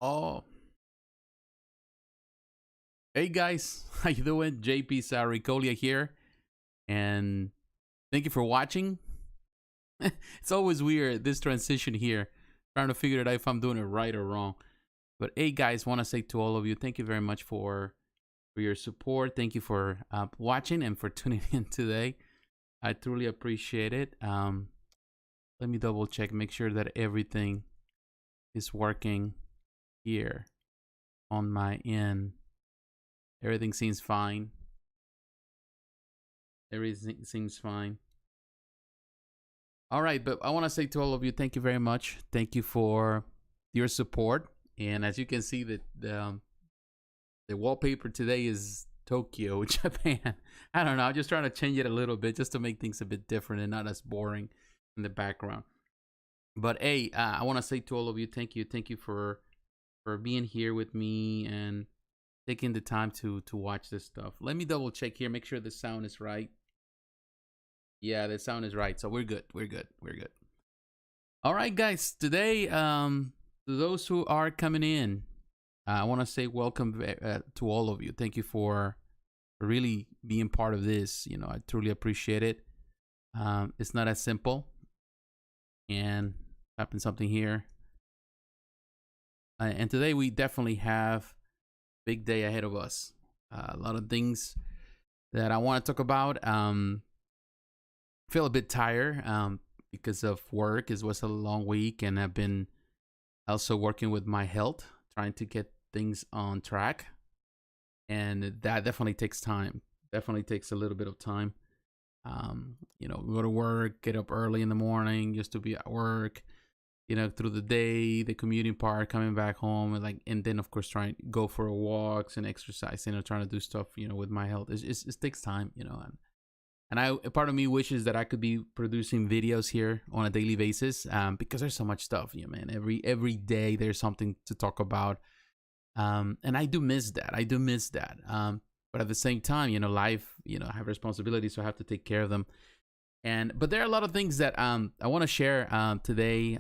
Oh, hey guys, how you doing? JP Saricolia here, and thank you for watching. It's always weird this transition here, trying to figure it out if I'm doing it right or wrong. But hey guys, want to say to all of you, thank you very much for your support. Thank you for watching and for tuning in today. I truly appreciate it. Let me double check, make sure that everything is working here on my end. Everything seems fine. Everything seems fine. All right, but I want to say to all of you, thank you very much. Thank you for your support. And as you can see, the wallpaper today is Tokyo, Japan. I don't know. I'm just trying to change it a little bit just to make things a bit different and not as boring in the background. But hey, I want to say to all of you, thank you for being here with me and taking the time to watch this stuff. Let me double check here, make sure the sound is right. Yeah, the sound is right, so we're good. All right, guys. Today, to those who are coming in, I want to say welcome to all of you. Thank you for really being part of this. You know, I truly appreciate it. It's not as simple, and happened something here. And today we definitely have big day ahead of us. A lot of things that I want to talk about. Feel a bit tired because of work. It was a long week, and I've been also working with my health, trying to get things on track, and that definitely takes time. Definitely takes a little bit of time. You know, go to work, get up early in the morning just to be at work. You know, through the day, the commuting part, coming back home, and then of course trying to go for walks and exercise. You know, trying to do stuff. You know, with my health, it takes time. You know, and a part of me wishes that I could be producing videos here on a daily basis, because there's so much stuff. You know, man, every day there's something to talk about, and I do miss that. But at the same time, you know, life, you know, I have responsibilities, so I have to take care of them. But there are a lot of things that I want to share today.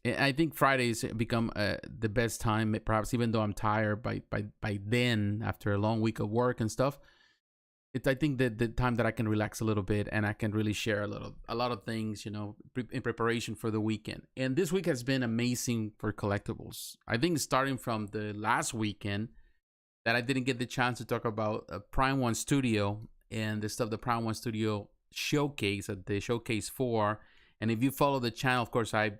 I think Fridays become the best time, perhaps, even though I'm tired by then after a long week of work and stuff. I think that the time that I can relax a little bit and I can really share a lot of things, you know, in preparation for the weekend. And this week has been amazing for collectibles. I think starting from the last weekend that I didn't get the chance to talk about Prime1 Studio and the stuff the Prime1 Studio showcase at the Showcase 4. And if you follow the channel, of course, I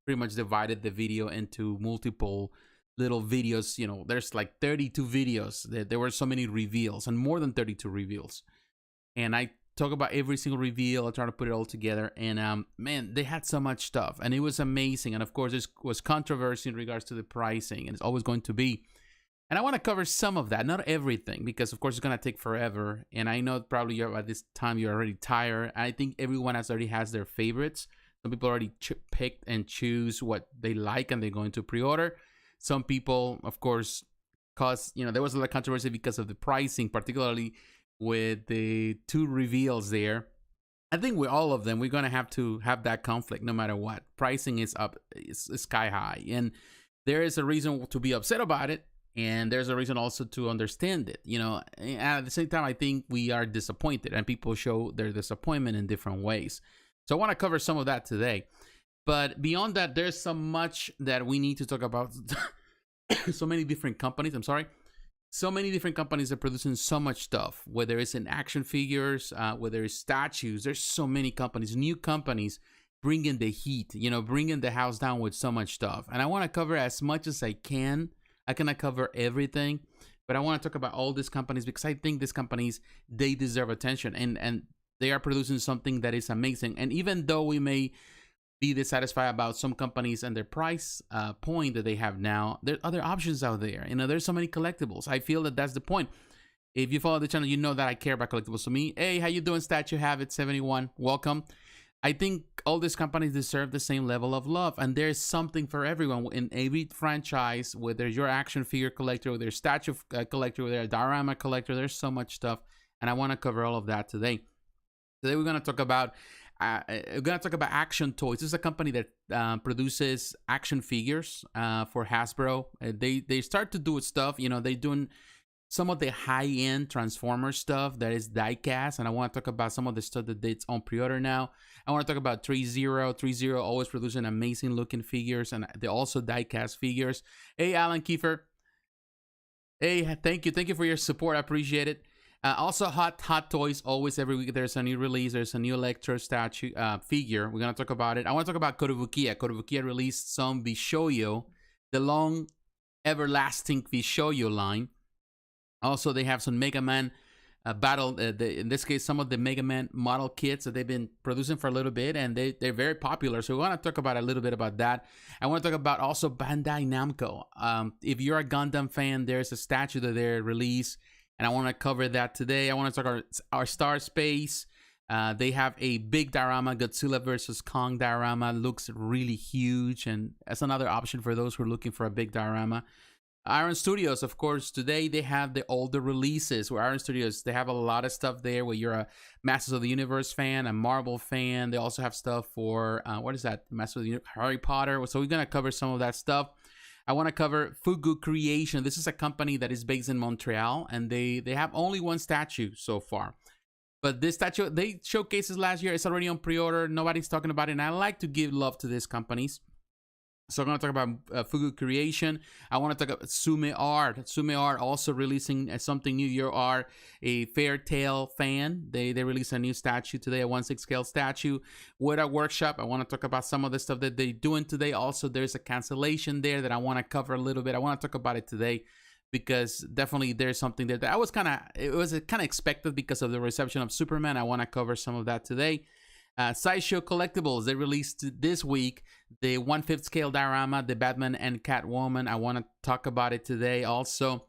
pretty much divided the video into multiple little videos. You know, there's like 32 videos. There were so many reveals, and more than 32 reveals, and I talk about every single reveal. I try to put it all together, and man, they had so much stuff, and it was amazing. And of course, this was controversy in regards to the pricing, and it's always going to be. And I want to cover some of that, not everything, because of course it's gonna take forever. And I know probably at this time you're already tired. I think everyone already has their favorites. Some people already picked and choose what they like, and they're going to pre-order. Some people, of course, you know, there was a lot of controversy because of the pricing, particularly with the 2 reveals there. I think with all of them, we're going to have that conflict no matter what. Pricing is up, it's sky high. And there is a reason to be upset about it. And there's a reason also to understand it. You know, and at the same time, I think we are disappointed, and people show their disappointment in different ways. So I want to cover some of that today. But beyond that, there's so much that we need to talk about. So many different companies, so many different companies are producing so much stuff, whether it's in action figures, whether it's statues. There's so many companies, new companies bringing the heat, you know, bringing the house down with so much stuff. And I want to cover as much as I can. I cannot cover everything, but I want to talk about all these companies because I think these companies, they deserve attention, and they are producing something that is amazing. And even though we may be dissatisfied about some companies and their price point that they have now, there are other options out there. You know, there's so many collectibles. I feel that that's the point. If you follow the channel, you know that I care about collectibles. So me, hey, how you doing, Statue Habit 71? Welcome. I think all these companies deserve the same level of love, and there's something for everyone in every franchise. Whether you're an action figure collector, whether you're a statue collector, whether you're a diorama collector, there's so much stuff, and I want to cover all of that today. Today we're going to talk about we're gonna talk about Action Toys. This is a company that produces action figures for Hasbro. They start to do stuff. You know, they're doing some of the high-end Transformer stuff that is diecast, and I want to talk about some of the stuff that it's on pre-order now. I want to talk about Threezero always producing amazing looking figures, and they're also diecast figures. Hey, Alan Kiefer. Hey, thank you for your support. I appreciate it. Also, Hot Toys. Always every week there's a new release. There's a new Electro statue figure. We're gonna talk about it. I want to talk about Kotobukiya. Kotobukiya released some Bishoujo, the long, everlasting Bishoujo line. Also, they have some Mega Man battle. In this case, some of the Mega Man model kits that they've been producing for a little bit, and they're very popular. So we want to talk about a little bit about that. I want to talk about also Bandai Namco. If you're a Gundam fan, there's a statue that they released, and I want to cover that today. I want to talk about our Star Space. They have a big diorama, Godzilla versus Kong diorama. Looks really huge, and that's another option for those who are looking for a big diorama. Iron Studios, of course, today they have the older releases. Where Iron Studios, they have a lot of stuff there where you're a Masters of the Universe fan, a Marvel fan. They also have stuff for, what is that? Masters of the Universe, Harry Potter. So we're going to cover some of that stuff. I want to cover Fugu Creation. This is a company that is based in Montreal, and they have only one statue so far. But this statue, they showcased this last year. It's already on pre-order. Nobody's talking about it, and I like to give love to these companies. So I'm going to talk about Fugu Creation. I want to talk about Tsume Art. Tsume Art also releasing something new. You are a Fairy Tail fan. They released a new statue today, a 1/6 scale statue. Weta Workshop. I want to talk about some of the stuff that they're doing today. Also, there's a cancellation there that I want to cover a little bit. I want to talk about it today because definitely there's something there that I was kind of expected because of the reception of Superman. I want to cover some of that today. Sideshow Collectibles, they released this week the 1/5 scale diorama, the Batman and Catwoman. I want to talk about it today. Also,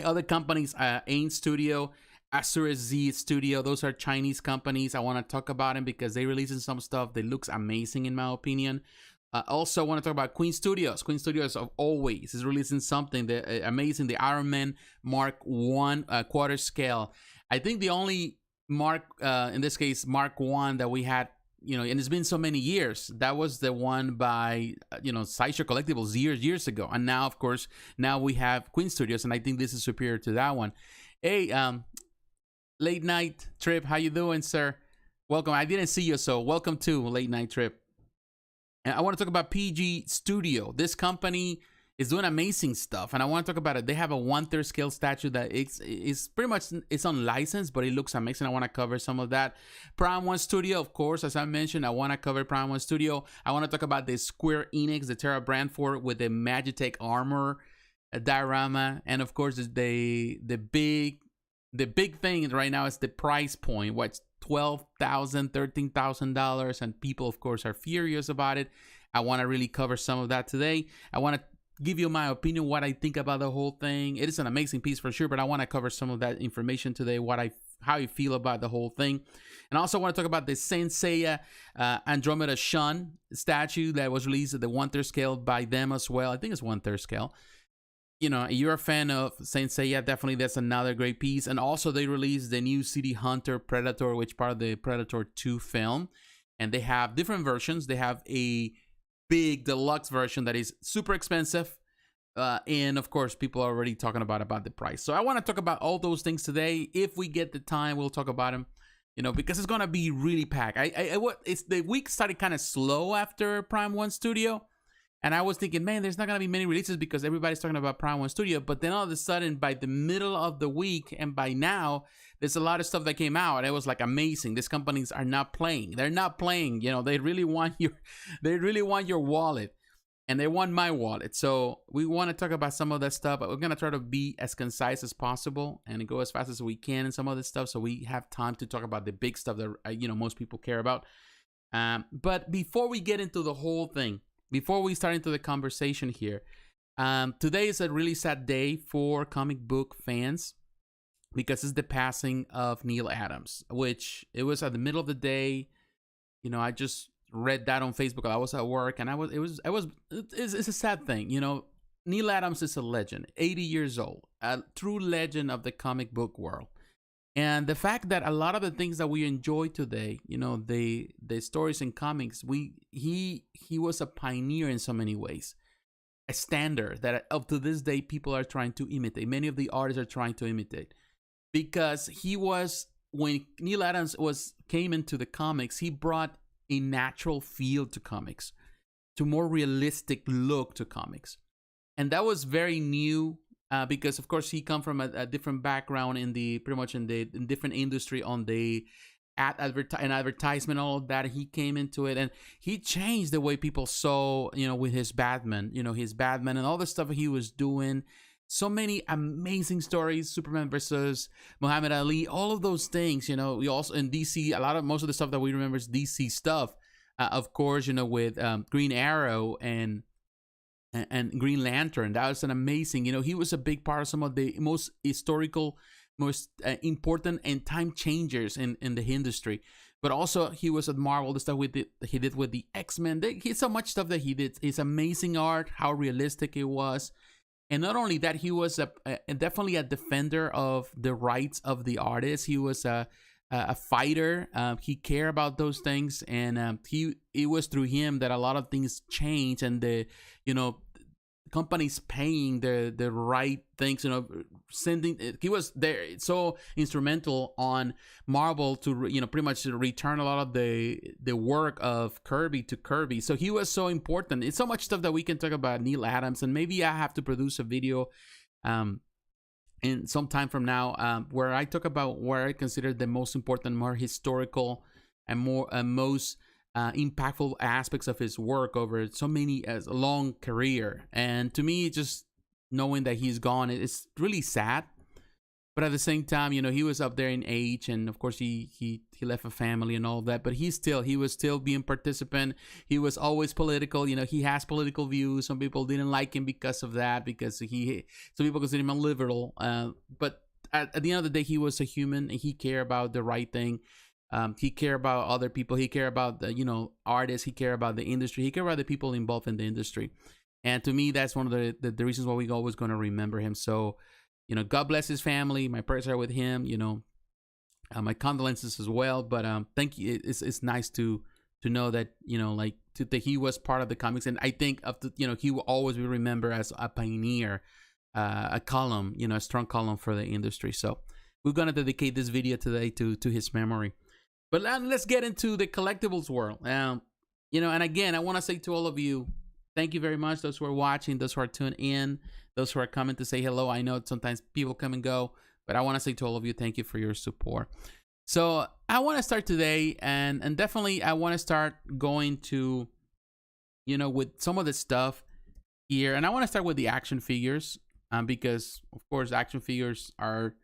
other companies, Ain Studio, Azure Z Studio, those are Chinese companies. I want to talk about them because they're releasing some stuff that looks amazing in my opinion. Also, I want to talk about Queen Studios. Queen Studios of always is releasing something that amazing. The Iron Man Mark 1 quarter scale. I think the only in this case Mark 1 that we had, you know, and it's been so many years, that was the one by Sideshow Collectibles years ago, and now of course we have Queen Studios, and I think this is superior to that one. Hey, Late Night Trip, how you doing, sir? Welcome. I didn't see you, so welcome to Late Night Trip. And I want to talk about PG Studio. This company is doing amazing stuff, and I want to talk about it. They have a 1/3 scale statue that is pretty much, it's unlicensed, but it looks amazing. I want to cover some of that. Prime1 Studio, of course, as I mentioned, I want to cover Prime1 Studio. I want to talk about the Square Enix, the Terra Brandford with the Magitech armor diorama, and of course the big thing right now is the price point. What's $12,000, $13,000, and people, of course, are furious about it. I want to really cover some of that today. I want to give you my opinion, what I think about the whole thing. It is an amazing piece for sure, but I want to cover some of that information today, how I feel about the whole thing. And I also want to talk about the Saint Seiya Andromeda Shun statue that was released at the 1/3 scale by them as well. I think it's 1/3 scale. You know, you're a fan of Saint Seiya, definitely that's another great piece. And also they released the new City Hunter Predator, which part of the Predator 2 film. And they have different versions. They have a big deluxe version that is super expensive, and of course people are already talking about the price. So I want to talk about all those things today. If we get the time, we'll talk about them, you know, because it's gonna be really packed. It's the week started kind of slow after Prime1 Studio, and I was thinking, man, there's not gonna be many releases because everybody's talking about Prime1 Studio. But then all of a sudden, by the middle of the week and by now, there's a lot of stuff that came out, and it was like amazing. These companies are not playing. They're not playing. You know, they really want your wallet, and they want my wallet. So we want to talk about some of that stuff, but we're gonna try to be as concise as possible and go as fast as we can in some of this stuff, so we have time to talk about the big stuff that most people care about. But before we get into the whole thing, before we start into the conversation here, today is a really sad day for comic book fans, because it's the passing of Neal Adams, which it was at the middle of the day. You know, I just read that on Facebook. I was at work, and it's a sad thing. You know, Neal Adams is a legend, 80 years old, a true legend of the comic book world. And the fact that a lot of the things that we enjoy today, you know, the stories and comics, he was a pioneer in so many ways, a standard that up to this day people are trying to imitate. Many of the artists are trying to imitate, because he was, when Neal Adams came into the comics, he brought a natural feel to comics, to more realistic look to comics, and that was very new. Because of course he come from a different background in the in different industry on the advertisement, all of that. He came into it and he changed the way people saw, you know, with his Batman, and all the stuff he was doing. So many amazing stories, Superman versus Muhammad Ali, all of those things. You know, we also in DC, most of the stuff that we remember is DC stuff. Of course, you know, with Green Arrow and Green Lantern. That was an amazing, you know, he was a big part of some of the most historical, most important and time changers in the industry. But also he was at Marvel, the stuff he did with the X-Men. He so much stuff that he did. It's amazing art, how realistic it was. And not only that, he was definitely a defender of the rights of the artist. He was a fighter. He cared about those things, and it was through him that a lot of things changed, and the, you know, companies paying the right things, you know, he was there so instrumental on Marvel to, you know, pretty much return a lot of the work of Kirby to Kirby. So he was so important. It's so much stuff that we can talk about Neal Adams, and maybe I have to produce a video in some time from now where I talk about where I consider the most important, more historical and most impactful aspects of his work over so many as a long career. And to me, just knowing that he's gone, it's really sad. But at the same time, you know, he was up there in age, and of course he left a family and all of that. But he was still being participant. He was always political. You know, he has political views. Some people didn't like him because of that, because some people consider him a liberal. But at the end of the day, he was a human, and he cared about the right thing. He cared about other people. He cared about the, you know, artists. He cared about the industry. He cared about the people involved in the industry. And to me, that's one of the reasons why we always going to remember him. So, you know, God bless his family. My prayers are with him. You know, my condolences as well. But thank you. It's nice to know that, you know, like that he was part of the comics. And I think you know, he will always be remembered as a pioneer, a column, you know, a strong column for the industry. So we're going to dedicate this video today to his memory. But let's get into the collectibles world. You know, and again, I want to say to all of you, thank you very much. Those who are watching, those who are tuned in, those who are coming to say hello. I know sometimes people come and go, but I want to say to all of you, thank you for your support. So I want to start today, and definitely I want to start going to, you know, with some of the stuff here. And I want to start with the action figures, because, of course, action figures are,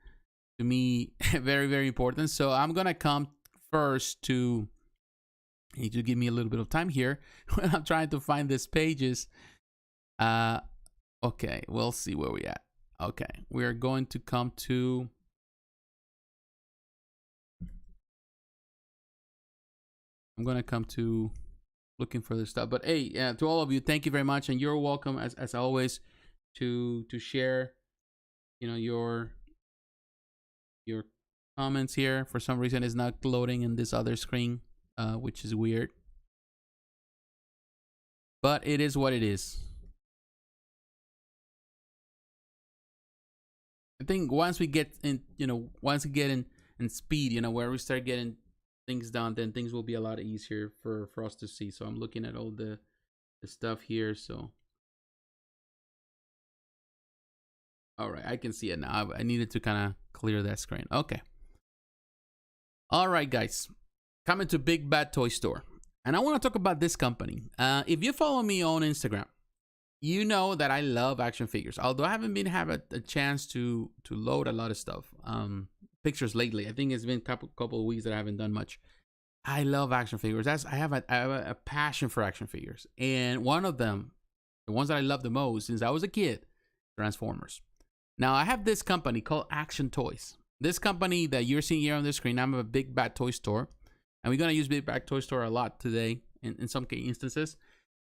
to me, very, very important. So I'm going to come first to, you need to give me a little bit of time here when I'm trying to find these pages. Okay, we'll see where we at. Okay, we're going to come to, I'm going to come to looking for this stuff. But hey, to all of you, thank you very much, and you're welcome as always to share, you know, your comments here. For some reason it's not loading in this other screen, which is weird, but it is what it is. I think once we get in, you know, once we get in speed, you know, where we start getting things done, then things will be a lot easier for us to see. So I'm looking at all the stuff here. So all right, I can see it now. I needed to kind of clear that screen. Okay. All right, guys, coming to Big Bad Toy Store, and I want to talk about this company. If you follow me on Instagram, you know that I love action figures. Although I haven't have a chance to load a lot of stuff, pictures lately. I think it's been a couple of weeks that I haven't done much. I love action figures. I have a passion for action figures, and one of them, the ones that I love the most since I was a kid, Transformers. Now I have this company called Action Toys. This company that you're seeing here on the screen, I'm a Big Bad Toy Store, and we're gonna use Big Bad Toy Store a lot today in some instances.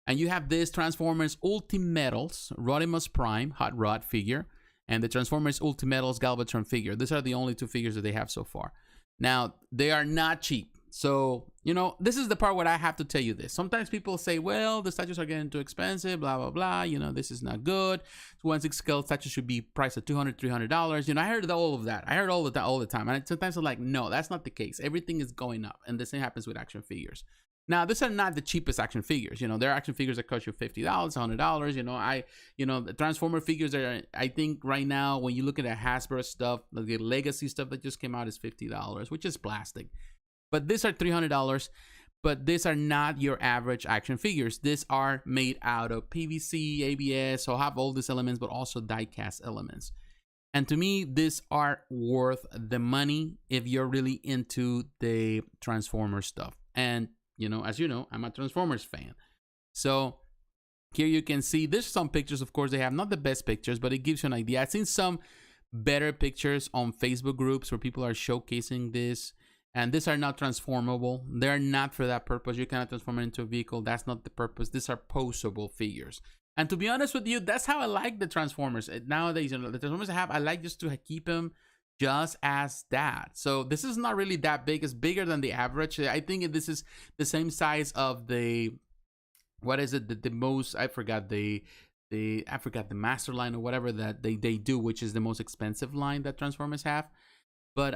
And you have this Transformers UltimetalS Rodimus Prime Hot Rod figure. and the Transformers UltimetalS Galvatron figure. These are the only 2 figures that they have so far. Now, they are not cheap. So, you know, this is the part where I have to tell you this. Sometimes people say, well, the statues are getting too expensive, blah, blah, blah. You know, this is not good. 1/6 scale statues should be priced at $200, $300. You know, I heard all of that. I heard all of that all the time. And sometimes I'm like, no, that's not the case. Everything is going up. And the same happens with action figures. Now, these are not the cheapest action figures. You know, there are action figures that cost you $50, $100. You know, the Transformer figures are, I think right now, when you look at the Hasbro stuff, the Legacy stuff that just came out is $50, which is plastic. But these are $300, but these are not your average action figures. These are made out of PVC, ABS, so have all these elements, but also die-cast elements. And to me, these are worth the money if you're really into the Transformers stuff. And, you know, as you know, I'm a Transformers fan. So here you can see, there's some pictures, of course, they have not the best pictures, but it gives you an idea. I've seen some better pictures on Facebook groups where people are showcasing this. And these are not transformable. They're not for that purpose. You cannot transform it into a vehicle. That's not the purpose. These are posable figures. And to be honest with you, that's how I like the Transformers. Nowadays, you know, the Transformers I like just to keep them just as that. So this is not really that big. It's bigger than the average. I think this is the same size of the, what is it? The most, I forgot the Master line or whatever that they do, which is the most expensive line that Transformers have. But,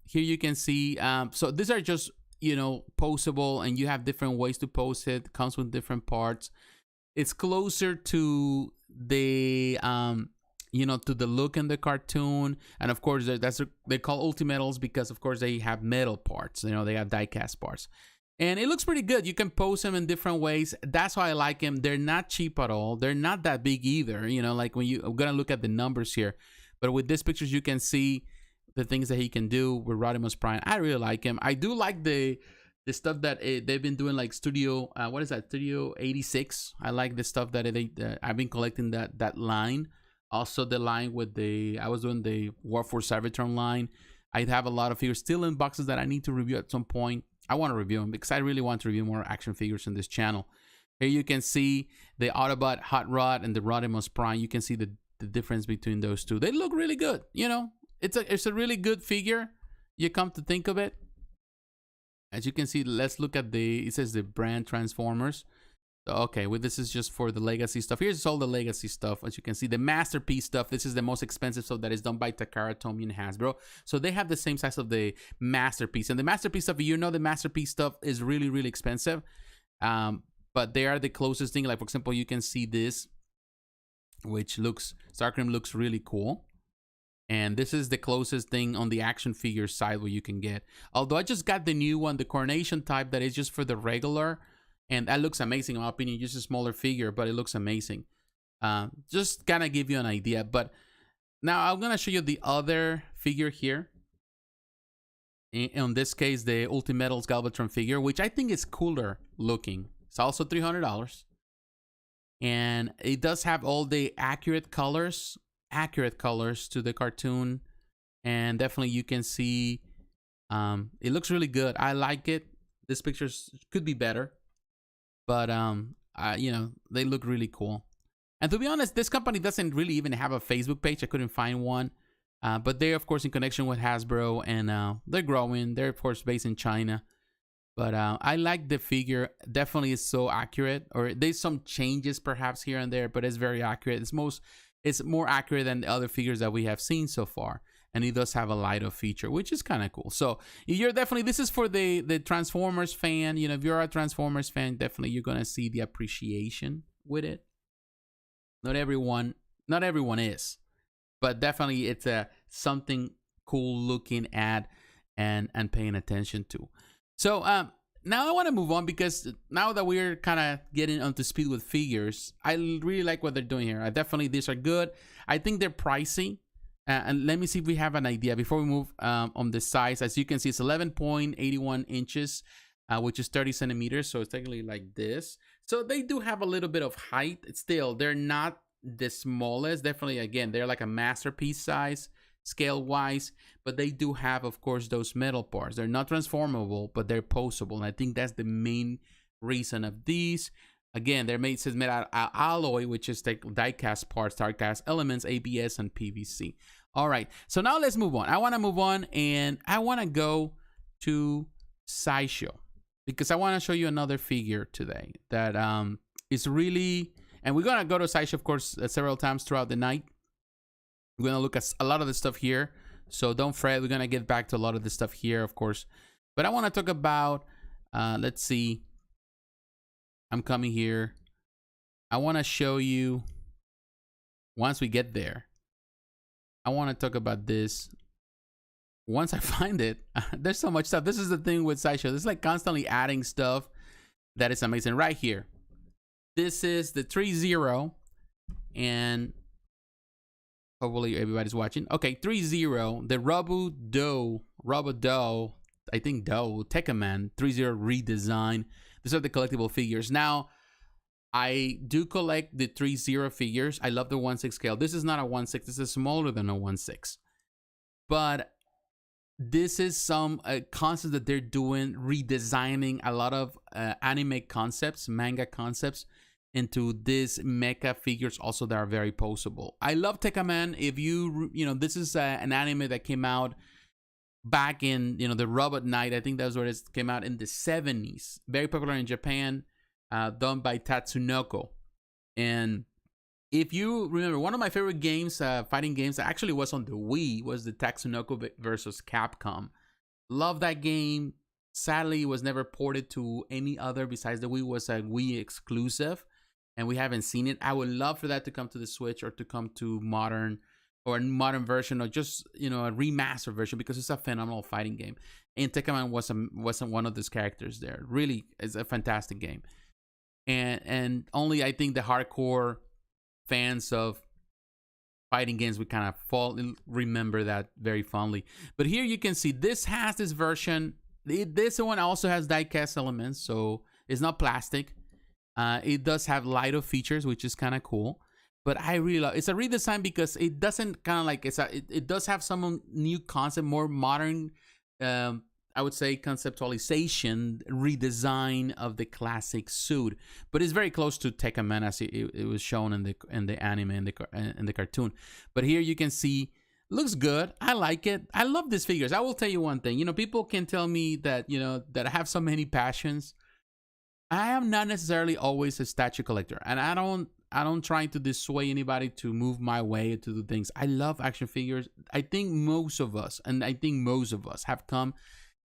here you can see, so these are just, you know, postable, and you have different ways to post it. Comes with different parts. It's closer to the, you know, to the look in the cartoon. And of course, they call UltimetalS because, of course, they have metal parts. You know, they have die-cast parts. And it looks pretty good. You can post them in different ways. That's why I like them. They're not cheap at all. They're not that big either. You know, like when I'm going to look at the numbers here. But with these pictures, you can see the things that he can do with Rodimus Prime. I really like him. I do like the stuff that they've been doing, like Studio, what is that? Studio 86. I like the stuff that I've been collecting that line. Also the line with I was doing the War for Cybertron line. I have a lot of figures still in boxes that I need to review at some point. I want to review them because I really want to review more action figures on this channel. Here you can see the Autobot Hot Rod and the Rodimus Prime. You can see the difference between those two. They look really good, you know. It's a really good figure. You come to think of it. As you can see, let's look at it says the brand Transformers. Okay, well, this is just for the Legacy stuff. Here's all the Legacy stuff. As you can see, the Masterpiece stuff. This is the most expensive stuff that is done by Takara Tomy and Hasbro. So they have the same size of the Masterpiece. And the Masterpiece stuff, you know, the Masterpiece stuff is really, really expensive. But they are the closest thing. Like, for example, you can see this, which Starcream looks really cool. And this is the closest thing on the action figure side where you can get. Although I just got the new one, the Coronation type, that is just for the regular. And that looks amazing, in my opinion. Just a smaller figure, but it looks amazing. Just kind of give you an idea. But now I'm going to show you the other figure here. In this case, the UltimetalS Galvatron figure, which I think is cooler looking. It's also $300. And it does have all the accurate colors to the cartoon, and definitely you can see it looks really good. I like it. This picture could be better, but you know, they look really cool. And to be honest, this company doesn't really even have a Facebook page. I couldn't find one, but they're of course in connection with Hasbro, and they're growing. They're of course based in China, but I like the figure. Definitely is so accurate, or there's some changes perhaps here and there, but it's very accurate. It's more accurate than the other figures that we have seen so far. And it does have a light-up feature, which is kind of cool. So you're definitely, this is for the Transformers fan. You know, if you're a Transformers fan, definitely you're going to see the appreciation with it. Not everyone is. But definitely it's something cool looking at and paying attention to. So now I want to move on, because now that we're kind of getting onto speed with figures, I really like what they're doing here. These are good. I think they're pricey. And let me see if we have an idea before we move on the size. As you can see, it's 11.81 inches, which is 30 centimeters. So it's technically like this. So they do have a little bit of height. Still, they're not the smallest. Definitely, again, they're like a masterpiece size scale-wise. But they do have, of course, those metal parts. They're not transformable, but they're postable. And I think that's the main reason of these. Again, they're made out of alloy, which is die-cast parts, die-cast elements, ABS, and PVC. All right, so now let's move on. I want to move on, and I want to go to Sideshow because I want to show you another figure today that is really, and we're going to go to Sideshow, of course, several times throughout the night. We're going to look at a lot of the stuff here, so don't fret. We're going to get back to a lot of the stuff here, of course. But I want to talk about, let's see. I'm coming here. I want to show you, once we get there, I want to talk about this. Once I find it, there's so much stuff. This is the thing with Sideshow. It's like constantly adding stuff that is amazing. Right here. This is the Threezero, and hopefully everybody's watching. Okay, Threezero, the Robo-Do, I think Tekkaman, Threezero redesign. These are the collectible figures. Now, I do collect the Threezero figures. I love the 1/6 scale. This is not a 1/6. This is smaller than a 1/6. But this is some concepts that they're doing, redesigning a lot of anime concepts, manga concepts, into these mecha figures also that are very poseable. I love Tekkaman. If you know, this is an anime that came out back in, you know, the Robot Knight. I think that's where it came out in the 70s. Very popular in Japan, done by Tatsunoko. And if you remember, one of my favorite games, fighting games, that actually was on the Wii, was the Tatsunoko versus Capcom. Love that game. Sadly, it was never ported to any other besides the Wii. It was a Wii exclusive, and we haven't seen it. I would love for that to come to the Switch or to come to modern, or a modern version, or just, you know, a remastered version, because it's a phenomenal fighting game. And Tekkaman wasn't one of those characters there. Really, it's a fantastic game. And only, I think, the hardcore fans of fighting games would kind of remember that very fondly. But here you can see this has this version. This one also has die-cast elements, so it's not plastic. It does have light-up features, which is kind of cool. But I really love it's a redesign because it doesn't kind of like it does have some new concept, more modern, I would say, conceptualization, redesign of the classic suit. But it's very close to Tekkaman as it was shown in the anime and in the cartoon. But here you can see, looks good. I like it. I love these figures. I will tell you one thing. You know, people can tell me that, you know, that I have so many passions. I am not necessarily always a statue collector, and I don't try to dissuade anybody to move my way to do things. I love action figures. I think most of us have come,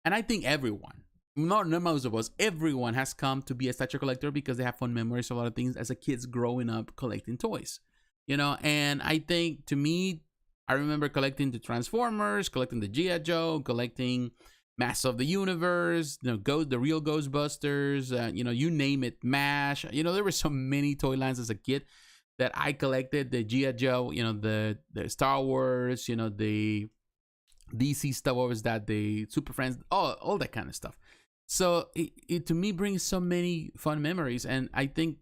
and I think everyone, not most of us, everyone has come to be a statue collector because they have fun memories of a lot of things as a kids growing up collecting toys, you know. And I think, to me, I remember collecting the Transformers, collecting the G.I. Joe, collecting Master of the Universe, you know, the real Ghostbusters, you know, you name it, MASH. You know, there were so many toy lines as a kid that I collected. The G.I. Joe, you know, the Star Wars, you know, the DC stuff, what was that, the Super Friends, all that kind of stuff. So it to me brings so many fun memories, and I think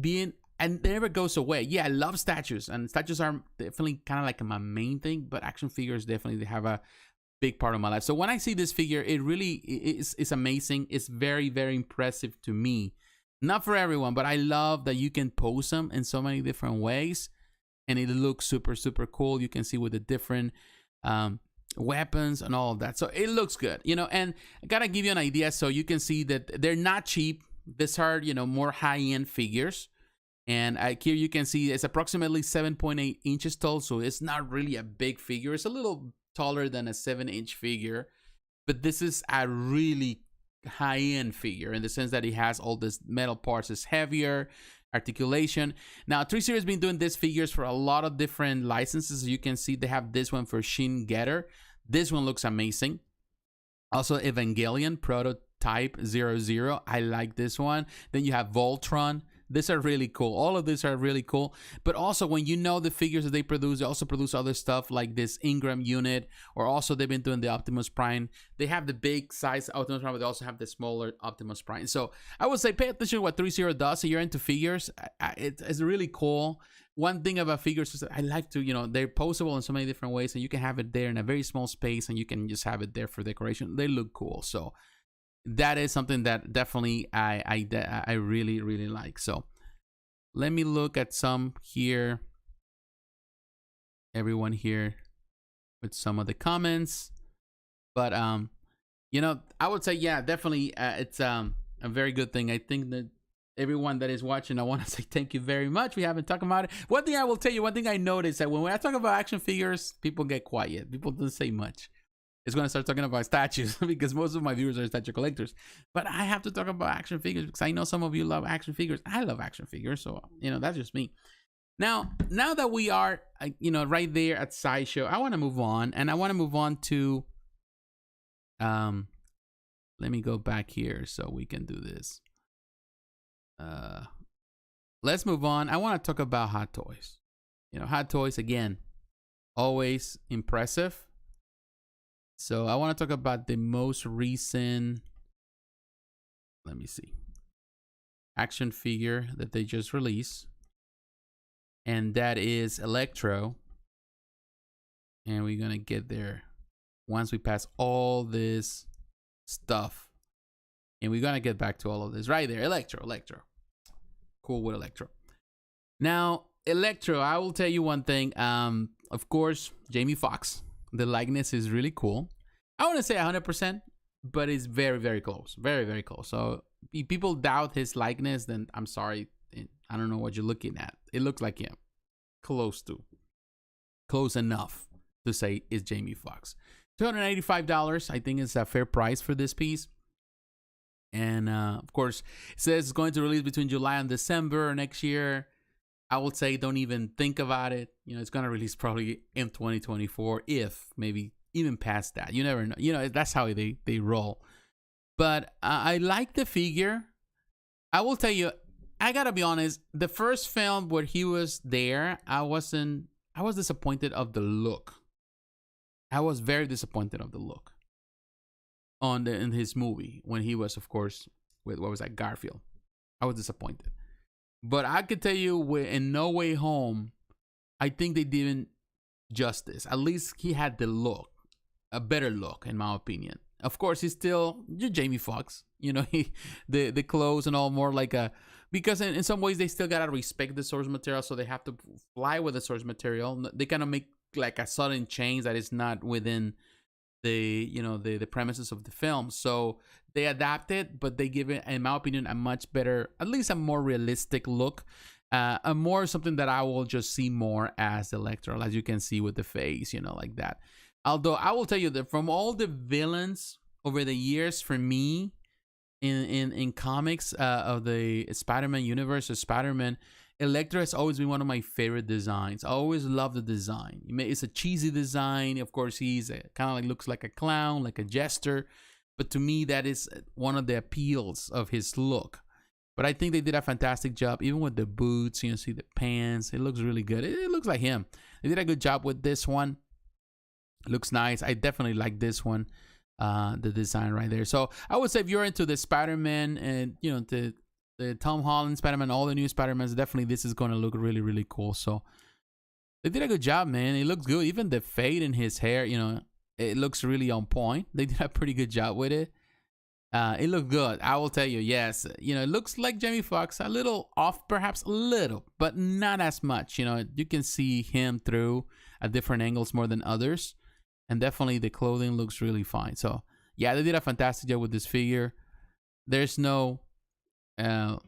and it never goes away. Yeah, I love statues, and statues are definitely kind of like my main thing, but action figures definitely have a big part of my life. So when I see this figure, it really is amazing. It's very, very impressive to me. Not for everyone, but I love that you can pose them in so many different ways, and it looks super, super cool. You can see with the different weapons and all of that. So it looks good, you know. And I gotta give you an idea, so you can see that they're not cheap. These are, you know, more high-end figures. And here you can see it's approximately 7.8 inches tall, so it's not really a big figure. It's a little taller than a 7-inch figure, but this is a really high-end figure in the sense that it has all this metal parts. It's heavier, articulation. Now, Threezero has been doing these figures for a lot of different licenses. As you can see, they have this one for Shin Getter. This one looks amazing. Also, Evangelion Prototype 00. I like this one. Then you have Voltron. These are really cool. All of these are really cool. But also, when you know the figures that they produce, they also produce other stuff like this Ingram unit, or also they've been doing the Optimus Prime. They have the big size Optimus Prime, but they also have the smaller Optimus Prime. So I would say pay attention to what Threezero does. So you're into figures. It's really cool. One thing about figures is that I like to, you know, they're poseable in so many different ways, and you can have it there in a very small space, and you can just have it there for decoration. They look cool. So that is something that definitely I really like. So let me look at some here. Everyone here with some of the comments, but you know, I would say, yeah, definitely, it's a very good thing. I think that everyone that is watching, I want to say thank you very much. We haven't talked about it. One thing I will tell you, one thing I noticed, that when I talk about action figures, people get quiet. People don't say much. It's going to start talking about statues because most of my viewers are statue collectors. But I have to talk about action figures because I know some of you love action figures. I love action figures, so you know, that's just me. Now that we are, you know, right there at Sideshow, I want to move on, and I want to move on to, let me go back here so we can do this. Let's move on. I want to talk about Hot Toys. You know, Hot Toys, again, always impressive. So I want to talk about the most recent, let me see, action figure that they just released. And that is Electro. And we're going to get there once we pass all this stuff. And we're going to get back to all of this right there. Electro. Cool with Electro. Now, Electro, I will tell you one thing. Of course, Jamie Foxx. The likeness is really cool. I want to say 100%, but it's very, very close. Very, very close. So if people doubt his likeness, then I'm sorry. I don't know what you're looking at. It looks like him. Close enough to say it's Jamie Foxx. $285, I think, is a fair price for this piece. And of course, it says it's going to release between July and December next year. I would say don't even think about it. You know, it's going to release probably in 2024, if maybe even past that. You never know. You know, that's how they roll. But I like the figure. I will tell you, I got to be honest, the first film where he was there, I was disappointed of the look. I was very disappointed of the look in his movie when he was, of course, with, what was that, Garfield. I was disappointed. But I could tell you, in No Way Home, I think they did him justice. At least he had the look, a better look, in my opinion. Of course, he's still Jamie Foxx. You know, the clothes and all more like a, because in some ways they still gotta respect the source material, so they have to fly with the source material. They kind of make like a sudden change that is not within the, you know, the premises of the film. So they adapt it, but they give it, in my opinion, a much better, at least a more realistic look. A more something that I will just see more as Electro, as you can see with the face, you know, like that. Although I will tell you that from all the villains over the years, for me, in comics of the Spider-Man universe, of Spider-Man, Electro has always been one of my favorite designs. I always love the design. It's a cheesy design. Of course, he's kind of like looks like a clown, like a jester. But to me, that is one of the appeals of his look. But I think they did a fantastic job, even with the boots. You know, see the pants. It looks really good. It looks like him. They did a good job with this one. It looks nice. I definitely like this one. The design right there. So I would say if you're into the Spider-Man and, you know, the Tom Holland Spider-Man, all the new Spider-Mans, definitely this is going to look really, really cool. So they did a good job, man. It looks good. Even the fade in his hair, you know, it looks really on point. They did a pretty good job with it. It looked good. I will tell you, yes. You know, it looks like Jamie Foxx, a little off, perhaps a little, but not as much. You know, you can see him through at different angles more than others. And definitely the clothing looks really fine. So, yeah, they did a fantastic job with this figure. There's no, I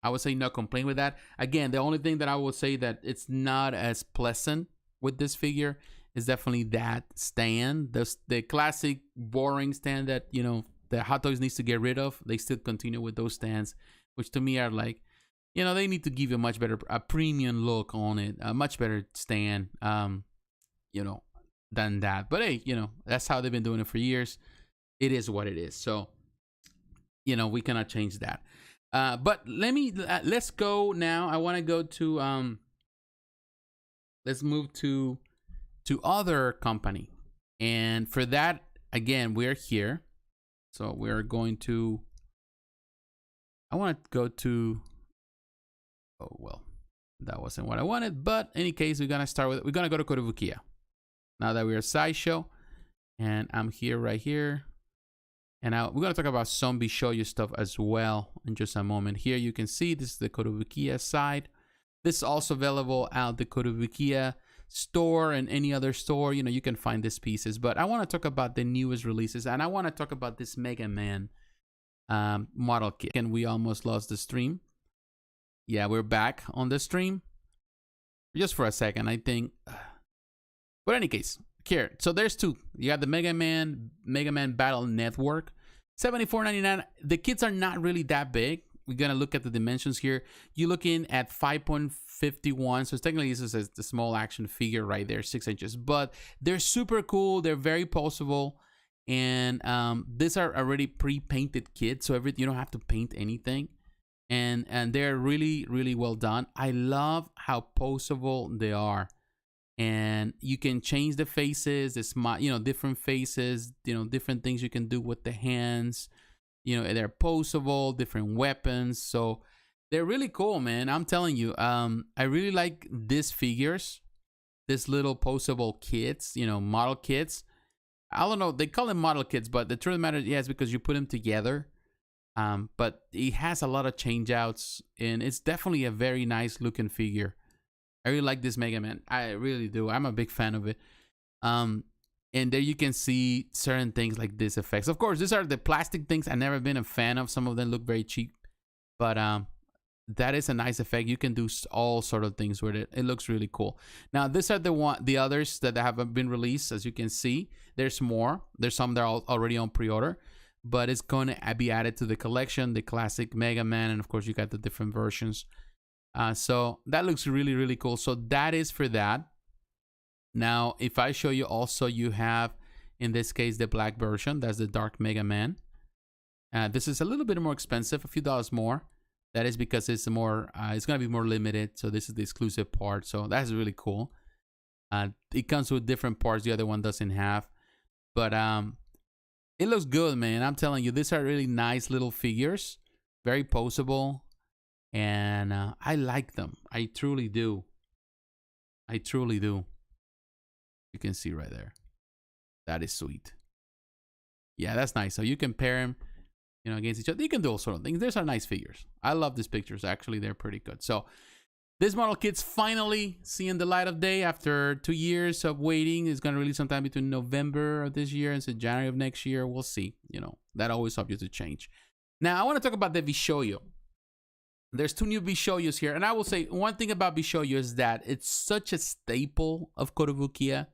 would say no complaint with that. Again, the only thing that I will say that it's not as pleasant with this figure is definitely that stand. The classic boring stand that, you know, the Hot Toys needs to get rid of. They still continue with those stands, which to me are like, you know, they need to give you a much better, a premium look on it, a much better stand, you know, than that. But hey, you know, that's how they've been doing it for years. It is what it is. So, you know, we cannot change that. But let's go now. I want to go to let's move to other company. And for that, again, we're here. So we're going to, I want to go to, oh well, that wasn't what I wanted. But in any case, we're gonna start with, we're gonna go to Kotobukiya. Now that we're Sideshow, and I'm here right here. And now we're going to talk about some Bishoujo stuff as well in just a moment. Here you can see this is the Kotobukiya side. This is also available at the Kotobukiya store and any other store. You know, you can find these pieces. But I want to talk about the newest releases. And I want to talk about this Mega Man model kit. And we almost lost the stream. Yeah, we're back on the stream. Just for a second, I think. But in any case, here. So there's two. You got the Mega Man Battle Network. $74.99. The kits are not really that big. We're going to look at the dimensions here. You're looking at 5.51. So technically this is the small action figure right there, 6 inches. But they're super cool. They're very poseable. And these are already pre-painted kits. So you don't have to paint anything. And they're really, really well done. I love how poseable they are. And you can change the faces, different faces, different things you can do with the hands. They're poseable, different weapons. So they're really cool, man. I'm telling you, I really like these figures, this little poseable kits, model kits. I don't know, they call them model kits, but the truth of the matter is, because you put them together. But it has a lot of change outs, and it's definitely a very nice looking figure. I really like this Mega Man. I really do. I'm a big fan of it. And there you can see certain things like this effects. Of course, these are the plastic things. I've never been a fan of. Some of them look very cheap. But that is a nice effect. You can do all sort of things with it. It looks really cool. Now, these are the others that have been released. As you can see, there's more. There's some that are already on pre-order. But it's going to be added to the collection, the classic Mega Man. And, of course, you got the different versions. So that looks really, really cool. So that is for that. Now, if I show you also, you have, in this case, the black version. That's the Dark Mega Man. This is a little bit more expensive, a few dollars more. That is because it's more, it's going to be more limited. So this is the exclusive part. So that's really cool. It comes with different parts the other one doesn't have. But it looks good, man. I'm telling you, these are really nice little figures. Very poseable. And I like them. I truly do. I truly do. You can see right there. That is sweet. Yeah, that's nice. So you can pair them, against each other. You can do all sort of things. These are nice figures. I love these pictures. Actually, they're pretty good. So this model kit's finally seeing the light of day after 2 years of waiting. It's going to release sometime between November of this year and January of next year. We'll see. That always subject to change. Now, I want to talk about the Bishoujo. There's two new Bishoujos here. And I will say one thing about Bishoujo is that it's such a staple of Kotobukiya.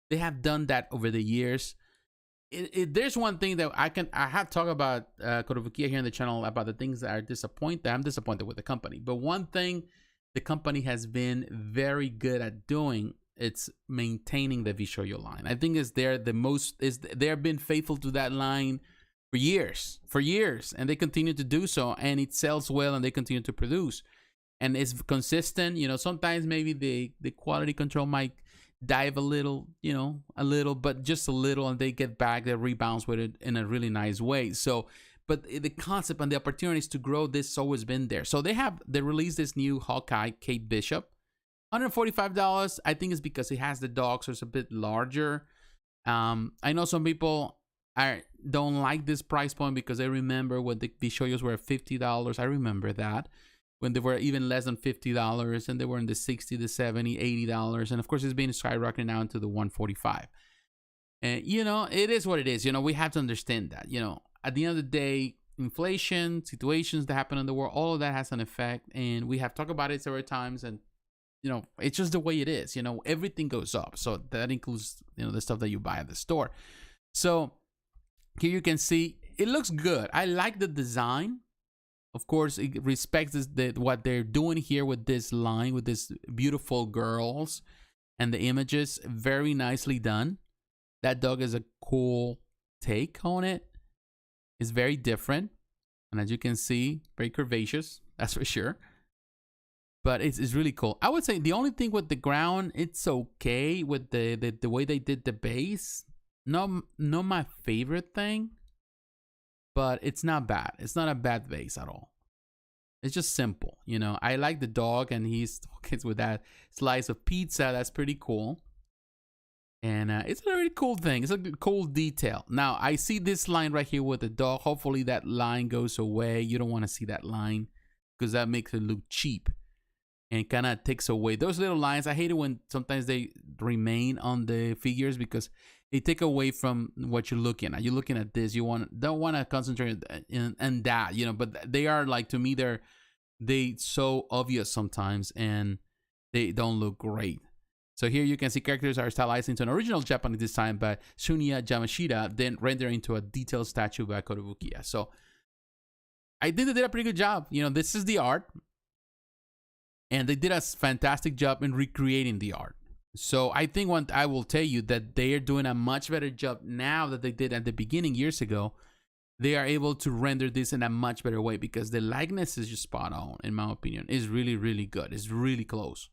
They have done that over the years. There's one thing that I have talked about Kotobukiya here on the channel about the things that are disappointed. I'm disappointed with the company. But one thing the company has been very good at doing, it's maintaining the Bishoujo line. I think they've been faithful to that line for years, and they continue to do so, and it sells well, and they continue to produce, and it's consistent. Sometimes maybe the quality control might dive a little, but just a little, and they get back, they rebounds with it in a really nice way. So, but the concept and the opportunities to grow, this has always been there. So they released this new Hawkeye Kate Bishop, $145. I think it's because it has the dog, so it's a bit larger. I know some people don't like this price point because they remember when the Bishoujos were $50. I remember that when they were even less than $50, and they were in the $60, the $70, $80, and of course it's been skyrocketing now into the $145. And it is what it is. We have to understand that. At the end of the day, inflation, situations that happen in the world, all of that has an effect, and we have talked about it several times. And it's just the way it is. Everything goes up, so that includes the stuff that you buy at the store. So here you can see it looks good. I like the design. Of course, it respects what they're doing here with this line, with these beautiful girls and the images. Very nicely done. That dog is a cool take on it. It's very different. And as you can see, very curvaceous. That's for sure. But it's really cool. I would say the only thing with the ground, it's okay with the way they did the base. Not my favorite thing, but it's not bad. It's not a bad base at all. It's just simple, I like the dog, and he's with that slice of pizza. That's pretty cool. And it's a really cool thing. It's a cool detail. Now, I see this line right here with the dog. Hopefully that line goes away. You don't want to see that line because that makes it look cheap and kind of takes away those little lines. I hate it when sometimes they remain on the figures because they take away from what you're looking at. You're looking at this. You don't want to concentrate on that, you know, but they are like, to me, they so obvious sometimes and they don't look great. So here you can see characters are stylized into an original Japanese design by Shunya Yamashita, then rendered into a detailed statue by Kotobukiya. So I think they did a pretty good job. You know, this is the art. And they did a fantastic job in recreating the art. So I think I will tell you that they are doing a much better job now that they did at the beginning years ago. They are able to render this in a much better way because the likeness is just spot on, in my opinion. It's really, really good. It's really close.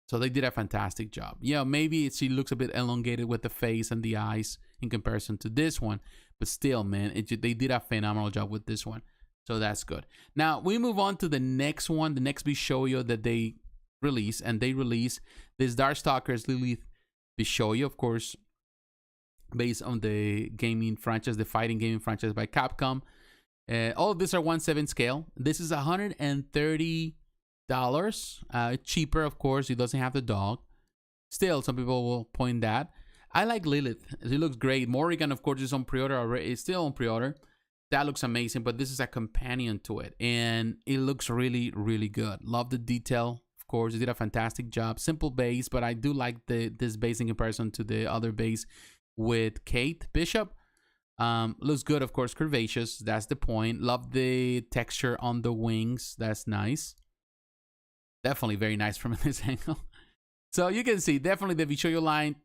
So they did a fantastic job. Yeah, maybe she looks a bit elongated with the face and the eyes in comparison to this one. But still, man, they did a phenomenal job with this one. So that's good. Now, we move on to the next one, the next Bishoujo that they release. And they release this Darkstalkers Lilith Bishoujo, of course, based on the gaming franchise, the fighting gaming franchise by Capcom. All of these are 1/7 scale. This is $130. Cheaper, of course. It doesn't have the dog. Still, some people will point that. I like Lilith. She looks great. Morrigan, of course, is on pre-order already. It's still on pre-order. That looks amazing, but this is a companion to it. And it looks really, really good. Love the detail. Of course, they did a fantastic job. Simple base, but I do like this base in comparison to the other base with Kate Bishop. Looks good, of course, curvaceous. That's the point. Love the texture on the wings. That's nice. Definitely very nice from this angle. So you can see, definitely the Bishoujo line,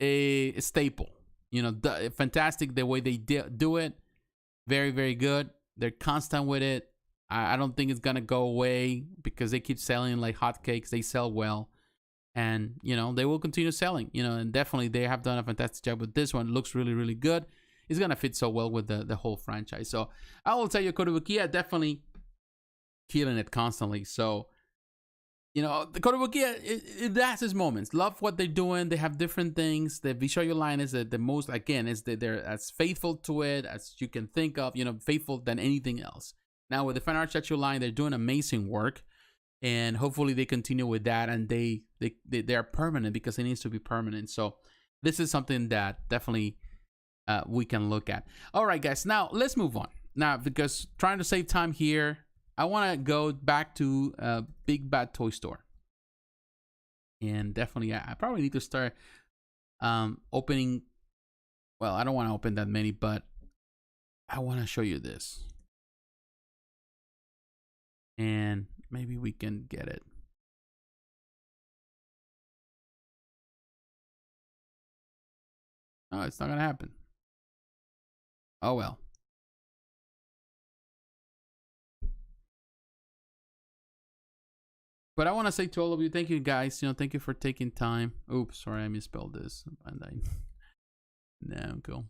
a staple. You know, fantastic the way they do it. Very, very good. They're constant with it. I don't think it's going to go away because they keep selling like hotcakes. They sell well. And, you know, they will continue selling. You know, and definitely they have done a fantastic job with this one. It looks really, really good. It's going to fit so well with the whole franchise. So I will tell you, Kotobukiya definitely killing it constantly. So, you know, the Kotobukiya, it has its moments. Love what they're doing. They have different things. The Bishoujo line is the most, again, is that they're as faithful to it as you can think of, you know, faithful than anything else. Now, with the fan art statue line, they're doing amazing work. And hopefully they continue with that. And they are permanent because it needs to be permanent. So this is something that definitely we can look at. All right, guys. Now, let's move on. Now, because trying to save time here, I want to go back to Big Bad Toy Store. And definitely, I probably need to start opening. Well, I don't want to open that many, but I want to show you this. And maybe we can get it. Oh, it's not going to happen. Oh, well. But I want to say to all of you, thank you guys. You know, thank you for taking time. Oops, sorry, I misspelled this. Bandai Namco.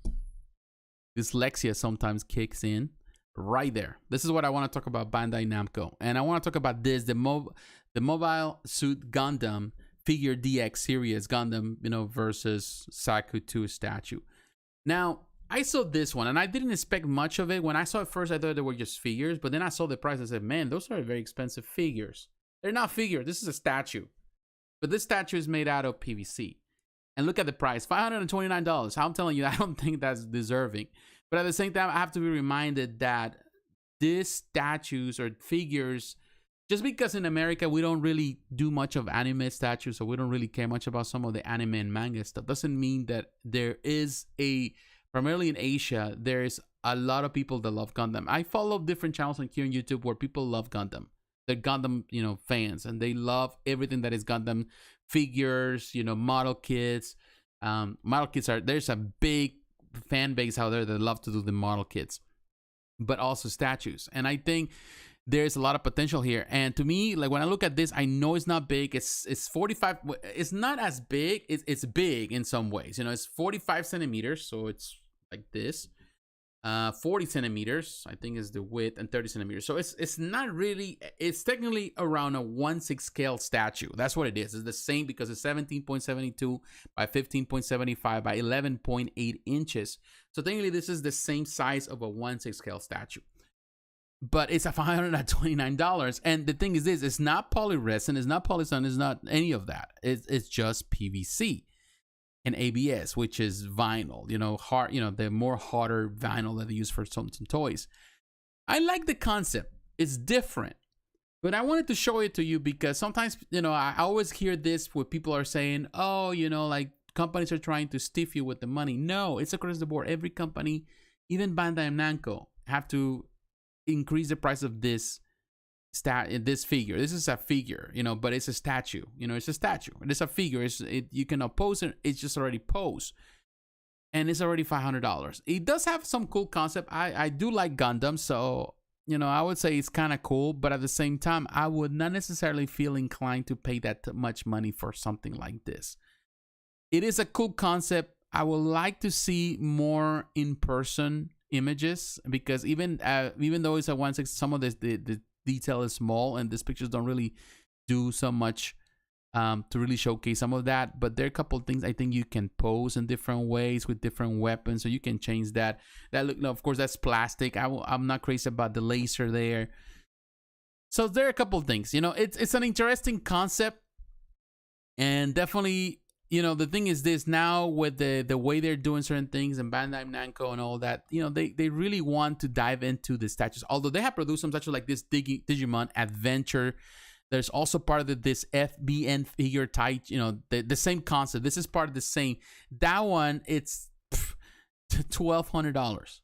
Dyslexia sometimes kicks in right there. This is what I want to talk about, Bandai Namco. And I want to talk about this, the Mobile Suit Gundam Figure DX Series Gundam, you know, versus Zaku 2 statue. Now, I saw this one and I didn't expect much of it. When I saw it first, I thought they were just figures. But then I saw the price and said, man, those are very expensive figures. They're not figures. This is a statue. But this statue is made out of PVC. And look at the price, $529. I'm telling you, I don't think that's deserving. But at the same time, I have to be reminded that these statues or figures, just because in America we don't really do much of anime statues, or we don't really care much about some of the anime and manga stuff, doesn't mean that there is primarily in Asia, there's a lot of people that love Gundam. I follow different channels on here on YouTube where people love Gundam. They're Gundam, you know, fans, and they love everything that is Gundam figures, you know, model kits. Model kits there's a big fan base out there that love to do the model kits, but also statues. And I think there's a lot of potential here. And to me, like when I look at this, I know it's not big. It's 45. It's not as big. It's big in some ways. You know, it's 45 centimeters, so it's like this. 40 centimeters, I think, is the width, and 30 centimeters. So it's not really, it's technically around a 1/6 scale statue. That's what it is. It's the same because it's 17.72 by 15.75 by 11.8 inches. So technically this is the same size of a 1/6 scale statue. But it's a $529. And the thing is this, it's not polyresin, it's not polystone, it's not any of that. It's just PVC. And ABS, which is vinyl, hard, the more harder vinyl that they use for some toys. I like the concept. It's different. But I wanted to show it to you because sometimes, I always hear this where people are saying, oh, like companies are trying to stiff you with the money. No, it's across the board. Every company, even Bandai and Namco, have to increase the price of this figure. This is a figure, but it's a statue. It's a statue. It's a figure. You can oppose it. It's just already posed, and it's already $500. It does have some cool concept. I do like Gundam, so I would say it's kind of cool. But at the same time, I would not necessarily feel inclined to pay that much money for something like this. It is a cool concept. I would like to see more in-person images because even though it's a 1/6, some of the detail is small and these pictures don't really do so much to really showcase some of that. But there are a couple of things I think you can pose in different ways with different weapons, so you can change that look. Of course, that's plastic. I'm not crazy about the laser there. So there are a couple of things. It's an interesting concept, and definitely, the thing is this, now with the way they're doing certain things and Bandai Namco and all that, they really want to dive into the statues. Although they have produced some statues like this Digimon Adventure. There's also part of this FBN figure type, the same concept. This is part of the same. That one, it's $1,200.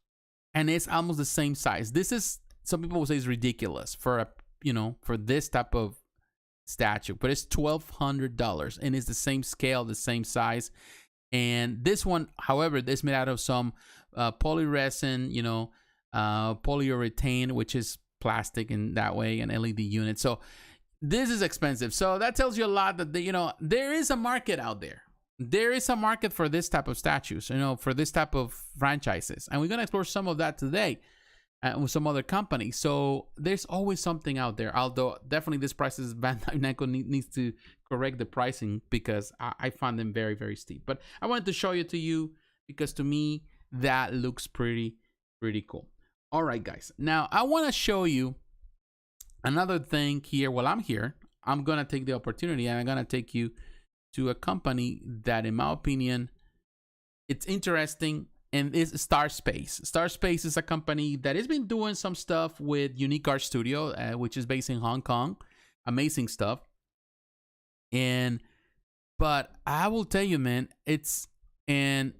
And it's almost the same size. This is, some people will say, is ridiculous for for this type of statue, but it's $1,200 and it's the same scale, the same size. And this one, however, is made out of some polyresin, polyurethane, which is plastic in that way, and LED unit. So this is expensive. So that tells you a lot that there is a market out there. There is a market for this type of statues, for this type of franchises, and we're gonna explore some of that today. With some other companies. So there's always something out there, although definitely this price is Bandai Namco needs to correct the pricing because I find them very, very steep. But I wanted to show it to you because to me that looks pretty cool. All right, guys, now I want to show you another thing here. While I'm here, I'm gonna take the opportunity and I'm gonna take you to a company that, in my opinion, it's interesting. And it's Starspace. Starspace is a company that has been doing some stuff with Unique Art Studio, which is based in Hong Kong. Amazing stuff. But I will tell you, man, and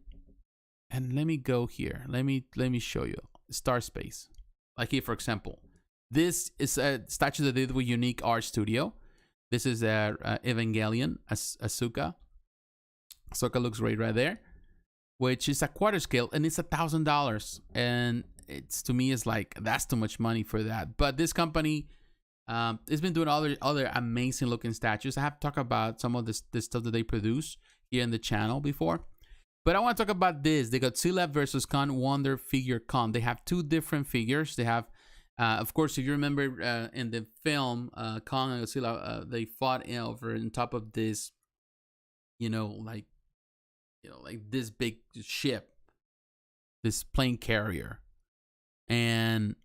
let me go here. Let me show you Starspace. Like here, for example, this is a statue that they did with Unique Art Studio. This is Evangelion, Asuka. Asuka looks great right there, which is a quarter scale, and it's $1,000. And it's, to me, it's like, that's too much money for that. But this company has been doing other amazing looking statues. I have talked about some of this stuff that they produce here in the channel before. But I want to talk about this, the Godzilla versus Kong Wonder Figure Con. They have two different figures. They have, of course, if you remember in the film, Kong and Godzilla, they fought over on top of this, like this big ship, this plane carrier. And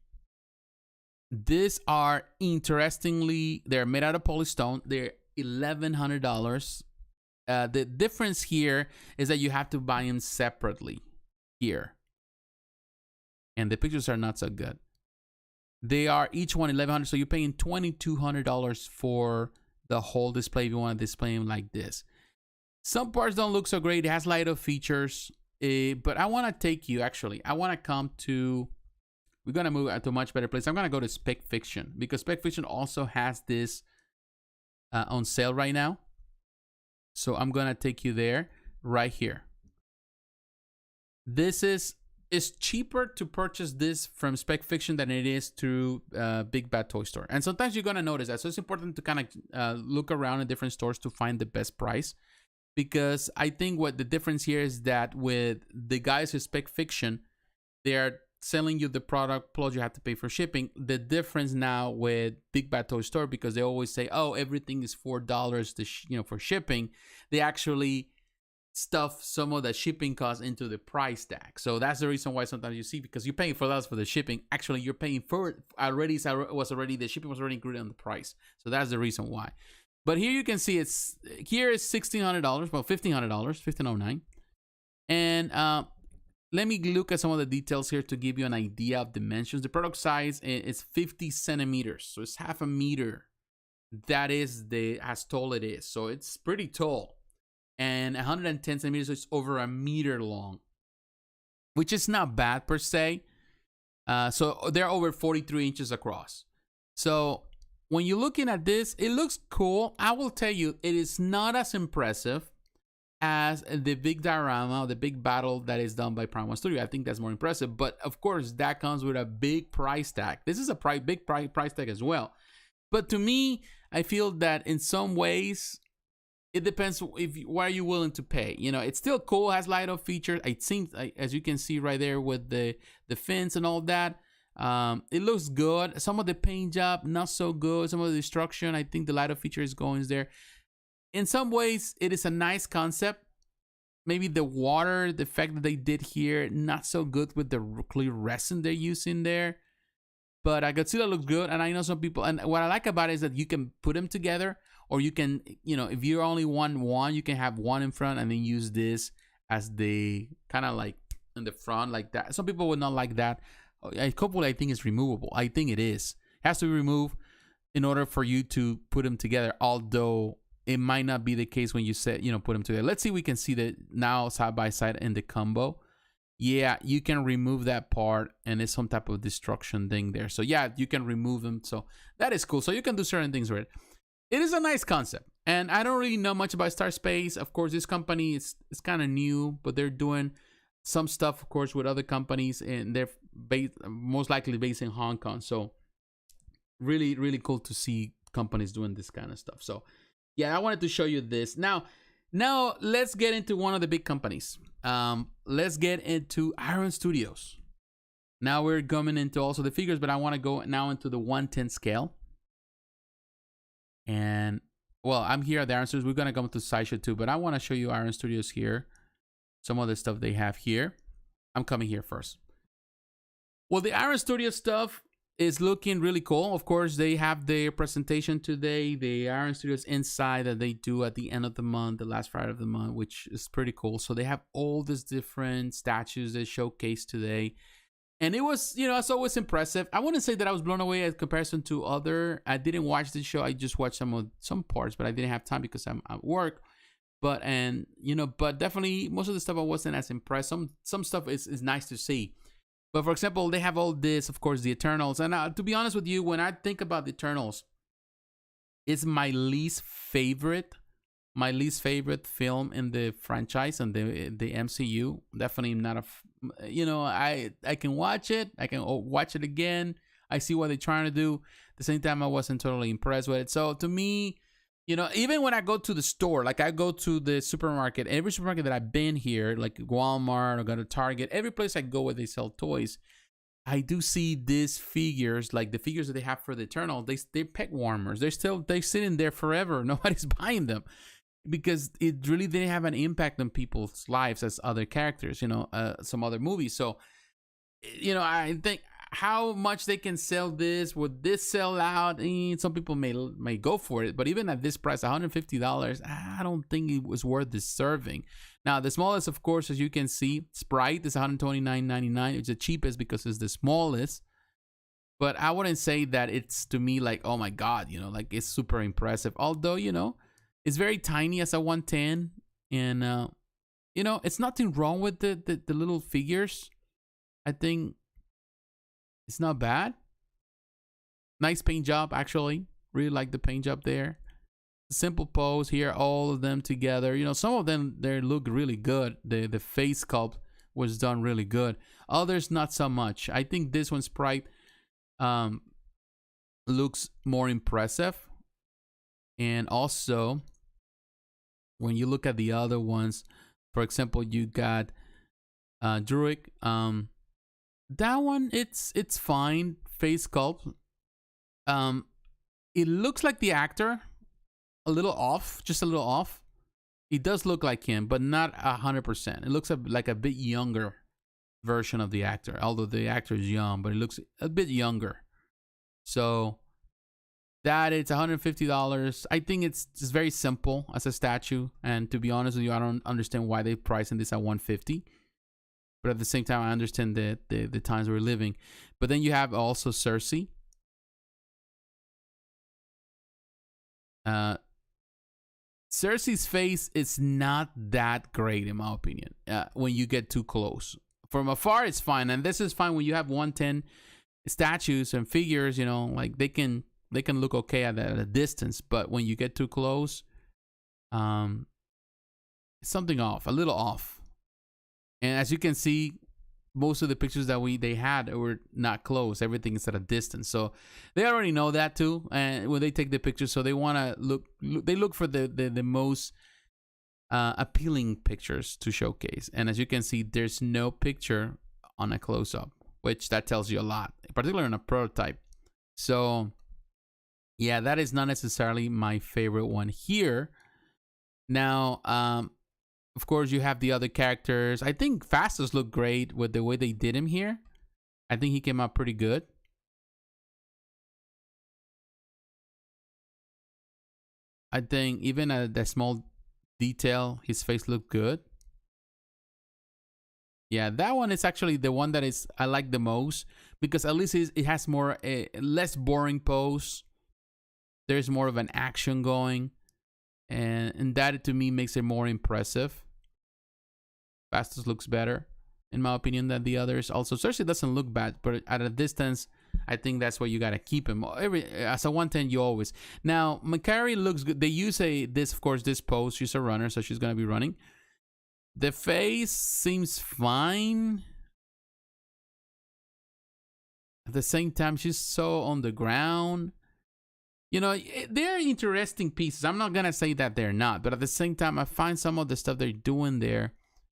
these are, interestingly, they're made out of polystone. They're $1,100. The difference here is that you have to buy them separately here. And the pictures are not so good. They are each one $1,100, so you're paying $2,200 for the whole display if you want to display them like this. Some parts don't look so great. It has light-up features, but I want to take you, actually. I want to come to, we're going to move to a much better place. I'm going to go to Spec Fiction, because Spec Fiction also has this on sale right now. So I'm going to take you there, right here. This is, it's cheaper to purchase this from Spec Fiction than it is through Big Bad Toy Store. And sometimes you're going to notice that. So it's important to kind of look around in different stores to find the best price. Because I think what the difference here is that with the guys who Spec Fiction, they are selling you the product plus you have to pay for shipping. The difference now with Big Bad Toy Store, because they always say, oh, everything is $4 to for shipping, they actually stuff some of the shipping costs into the price tag. So that's the reason why sometimes you see, because you're paying $4 for the shipping, actually you're paying for it already. The shipping was already included on the price. So that's the reason why. But here you can see it's $1,600, well, $1,500, $1,509. And let me look at some of the details here to give you an idea of dimensions. The product size is 50 centimeters, so it's half a meter. That is as tall it is, so it's pretty tall. And 110 centimeters, so it's over a meter long, which is not bad per se. So they're over 43 inches across. So when you're looking at this, it looks cool. I will tell you, it is not as impressive as the big diorama, the big battle that is done by Prime1 Studio. I think that's more impressive, but of course that comes with a big price tag. This is a big price tag as well. But to me, I feel that in some ways, it depends what are you willing to pay. You know, it's still cool, has light up features. It seems, as you can see right there with the fins and all that, it looks good. Some of the paint job, not so good. Some of the destruction, I think the light up feature is going there. In some ways, it is a nice concept. Maybe the water, the fact that they did here, not so good with the clear resin they're using there. But Godzilla looks good, and I know some people, and what I like about it is that you can put them together, or you can, if you only want one, you can have one in front and then use this as the kind of like in the front like that. Some people would not like that. A couple, I think, is removable. I think it is. It has to be removed in order for you to put them together, although it might not be the case when you put them together. Let's see, we can see that now side by side in the combo. Yeah, you can remove that part, and it's some type of destruction thing there. So yeah, you can remove them. So that is cool. So you can do certain things with it. It is a nice concept, and I don't really know much about Star Space. Of course, this company is kind of new, but they're doing some stuff, of course, with other companies, and they're most likely based in Hong Kong. So really, really cool to see companies doing this kind of stuff. So yeah, I wanted to show you this. Now let's get into one of the big companies. Let's get into Iron Studios. Now we're coming into also the figures, but I want to go now into the 1/10 scale. And well, I'm here at the Iron Studios. We're gonna come to Sideshow too, but I want to show you Iron Studios here. Some of the stuff they have here. I'm coming here first. Well, the Iron Studios stuff is looking really cool. Of course, they have their presentation today, the Iron Studios Inside that they do at the end of the month, the last Friday of the month, which is pretty cool. So they have all these different statues they showcase today. And it was, it's always impressive. I wouldn't say that I was blown away as comparison to other. I didn't watch the show. I just watched some parts, but I didn't have time because I'm at work. But definitely most of the stuff I wasn't as impressed. Some stuff is nice to see. But for example, they have all this, of course, the Eternals. And to be honest with you, when I think about the Eternals, it's my least favorite film in the franchise and the MCU. Definitely not I can watch it. I can watch it again. I see what they're trying to do. At the same time, I wasn't totally impressed with it. So to me, even when I go to the store, like I go to the supermarket, every supermarket that I've been here, like Walmart or go to Target, every place I go where they sell toys, I do see these figures, like the figures that they have for the Eternal. They're peg warmers. They're sitting there forever. Nobody's buying them because it really didn't have an impact on people's lives as other characters, some other movies. So, I think how much they can sell this, would this sell out? Some people may go for it, but even at this price, $150, I don't think it was worth the serving. Now, the smallest, of course, as you can see, Sprite is $129.99. It's the cheapest because it's the smallest. But I wouldn't say that it's, to me, like, oh my God, like it's super impressive. Although, it's very tiny as a 110. And, it's nothing wrong with the little figures. I think it's not bad. Nice paint job, actually. Really like the paint job there. Simple pose here, all of them together. Some of them, they look really good. The face sculpt was done really good. Others, not so much. I think this one, Sprite, looks more impressive. And also, when you look at the other ones, for example, you got Druid. that one, it's fine. Face sculpt. It looks like the actor, a little off, just a little off. It does look like him, but not 100%. It looks like a bit younger version of the actor, although the actor is young, but it looks a bit younger. So that it's $150. I think it's just very simple as a statue, and to be honest with you, I don't understand why they're pricing this at $150. But at the same time, I understand the times we're living. But then you have also Cersei. Cersei's face is not that great in my opinion. When you get too close, from afar it's fine, and this is fine when you have 110 statues and figures. You know, like they can look okay at a distance, but when you get too close, something off, a little off. And as you can see, most of the pictures that they had were not close. Everything is at a distance. So they already know that too. And when they take the pictures, so they want to look for the most appealing pictures to showcase. And as you can see, there's no picture on a close-up, which that tells you a lot, particularly on a prototype. So yeah, that is not necessarily my favorite one here. Now, of course, you have the other characters. I think Phastos looked great with the way they did him here. I think he came out pretty good. I think even at the small detail, his face looked good. Yeah, that one is actually the one that I like the most, because at least it has more less boring pose. There's more of an action going, and that to me makes it more impressive. Phastos looks better, in my opinion, than the others. Also, Cersei doesn't look bad, but at a distance, I think that's where you gotta keep him. As a 110, you always. Now, Makari looks good. They use this pose. She's a runner, so she's gonna be running. The face seems fine. At the same time, she's so on the ground. You know, they're interesting pieces. I'm not gonna say that they're not, but at the same time, I find some of the stuff they're doing there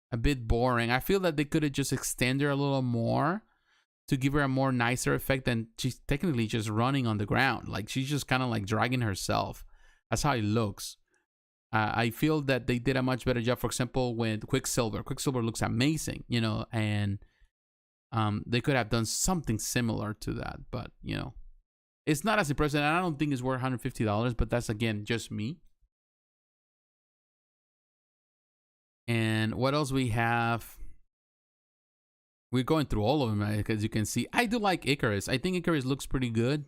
a bit boring. I feel that they could have just extended her a little more to give her a more nicer effect than she's technically just running on the ground. Like she's just kind of like dragging herself. That's how it looks. I feel that they did a much better job, for example, with Quicksilver. Quicksilver looks amazing, you know, and they could have done something similar to that, but you know, it's not as impressive. And I don't think it's worth $150, but that's again just me. And what else we have? We're going through all of them, right? As you can see. I do like Icarus. I think Icarus looks pretty good.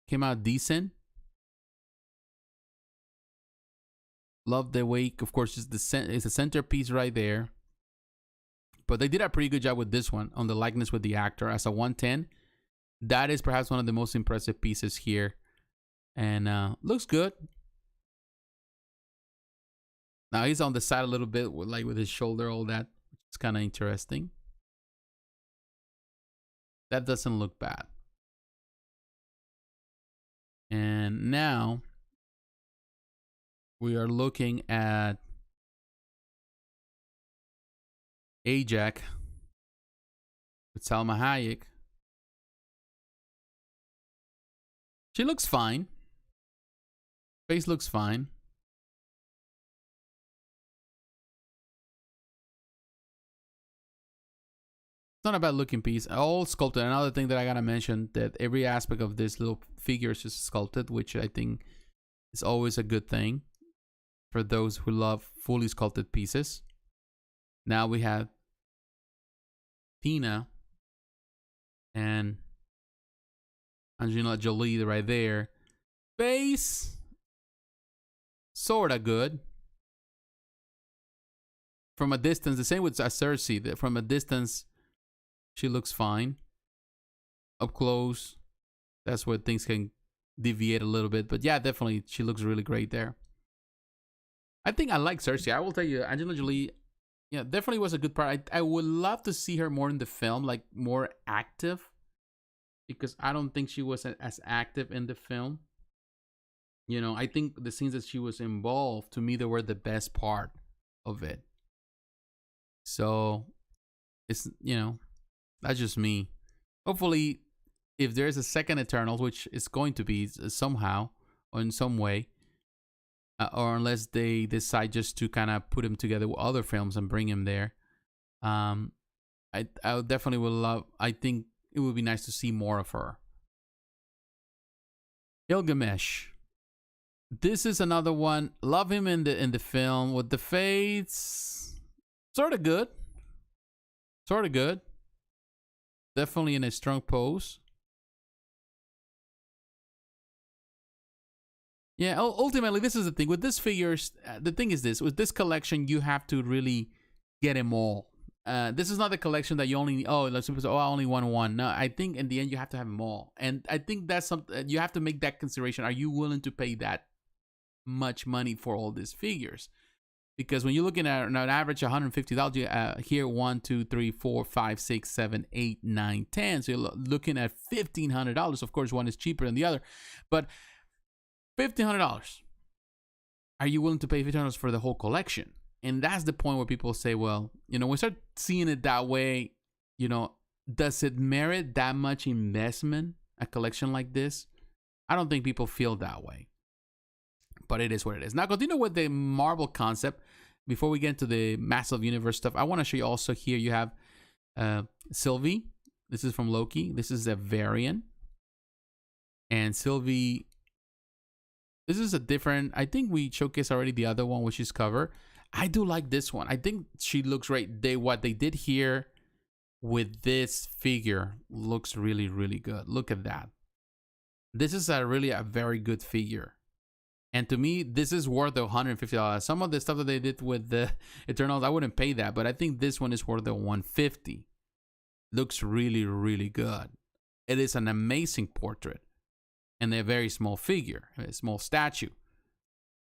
Came out decent. Love the way, of course, it's a centerpiece right there. But they did a pretty good job with this one on the likeness with the actor as a 110. That is perhaps one of the most impressive pieces here. And looks good. Now he's on the side a little bit, with his shoulder, all that. It's kind of interesting. That doesn't look bad. And now we are looking at Ajax with Salma Hayek. She looks fine. Face looks fine. It's not a bad looking piece. All sculpted. Another thing that I gotta mention, that every aspect of this little figure is sculpted, which I think is always a good thing for those who love fully sculpted pieces. Now we have Tina and Angelina Jolie right there. Face, sorta good. From a distance, the same with Cersei. From a distance, she looks fine. Up close, that's where things can deviate a little bit. But yeah, definitely, she looks really great there. I think I like Cersei. I will tell you, Angelina Jolie, yeah, definitely was a good part. I would love to see her more in the film, like more active, because I don't think she was as active in the film. You know, I think the scenes that she was involved, to me, they were the best part of it. So, it's, you know, that's just me. Hopefully, if there's a second Eternals, which is going to be somehow or in some way, or unless they decide just to kind of put him together with other films and bring him there, I definitely would love. I think it would be nice to see more of her. Gilgamesh. This is another one. Love him in the film with the fades. Sort of good. Sort of good. Definitely in a strong pose. Yeah, ultimately, this is the thing. With this figures, the thing is this. With this collection, you have to really get them all. This is not the collection that you only, let's suppose, I only want one. No, I think in the end, you have to have them all. And I think that's something, you have to make that consideration. Are you willing to pay that much money for all these figures? Because when you're looking at an average $150, here 1, 2, 3, 4, 5, 6, 7, 8, 9, 10. So you're looking at $1,500. Of course, one is cheaper than the other. But $1,500. Are you willing to pay $1,500 for the whole collection? And that's the point where people say, well, when we start seeing it that way, does it merit that much investment, a collection like this? I don't think people feel that way. But it is what it is. Now, continue with the Marvel concept. Before we get into the massive universe stuff, I want to show you also here you have Sylvie. This is from Loki. This is a variant. And Sylvie, this is a different, I think we showcased already the other one, which is cover. I do like this one. I think she looks great. What they did here with this figure looks really, really good. Look at that. This is really a very good figure. And to me, this is worth the $150. Some of the stuff that they did with the Eternals, I wouldn't pay that. But I think this one is worth the $150. Looks really, really good. It is an amazing portrait. And a very small figure. A small statue.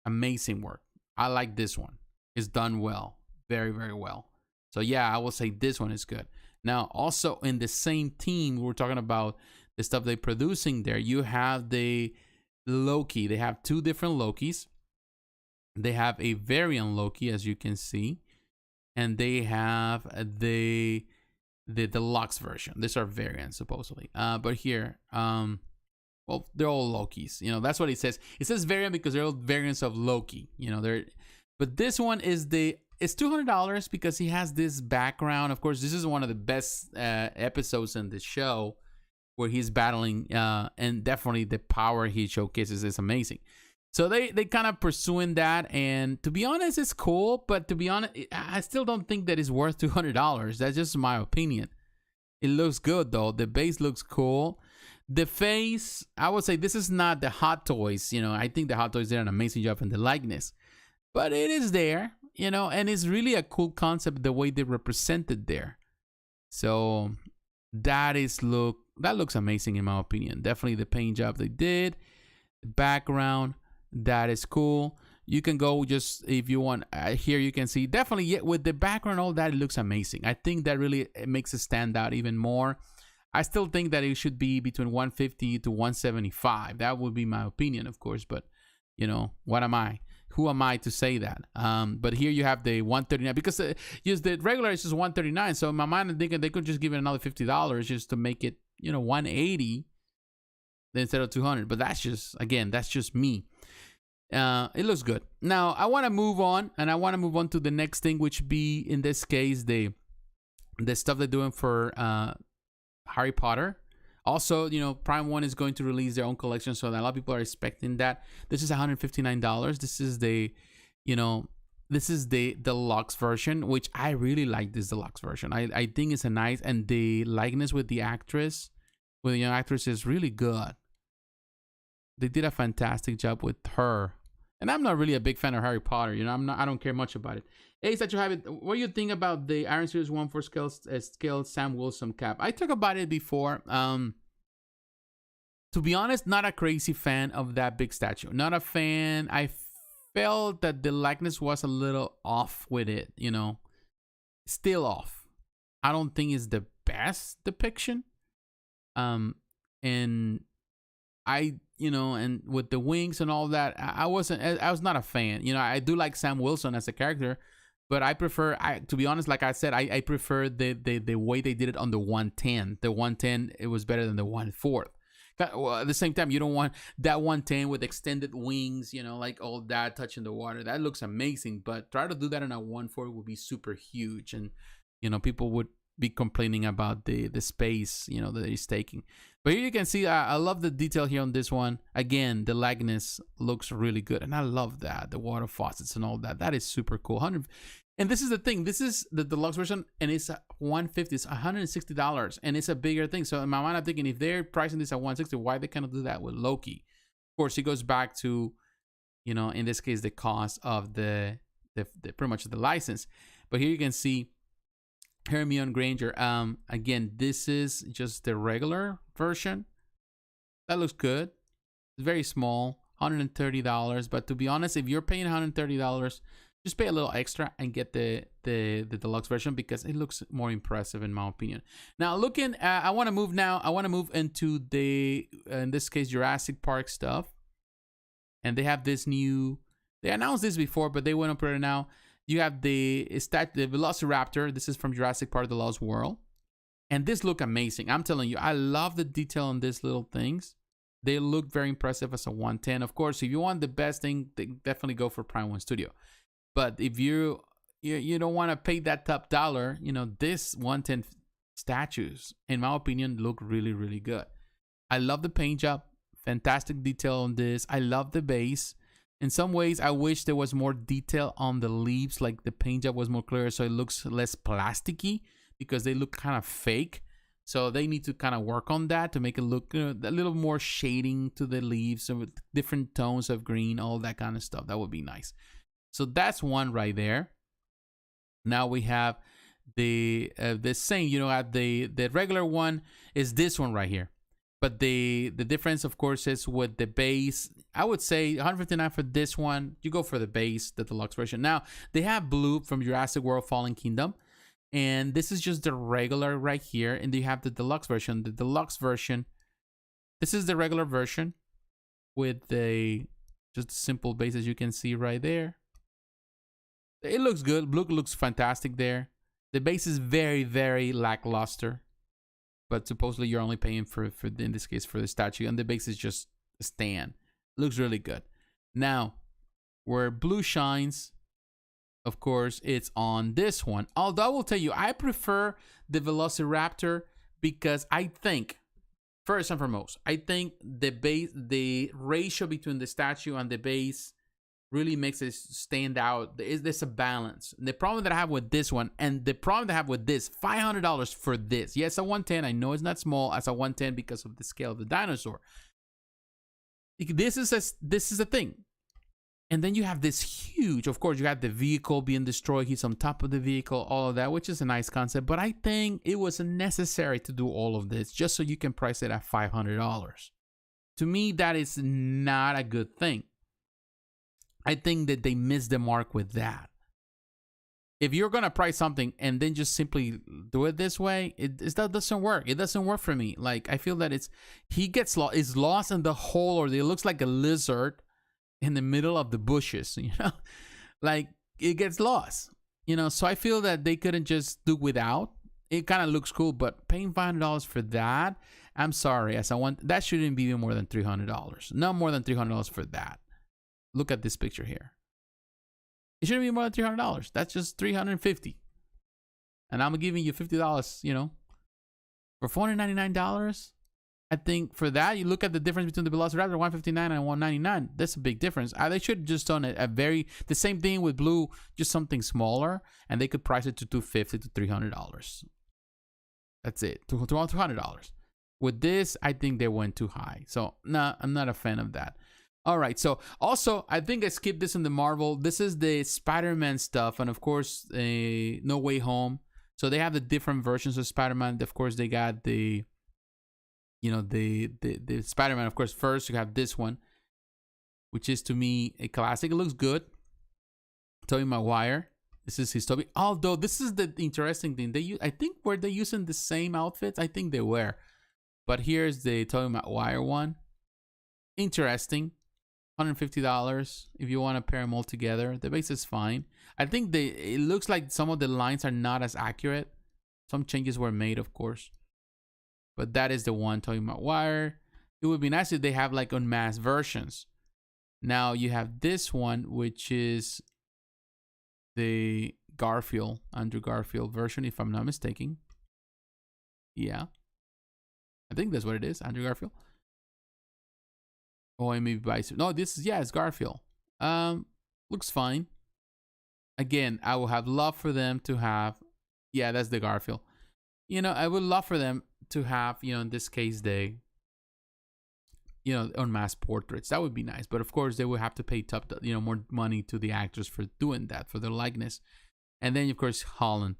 Amazing work. I like this one. It's done well. Very, very well. So yeah, I will say this one is good. Now, also in the same team, we're talking about the stuff they're producing there. You have the Loki. They have two different Lokis. They have a variant Loki, as you can see. And they have the deluxe version. These are variants, supposedly. But here, well, they're all Lokis. That's what it says. It says variant because they're all variants of Loki. But this one is it's $200 because he has this background. Of course, this is one of the best episodes in the show where he's battling, and definitely the power he showcases is amazing. So they kind of pursuing that, and to be honest, it's cool. But to be honest, I still don't think that it's worth $200. That's just my opinion. It looks good though. The base looks cool. The face, I would say this is not the Hot Toys. I think the Hot Toys did an amazing job in the likeness. But it is there, and it's really a cool concept the way they represent it there. So that looks amazing in my opinion. Definitely the paint job they did, the background, that is cool. You can go just if you want. Here you can see definitely with the background, all that, it looks amazing. I think that really makes it stand out even more. I still think that it should be between $150 to $175. That would be my opinion, of course. But what am I? Who am I to say that? But here you have the $139 because just the regular is just $139. So in my mind, I'm thinking they could just give it another $50 just to make it, $180 instead of $200. But that's just me. It looks good. Now I want to move on, and I want to move on to the next thing, which be in this case the stuff they're doing for Harry Potter. Also, Prime1 is going to release their own collection, so a lot of people are expecting that. This is $159. This is the deluxe version, which I really like this deluxe version. I think it's a nice, and the likeness with the young actress is really good. They did a fantastic job with her. And I'm not really a big fan of Harry Potter. I don't care much about it. Hey, that you have it. What do you think about the Iron Series 1 for scale Sam Wilson cap? I talked about it before. To be honest, not a crazy fan of that big statue. Not a fan. I felt that the likeness was a little off with it, Still off. I don't think it's the best depiction. And and with the wings and all that, I was not a fan. I do like Sam Wilson as a character, But I prefer, to be honest, like I said, I prefer the way they did it on the 110. The 110, it was better than the 1/4. Well, at the same time, you don't want that 110 with extended wings, you know, like all that touching the water. That looks amazing, but try to do that in a 1/4 would be super huge, and you know, people would be complaining about the space, you know, that it's taking. But here you can see, I love the detail here on this one. Again, the likeness looks really good, and I love that, the water faucets and all that. That is super cool. And this is the thing. This is the deluxe version, and it's $150. It's $160, and it's a bigger thing. So in my mind, I'm thinking, if they're pricing this at $160, why they cannot do that with Loki? Of course, it goes back to, you know, in this case, the cost of the pretty much the license. But here you can see Hermione, Granger. Again, this is just the regular version. That looks good. It's very small, $130. But to be honest, if you're paying $130, just pay a little extra and get the deluxe version, because it looks more impressive in my opinion. Now looking at, I want to move into the, in this case, Jurassic Park stuff. And they have this new, they announced this before, but they went up there now. You have the Velociraptor. This is from Jurassic Park: The Lost World. And this look amazing. I'm telling you, I love the detail on these little things. They look very impressive as a 110. Of course, if you want the best thing, definitely go for Prime1 Studio. But if you don't want to pay that top dollar, you know, this 110 statues, in my opinion, look really, really good. I love the paint job. Fantastic detail on this. I love the base. In some ways, I wish there was more detail on the leaves, like the paint job was more clear, so it looks less plasticky, because they look kind of fake. So they need to kind of work on that to make it look, you know, a little more shading to the leaves, so with different tones of green, all that kind of stuff. That would be nice. So that's one right there. Now we have the same, you know, the regular one is this one right here. But the difference, of course, is with the base. I would say $159 for this one. You go for the base, the deluxe version. Now, they have blue from Jurassic World Fallen Kingdom. And this is just the regular right here. And they have the deluxe version. The deluxe version, this is the regular version with just a simple base, as you can see right there. It looks good. Blue looks fantastic there. The base is very, very lackluster. But supposedly you're only paying for in this case, for the statue. And the base is just a stand. Looks really good. Now, where blue shines, of course, it's on this one. Although I will tell you, I prefer the Velociraptor, because I think, first and foremost, I think the ratio between the statue and the base really makes it stand out. There's a balance. The problem that I have with this one, and the problem that I have with this, $500 for this. Yes, a 110. I know it's not small as a 110 because of the scale of the dinosaur. This is a thing. And then you have this huge, of course, you got the vehicle being destroyed. He's on top of the vehicle, all of that, which is a nice concept. But I think it was necessary to do all of this just so you can price it at $500. To me, that is not a good thing. I think that they missed the mark with that. If you're going to price something and then just simply do it this way, that doesn't work. It doesn't work for me. Like, I feel that he gets lost, is lost in the hole, or it looks like a lizard in the middle of the bushes, you know? Like, it gets lost, you know? So I feel that they couldn't just do without. It kind of looks cool, but paying $500 for that, I'm sorry. That shouldn't be more than $300. No more than $300 for that. Look at this picture here. It shouldn't be more than $300. That's just $350. And I'm giving you $50, you know, for $499. I think for that, you look at the difference between the Velociraptor $159 and $199. That's a big difference. They should have just done the same thing with blue, just something smaller, and they could price it to $250 to $300. That's it, $200. With this, I think they went too high. So no, I'm not a fan of that. All right, so also, I think I skipped this in the Marvel. This is the Spider-Man stuff, and of course, No Way Home. So they have the different versions of Spider-Man. Of course, they got the Spider-Man. Of course, first you have this one, which is to me a classic. It looks good. Tobey Maguire. This is his Tobey. Although this is the interesting thing. I think were they using the same outfits? I think they were. But here's the Tobey Maguire one. Interesting. $150 if you want to pair them all together. The base is fine. I think it looks like some of the lines are not as accurate. Some changes were made, of course. But that is the one talking about wire. It would be nice if they have like unmasked versions. Now you have this one, which is the Garfield, Andrew Garfield version, if I'm not mistaken. Yeah. I think that's what it is, Andrew Garfield. Oh, maybe vice. No, this is, yeah, it's Garfield. Looks fine. Again, I would have loved for them to have, yeah, that's the Garfield. You know, I would love for them to have, you know, in this case, they, you know, unmasked portraits. That would be nice. But of course, they would have to pay top, you know, more money to the actors for doing that, for their likeness. And then, of course, Holland.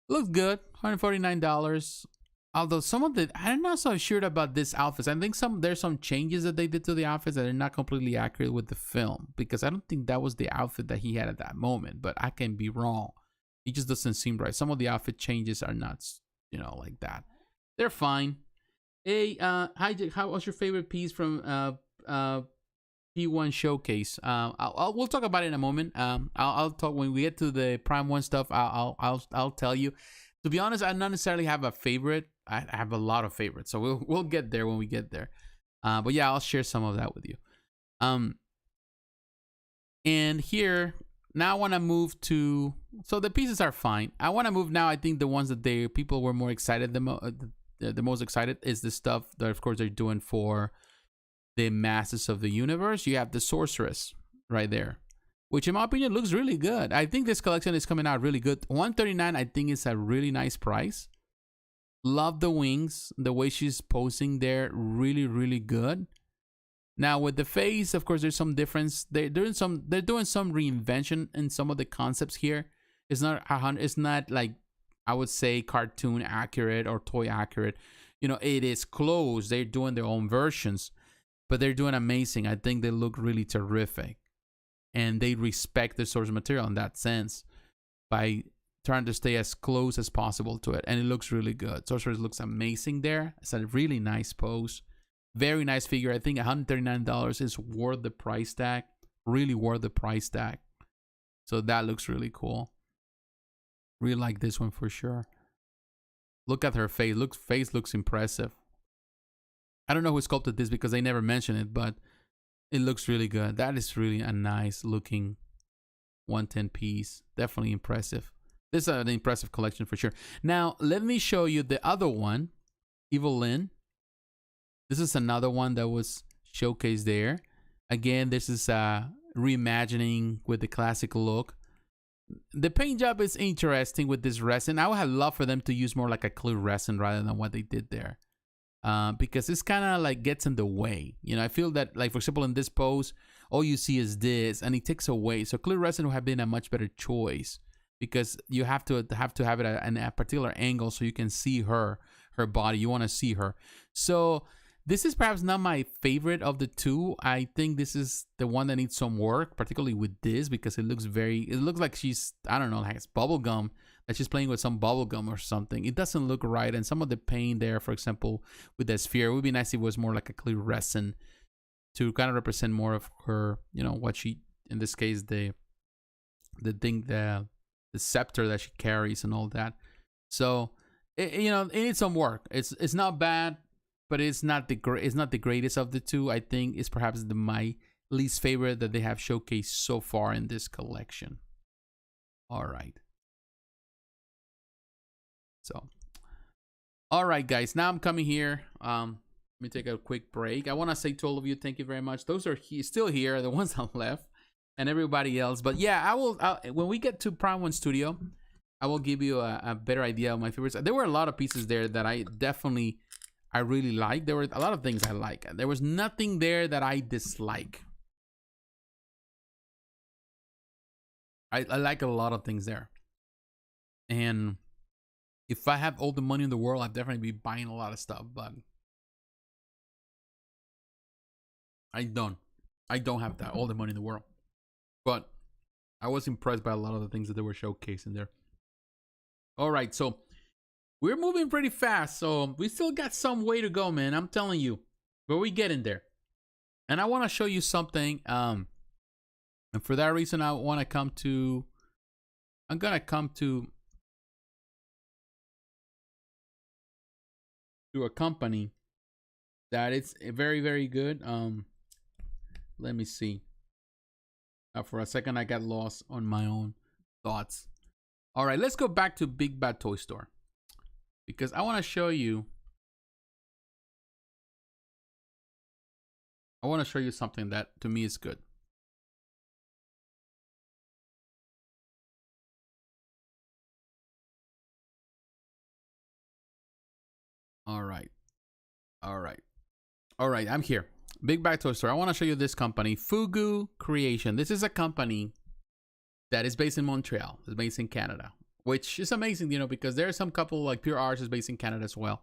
Looks good, $149. Although some of the, I'm not so sure about this outfits. I think there's some changes that they did to the outfits that are not completely accurate with the film, because I don't think that was the outfit that he had at that moment, but I can be wrong. It just doesn't seem right. Some of the outfit changes are not, you know, like that. They're fine. Hey, hi, how was your favorite piece from P1 Showcase? We'll talk about it in a moment. I'll talk when we get to the Prime1 stuff. I'll tell you. To be honest, I don't necessarily have a favorite. I have a lot of favorites, so we'll get there when we get there. But yeah, I'll share some of that with you. And here now I want to move to. So the pieces are fine. I want to move now. I think the ones that people were more excited the most excited is the stuff that of course they're doing for the Masters of the Universe. You have the Sorceress right there, which in my opinion looks really good. I think this collection is coming out really good. $139, I think, is a really nice price. Love the wings, the way she's posing there, really, really good. Now with the face, of course, there's some difference. They're doing some reinvention in some of the concepts here. It's not like, I would say, cartoon accurate or toy accurate. You know, it is close. They're doing their own versions, but they're doing amazing. I think they look really terrific. And they respect the source material in that sense by trying to stay as close as possible to it. And it looks really good. Sorceress looks amazing there. It's a really nice pose. Very nice figure. I think $139 is worth the price tag. Really worth the price tag. So that looks really cool. Really like this one for sure. Look at her face. Face looks impressive. I don't know who sculpted this because they never mentioned it, but it looks really good. That is really a nice looking 110 piece. Definitely impressive. This is an impressive collection for sure. Now, let me show you the other one, Evil-Lyn. This is another one that was showcased there. Again, this is reimagining with the classic look. The paint job is interesting with this resin. I would have loved for them to use more like a clear resin rather than what they did there. Because this kind of like gets in the way. You know, I feel that, like, for example, in this pose, all you see is this and it takes away. So clear resin would have been a much better choice because you have to have it at a particular angle so you can see her body. You want to see her. So this is perhaps not my favorite of the two. I think this is the one that needs some work, particularly with this, because it looks like she's, I don't know, like it's bubble gum, that she's playing with some bubble gum or something. It doesn't look right. And some of the paint there, for example, with the sphere, it would be nice if it was more like a clear resin to kind of represent more of her, you know, what she, in this case, the scepter that she carries and all that. So, you know, it needs some work. It's not bad, but it's not the greatest of the two. I think it's perhaps my least favorite that they have showcased so far in this collection. All right. So, all right, guys. Now I'm coming here. Let me take a quick break. I want to say to all of you, thank you very much. Those are still here, the ones that left, and everybody else. But yeah, I will. When we get to Prime1 Studio, I will give you a better idea of my favorites. There were a lot of pieces there that I really like. There were a lot of things I like. There was nothing there that I dislike. I like a lot of things there. And if I have all the money in the world, I'd definitely be buying a lot of stuff. But I don't have that, all the money in the world. But I was impressed by a lot of the things that they were showcasing there. All right, so we're moving pretty fast, so we still got some way to go, man. I'm telling you, but we get in there. And I want to show you something. And for that reason, I'm gonna come to a company that it's very, very good. Let me see. For a second, I got lost on my own thoughts. All right, let's go back to Big Bad Toy Store because I want to show you. I want to show you something that to me is good. All right. All right. All right, I'm here. Big Bad Toy Store. I want to show you this company, Fugu Creation. This is a company that is based in Montreal. It's based in Canada, which is amazing, you know, because there are some couple like Pure Arts is based in Canada as well.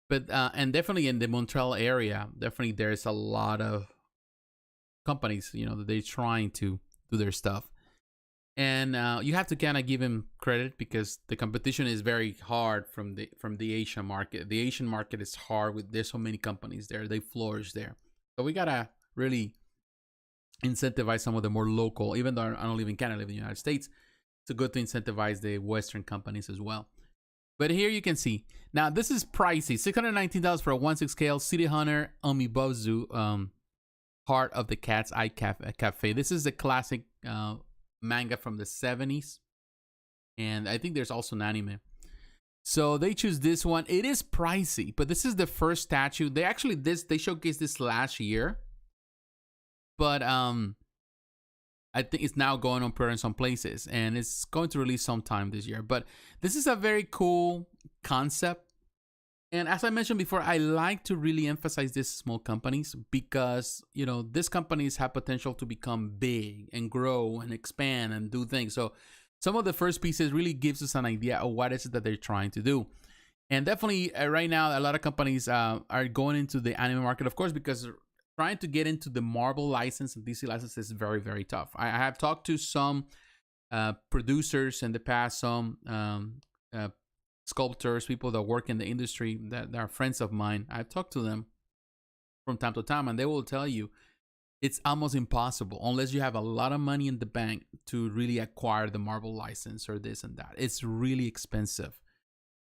But and definitely in the Montreal area, definitely there's a lot of companies, you know, that they're trying to do their stuff. And you have to kind of give him credit because the competition is very hard from the Asian market. The Asian market is hard with there's so many companies there. They flourish there. So we gotta really incentivize some of the more local, even though I don't live in Canada, I live in the United States. It's a good to incentivize the Western companies as well. But here you can see. Now this is pricey. $619 for a 1/6 scale City Hunter Umibozu, Heart of the Cat's Eye Cafe. This is a classic manga from the 70s, and I think there's also an anime. So they choose this one. It is pricey, but this is the first statue. They actually they showcased this last year, but I think it's now going on pre-order in some places, and it's going to release sometime this year. But this is a very cool concept. And as I mentioned before, I like to really emphasize these small companies because, you know, these companies have potential to become big and grow and expand and do things. So some of the first pieces really gives us an idea of what is it that they're trying to do. And definitely right now, a lot of companies are going into the anime market, of course, because trying to get into the Marvel license and DC license is very, very tough. I have talked to some producers in the past, some sculptors, people that work in the industry that are friends of mine. I've talked to them from time to time, and they will tell you it's almost impossible unless you have a lot of money in the bank to really acquire the Marvel license or this and that. It's really expensive.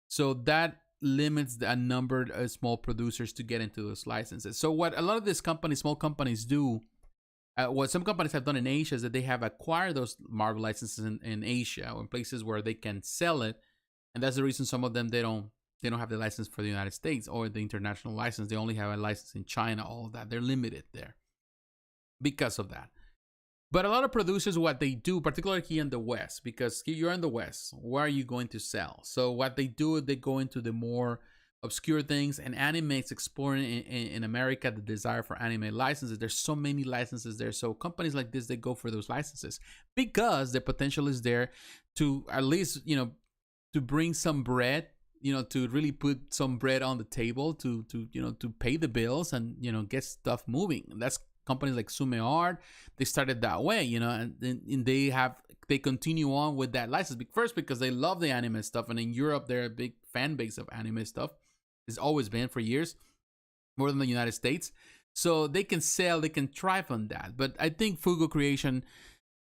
So that limits the number of small producers to get into those licenses. So what a lot of these companies, small companies do, what some companies have done in Asia is that they have acquired those Marvel licenses in Asia or in places where they can sell it. And that's the reason some of them, they don't have the license for the United States or the international license. They only have a license in China, all of that. They're limited there because of that. But a lot of producers, what they do, particularly here in the West, because you're in the West, where are you going to sell? So what they do, they go into the more obscure things, and anime is exploring in America the desire for anime licenses. There's so many licenses there. So companies like this, they go for those licenses because the potential is there to at least, you know, to bring some bread, you know, to really put some bread on the table to you know, to pay the bills and, you know, get stuff moving. And that's companies like Tsume Art. They started that way, you know, and they continue on with that license. First, because they love the anime stuff, and in Europe they're a big fan base of anime stuff. It's always been for years, more than the United States. So they can sell, they can thrive on that. But I think Fugu Creation,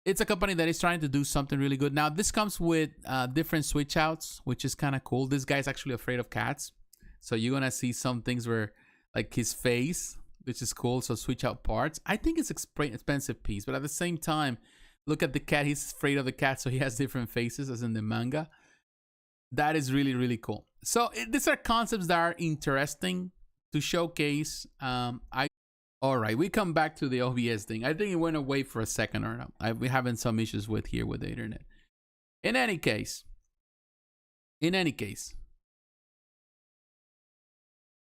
it's a company that is trying to do something really good. Now, this comes with different switch outs, which is kind of cool. This guy's actually afraid of cats. So you're going to see some things where, like his face, which is cool. So switch out parts. I think it's an expensive piece, but at the same time, look at the cat. He's afraid of the cat, so he has different faces as in the manga. That is really, really cool. So these are concepts that are interesting to showcase. All right, we come back to the OBS thing. I think it went away for a second or not. We're having some issues with the internet. In any case,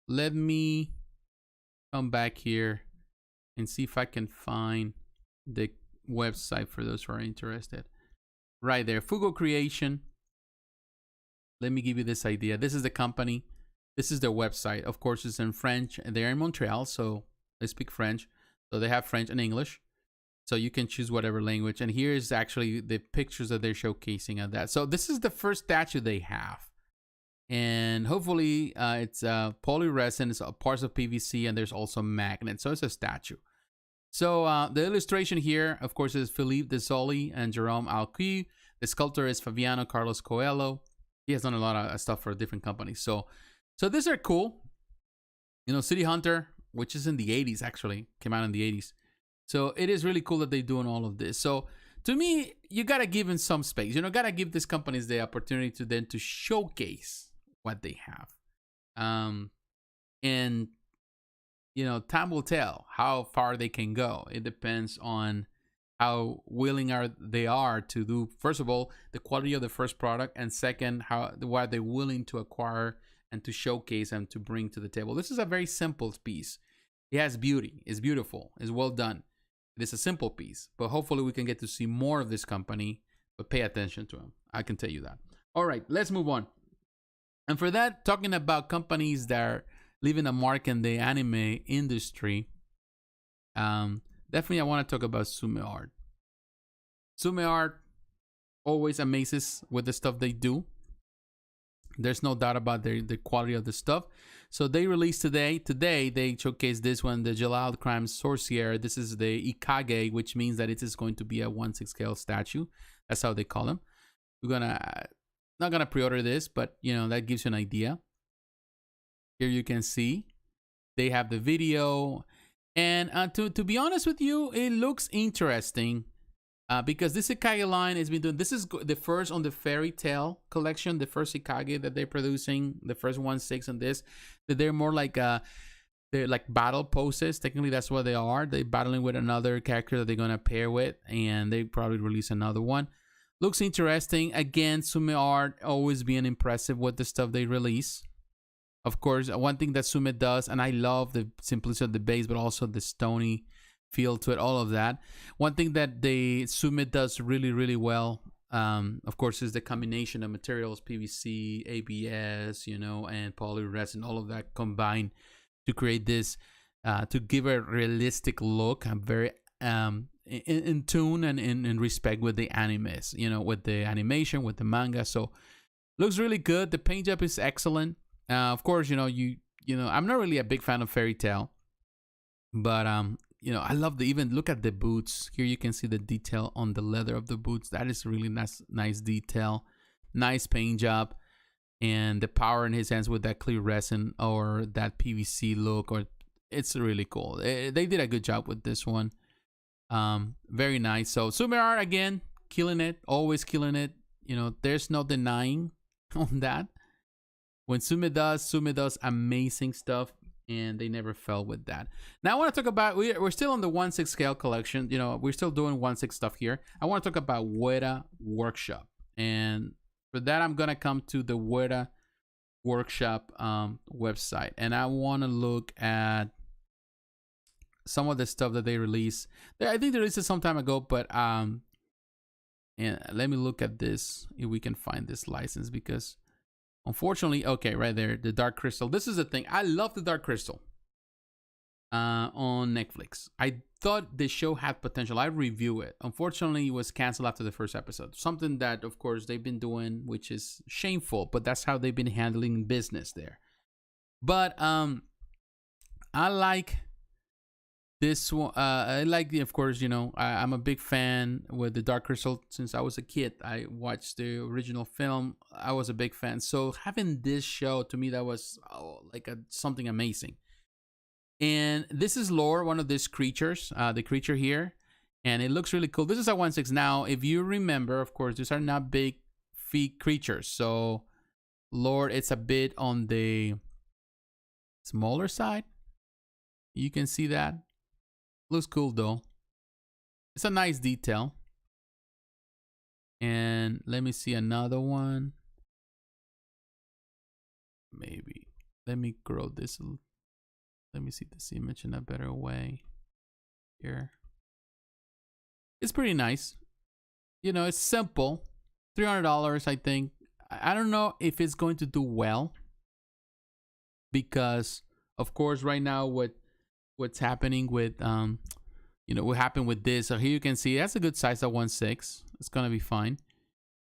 let me come back here and see if I can find the website for those who are interested. Right there, Fugu Creation. Let me give you this idea. This is the company. This is their website. Of course, it's in French, and they're in Montreal, so they speak French. So they have French and English. So you can choose whatever language. And here's actually the pictures that they're showcasing of that. So this is the first statue they have. And hopefully it's polyresin, it's parts of PVC, and there's also magnets. So it's a statue. So the illustration here, of course, is Philippe Desolli and Jerome Alqui. The sculptor is Fabiano Carlos Coelho. He has done a lot of stuff for different companies. So these are cool. You know, City Hunter, which is in the 80s, actually, came out in the 80s. So it is really cool that they're doing all of this. So to me, you got to give them some space. You know, got to give these companies the opportunity to then to showcase what they have. And, you know, time will tell how far they can go. It depends on how willing they are to do, first of all, the quality of the first product, and second, what they're willing to acquire and to showcase and to bring to the table. This is a very simple piece. It has beauty. It's beautiful. It's well done. It is a simple piece, but hopefully we can get to see more of this company, but pay attention to them. I can tell you that. All right, let's move on. And for that, talking about companies that are leaving a mark in the anime industry, definitely I want to talk about Tsume Art. Tsume Art always amazes with the stuff they do. There's no doubt about the quality of the stuff. So they released today they showcased this one, the Jellal Crime Sorcerer. This is the Ikagai, which means that it is going to be a 1/6 scale statue. That's how they call him. We're not gonna pre-order this, but you know, that gives you an idea. Here you can see they have the video, and to be honest with you, it looks interesting. Because this Ikagai line has been doing, this is the first on the Fairy Tail collection, the first Ikagai that they're producing, the first 1/6 on this. That they're more like they're like battle poses. Technically, that's what they are. They're battling with another character that they're gonna pair with, and they probably release another one. Looks interesting. Again, Tsume Art always being impressive with the stuff they release. Of course, one thing that Tsume does, and I love the simplicity of the base, but also the stony feel to it, all of that. One thing that Tsume does really, really well, of course, is the combination of materials, PVC, ABS, you know, and polyresin, all of that combined to create this, to give a realistic look. I'm very in tune and in respect with the animes, you know, with the animation, with the manga. So looks really good. The paint job is excellent. Of course, you know, I'm not really a big fan of Fairy Tail, but you know, I love even look at the boots. Here you can see the detail on the leather of the boots. That is really nice detail. Nice paint job. And the power in his hands with that clear resin or that PVC look. It's really cool. They did a good job with this one. Very nice. So Tsume Art, again, killing it. Always killing it. You know, there's no denying on that. When Tsume does amazing stuff. And they never fell with that. Now I want to talk about, we're still on the 1/6 scale collection. You know, we're still doing 1/6 stuff here. I want to talk about Weta Workshop. And for that, I'm going to come to the Weta Workshop website. And I want to look at some of the stuff that they released. I think they released it some time ago, but and let me look at this, if we can find this license, because unfortunately, okay, right there, the Dark Crystal. This is the thing. I love the Dark Crystal on Netflix. I thought the show had potential. I review it. Unfortunately, it was canceled after the first episode. Something that, of course, they've been doing, which is shameful, but that's how they've been handling business there. But I like this one. I like, of course, you know, I'm a big fan with the Dark Crystal since I was a kid. I watched the original film. I was a big fan. So having this show, to me, that was like something amazing. And this is Lore, one of these creatures, the creature here. And it looks really cool. This is a 1/6. Now, if you remember, of course, these are not big feet creatures. So Lore, it's a bit on the smaller side. You can see that. Looks cool though. It's a nice detail. And let me see another one. Maybe. Let me grow this. Let me see this image in a better way. Here. It's pretty nice. You know, it's simple. $300, I think. I don't know if it's going to do well. Because, of course, right now what's happening with you know, what happened with this. So here you can see that's a good size of 1/6. It's gonna be fine.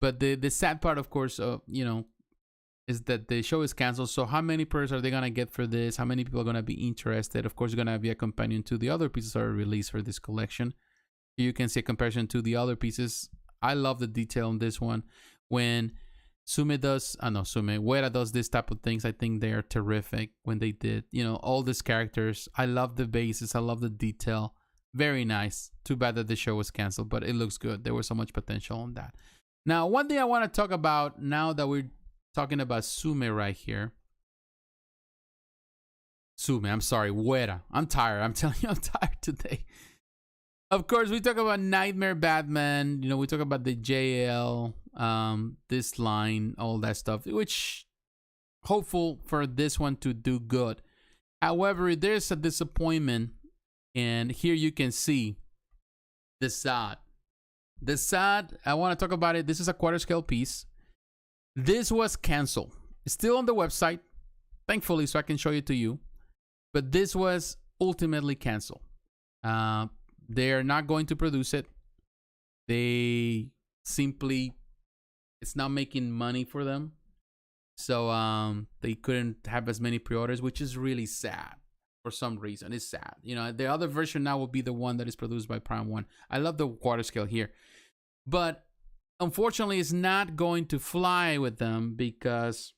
But the sad part, of course, you know, is that the show is canceled. So how many pairs are they gonna get for this? How many people are gonna be interested? Of course, it's gonna be a companion to the other pieces that are released for this collection. You can see a comparison to the other pieces. I love the detail on this one. When Weta does this type of things, I think they are terrific when they did, all these characters. I love the bases. I love the detail. Very nice. Too bad that the show was canceled, but it looks good. There was so much potential on that. Now, one thing I want to talk about now that we're talking about Tsume right here. Tsume, I'm sorry, Weta. I'm tired. I'm telling you, I'm tired today. Of course, we talk about Nightmare Batman. We talk about the JL, this line, all that stuff, which hopeful for this one to do good. However, there's a disappointment, and here you can see DeSaad. DeSaad, I want to talk about it. This is a quarter scale piece. This was canceled. It's still on the website, thankfully, so I can show it to you. But this was ultimately canceled. They're not going to produce it. They simply, it's not making money for them. So they couldn't have as many pre-orders, which is really sad for some reason. It's sad. The other version now will be the one that is produced by Prime1. I love the quarter scale here. But unfortunately, it's not going to fly with them because,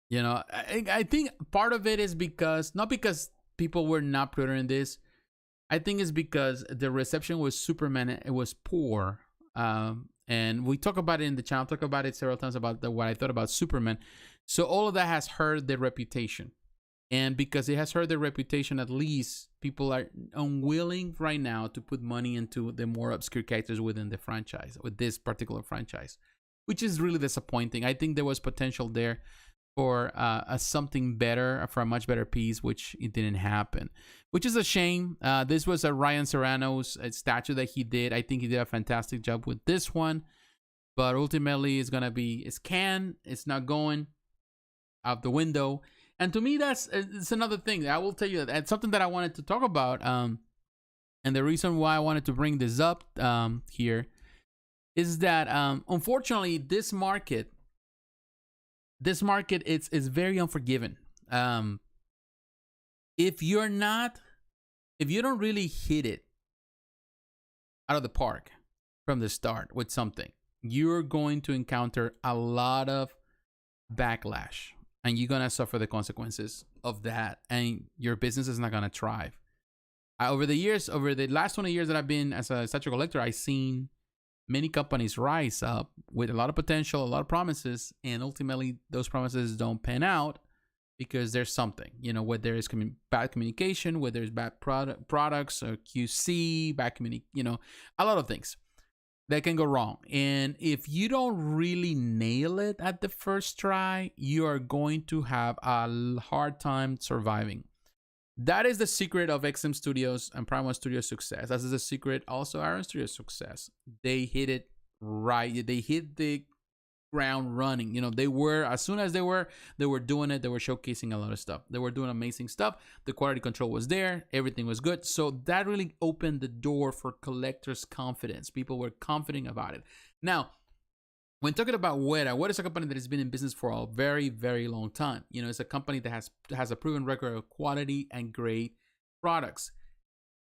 I think part of it is because, not because people were not pre-ordering this. I think it's because the reception was Superman. It was poor. And we talk about it in the channel, talk about it several times about what I thought about Superman. So all of that has hurt their reputation. And because it has hurt their reputation, at least people are unwilling right now to put money into the more obscure characters within the franchise, with this particular franchise, which is really disappointing. I think there was potential there for something better, for a much better piece, which it didn't happen, which is a shame. This was a Ryan Serrano's statue that he did. I think he did a fantastic job with this one, but ultimately it's gonna be, it's not going out the window. And to me, it's another thing. I will tell you that it's something that I wanted to talk about. And the reason why I wanted to bring this up here is that unfortunately this market is very unforgiving. If you don't really hit it out of the park from the start with something, you're going to encounter a lot of backlash, and you're gonna suffer the consequences of that, and your business is not gonna thrive. Over the last 20 years that I've been as a statue collector, I've seen many companies rise up with a lot of potential, a lot of promises, and ultimately those promises don't pan out because there's something, whether there is bad communication, whether there's bad products or QC, a lot of things that can go wrong. And if you don't really nail it at the first try, you are going to have a hard time surviving. That is the secret of XM Studios and Prime1 Studios' success. That is the secret also Iron Studios' success. They hit it right. They hit the ground running. They were, as soon as they were doing it. They were showcasing a lot of stuff. They were doing amazing stuff. The quality control was there. Everything was good. So that really opened the door for collectors' confidence. People were confident about it. Now, when talking about Weta is a company that has been in business for a very, very long time. It's a company that has a proven record of quality and great products.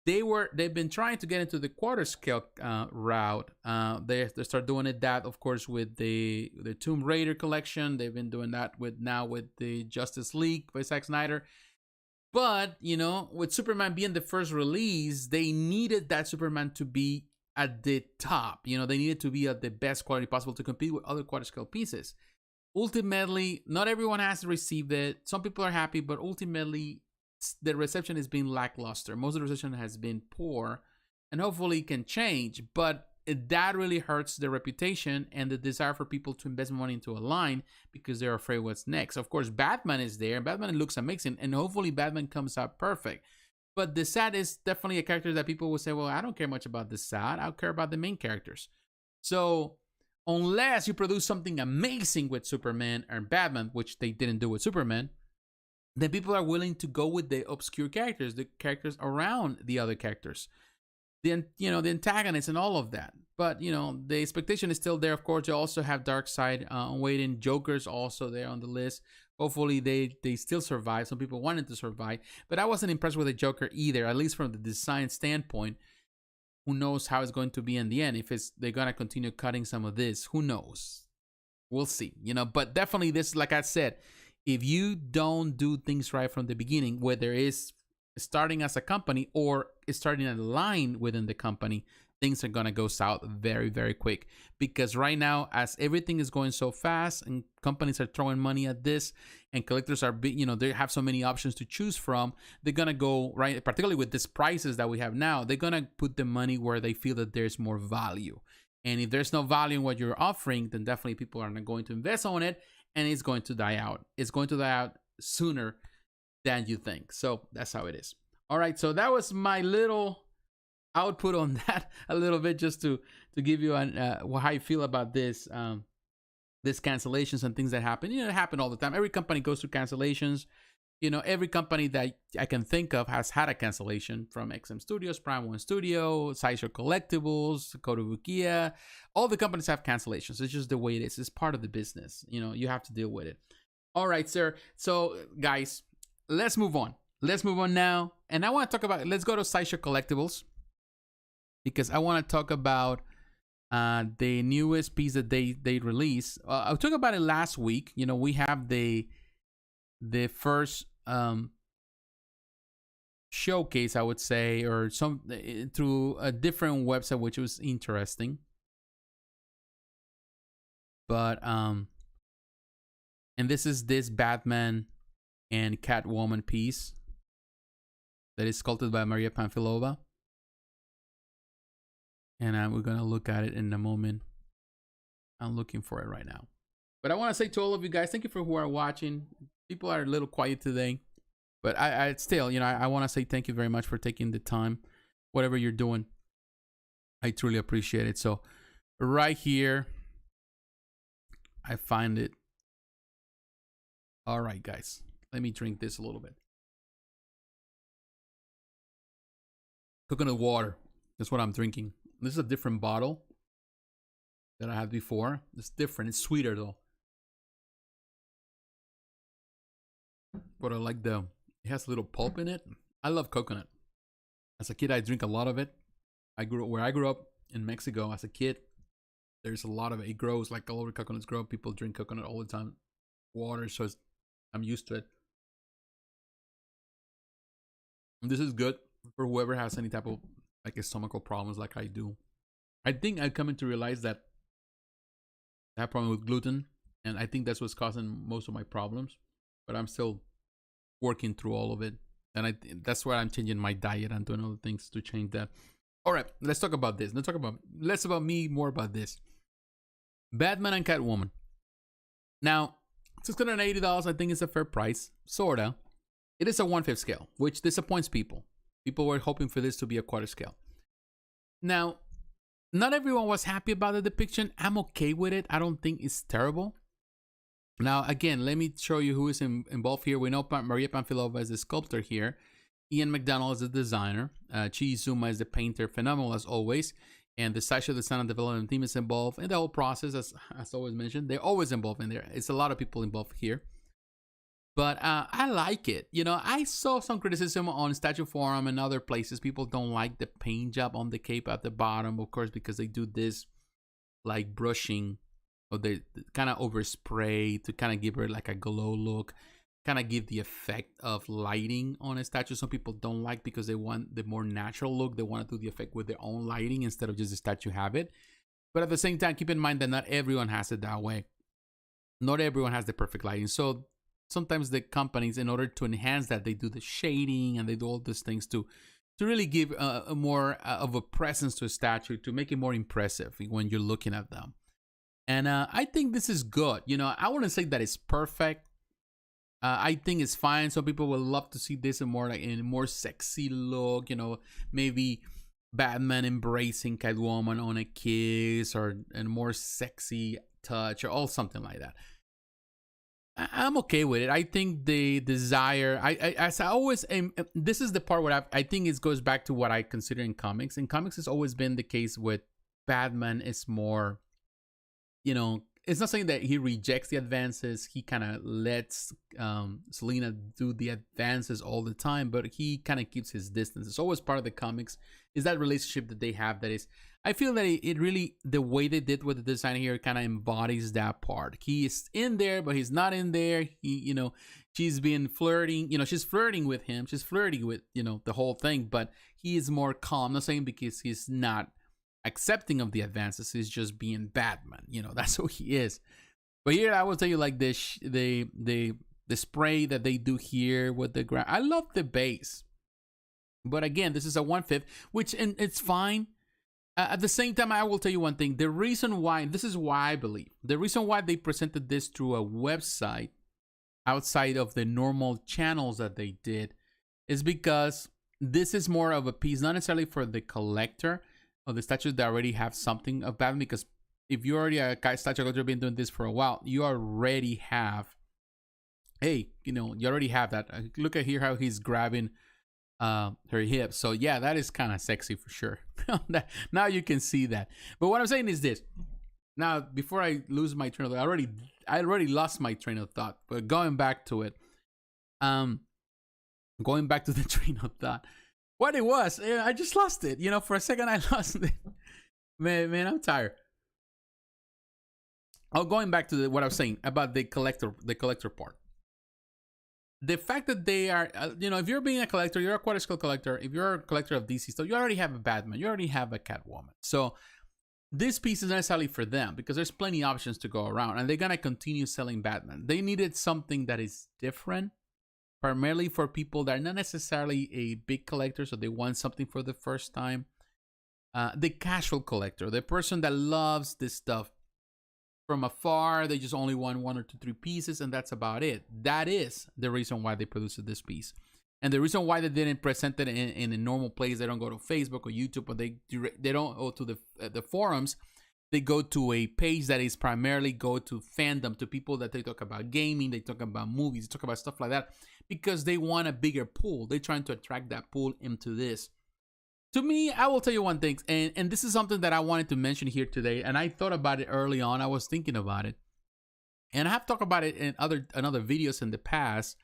They've been trying to get into the quarter scale route. They start doing it of course with the Tomb Raider collection. They've been doing that with the Justice League by Zack Snyder. But with Superman being the first release, they needed that Superman to be at the top. They needed to be at the best quality possible to compete with other quarter scale pieces. Ultimately, not everyone has received it. Some people are happy, but ultimately the reception has been lackluster. Most of the reception has been poor, and hopefully it can change, but that really hurts their reputation and the desire for people to invest money into a line because they're afraid what's next. Of course, Batman is there. Batman looks amazing, and hopefully Batman comes out perfect. But DeSaad is definitely a character that people will say, well, I don't care much about DeSaad. I care about the main characters. So unless you produce something amazing with Superman and Batman, which they didn't do with Superman, then people are willing to go with the obscure characters, the characters around the other characters. the antagonist and all of that. But the expectation is still there. Of course, you also have Darkseid waiting. Joker's also there on the list. Hopefully they still survive. Some people wanted to survive, but I wasn't impressed with the Joker either, at least from the design standpoint. Who knows how it's going to be in the end? If they're gonna continue cutting some of this, who knows? We'll see. But definitely this, like I said, if you don't do things right from the beginning, whether it's starting as a company or starting a line within the company, things are going to go south very, very quick. Because right now, as everything is going so fast and companies are throwing money at this and collectors are, they have so many options to choose from, they're going to go, right, particularly with these prices that we have now, they're going to put the money where they feel that there's more value. And if there's no value in what you're offering, then definitely people are not going to invest on it, and it's going to die out. It's going to die out sooner than you think. So that's how it is. All right, so that was my little output on that a little bit, just to give you how I feel about this cancellations and things that happen. It happen all the time. Every company goes through cancellations. Every company that I can think of has had a cancellation, from XM Studios, Prime1 Studio, Sideshow Collectibles, Kotobukiya. All the companies have cancellations. It's just the way it is. It's part of the business. You have to deal with it. All right, sir. So, guys, let's move on. Let's move on now. And I want to talk about, let's go to Sideshow Collectibles, because I want to talk about the newest piece that they released. I talked about it last week. We have the first showcase, I would say, or some through a different website, which was interesting. But and this is this Batman and Catwoman piece that is sculpted by Maria Panfilova, and we're gonna look at it in a moment. I'm looking for it right now, but I want to say to all of you guys, thank you for who are watching. People are a little quiet today, but I still, I want to say thank you very much for taking the time, whatever you're doing. I truly appreciate it. So right here, I find it. All right, guys, let me drink this a little bit. Coconut water. That's what I'm drinking. This is a different bottle that I had before. It's different. It's sweeter though. But I like it has a little pulp in it. I love coconut. As a kid, I drink a lot of it. Where I grew up in Mexico as a kid, there's a lot of it. It grows like all over coconuts grow. People drink coconut all the time. Water, so I'm used to it. And this is good for whoever has any type of like stomachal problems like I do. I think I'm coming to realize that I have a problem with gluten, and I think that's what's causing most of my problems. But I'm still working through all of it, and that's why I'm changing my diet and doing other things to change that. All right, let's talk about this. Let's talk about less about me, more about this. Batman and Catwoman. Now, $680, I think, is a fair price, sorta. It is a 1/5 scale, which disappoints people. People were hoping for this to be a quarter scale. Now, not everyone was happy about the depiction. I'm okay with it. I don't think it's terrible. Now, again, let me show you who is involved here. We know Maria Panfilova is the sculptor here. Ian McDonald is the designer. Chi Izuma is the painter, phenomenal as always. And the Sideshow design and development team is involved in the whole process, as always mentioned. They're always involved in there. It's a lot of people involved here. But I like it. I saw some criticism on Statue Forum and other places. People don't like the paint job on the cape at the bottom, of course, because they do this like brushing, or they kind of overspray to kind of give her like a glow look, kind of give the effect of lighting on a statue. Some people don't like because they want the more natural look. They want to do the effect with their own lighting instead of just the statue have it. But at the same time, keep in mind that not everyone has it that way. Not everyone has the perfect lighting. So sometimes the companies, in order to enhance that, they do the shading and they do all these things to really give a more of a presence to a statue, to make it more impressive when you're looking at them. And I think this is good. I wouldn't say that it's perfect. I think it's fine. Some people would love to see this in a more sexy look. Maybe Batman embracing Catwoman on a kiss, or a more sexy touch, or something like that. I'm okay with it. I think the desire, as I always am, this is the part where I think it goes back to what I consider in comics. In comics, it's always been the case with Batman is more, you know, it's not saying that he rejects the advances. He kind of lets Selena do the advances all the time, but he kind of keeps his distance. It's always part of the comics, is that relationship that they have that is, I feel that it really, the way they did with the design here kind of embodies that part. He is in there, but he's not in there. He, you know, she's been flirting, you know, she's flirting with him. She's flirting with, you know, the whole thing, but he is more calm. I'm not saying because he's not accepting of the advances, he's just being Batman. You know, that's who he is. But here, I will tell you, like, this, the spray that they do here with the ground. I love the base. But again, this is a 1/5, which, and it's fine. At the same time, I will tell you one thing. The reason why, this is why I believe, the reason why they presented this through a website outside of the normal channels that they did is because this is more of a piece, not necessarily for the collector or the statues that already have something of Batman, because if you're already a statue collector, been doing this for a while, you already have, hey, you know, you already have that. Look at here how he's grabbing her hips. So yeah, that is kind of sexy for sure. Now you can see that. But what I'm saying is this. Now, before I lose my train of thought, I already lost my train of thought. But going back to it, going back to the train of thought, what it was, I just lost it. You know, for a second I lost it. Man, I'm tired. Oh, going back to what I was saying about the collector part. The fact that they are, you know, if you're being a collector, you're a quarter scale collector. If you're a collector of DC stuff, you already have a Batman. You already have a Catwoman. So this piece is necessarily for them because there's plenty of options to go around. And they're going to continue selling Batman. They needed something that is different, primarily for people that are not necessarily a big collector. So they want something for the first time. The casual collector, the person that loves this stuff. From afar, they just only want 1 or 2, 3 pieces, and that's about it. That is the reason why they produced this piece. And the reason why they didn't present it in a normal place, they don't go to Facebook or YouTube, or they don't go to the forums. They go to a page that is primarily go to fandom, to people that they talk about gaming, they talk about movies, they talk about stuff like that, because they want a bigger pool. They're trying to attract that pool into this. To me, I will tell you one thing, and this is something that I wanted to mention here today, and I thought about it early on. I was thinking about it, and I have talked about it in other videos in the past.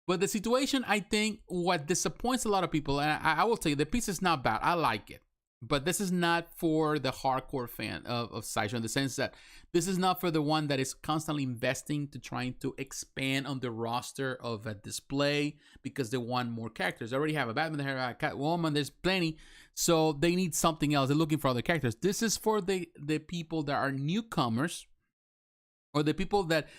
But the situation, I think, what disappoints a lot of people, and I will tell you, the piece is not bad. I like it. But this is not for the hardcore fan of Sideshow, in the sense that this is not for the one that is constantly investing to trying to expand on the roster of a display because they want more characters. They already have a Batman, they have a Catwoman, there's plenty. So they need something else. They're looking for other characters. This is for the people that are newcomers, or the people that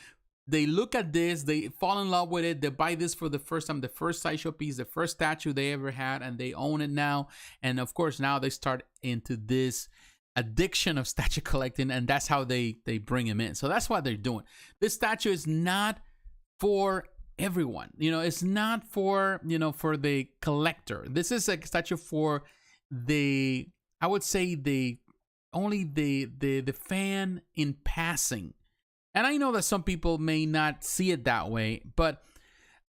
they look at this, they fall in love with it, they buy this for the first time, the first Sideshow piece, the first statue they ever had, and they own it now. And of course, now they start into this addiction of statue collecting, and that's how they bring him in. So that's what they're doing. This statue is not for everyone. You know, it's not for, you know, for the collector. This is a statue for the, I would say, only the fan in passing. And I know that some people may not see it that way, but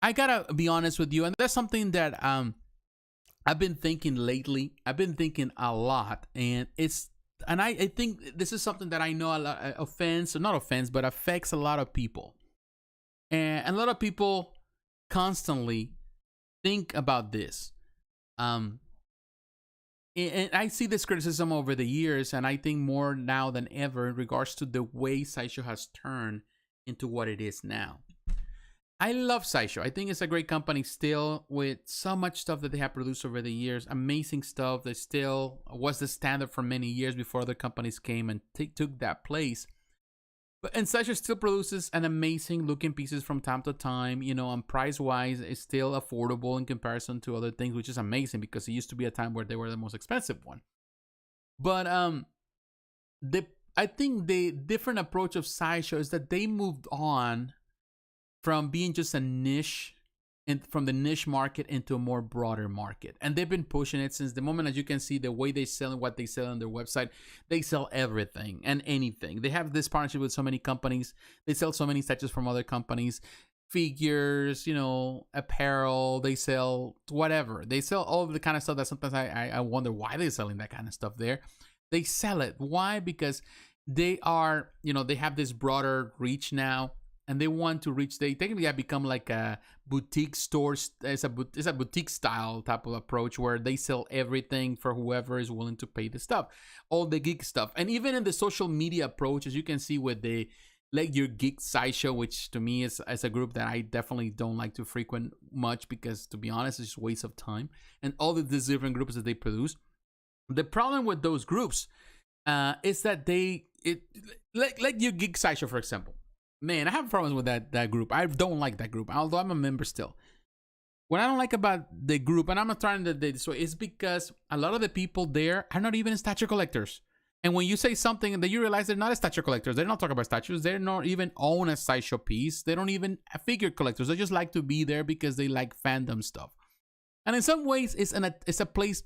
I gotta be honest with you. And that's something that I've been thinking lately. I've been thinking a lot, and I think this is something that I know a lot affects a lot of people. And a lot of people constantly think about this. And I see this criticism over the years, and I think more now than ever in regards to the way Sideshow has turned into what it is now. I love Sideshow. I think it's a great company still, with so much stuff that they have produced over the years. Amazing stuff that still was the standard for many years before other companies came and took that place. And Sideshow still produces an amazing looking pieces from time to time, you know, and price wise it's still affordable in comparison to other things, which is amazing because it used to be a time where they were the most expensive one. But I think the different approach of Sideshow is that they moved on from being just a niche from the niche market into a more broader market. And they've been pushing it since the moment, as you can see, the way they sell and what they sell on their website. They sell everything and anything. They have this partnership with so many companies. They sell so many statues from other companies, figures, you know, apparel. They sell whatever. They sell all of the kind of stuff that sometimes I wonder why they're selling that kind of stuff there. They sell it. Why? Because they are, you know, they have this broader reach now, and they want to reach. They technically have become like a boutique store. It's a boutique style type of approach where they sell everything for whoever is willing to pay the stuff, all the geek stuff. And even in the social media approach, as you can see with the Like Your Geek Sideshow, which to me is a group that I definitely don't like to frequent much because, to be honest, it's just a waste of time. And all of these different groups that they produce. The problem with those groups is that like Your Geek Sideshow, for example. Man, I have problems with that group. I don't like that group, although I'm a member still. What I don't like about the group, and I'm not trying to this way, is because a lot of the people there are not even statue collectors. And when you say something that you realize they're not a statue collectors, they're not talking about statues, they're not even own a sideshow piece, they don't even figure collectors. They just like to be there because they like fandom stuff. And in some ways, it's a place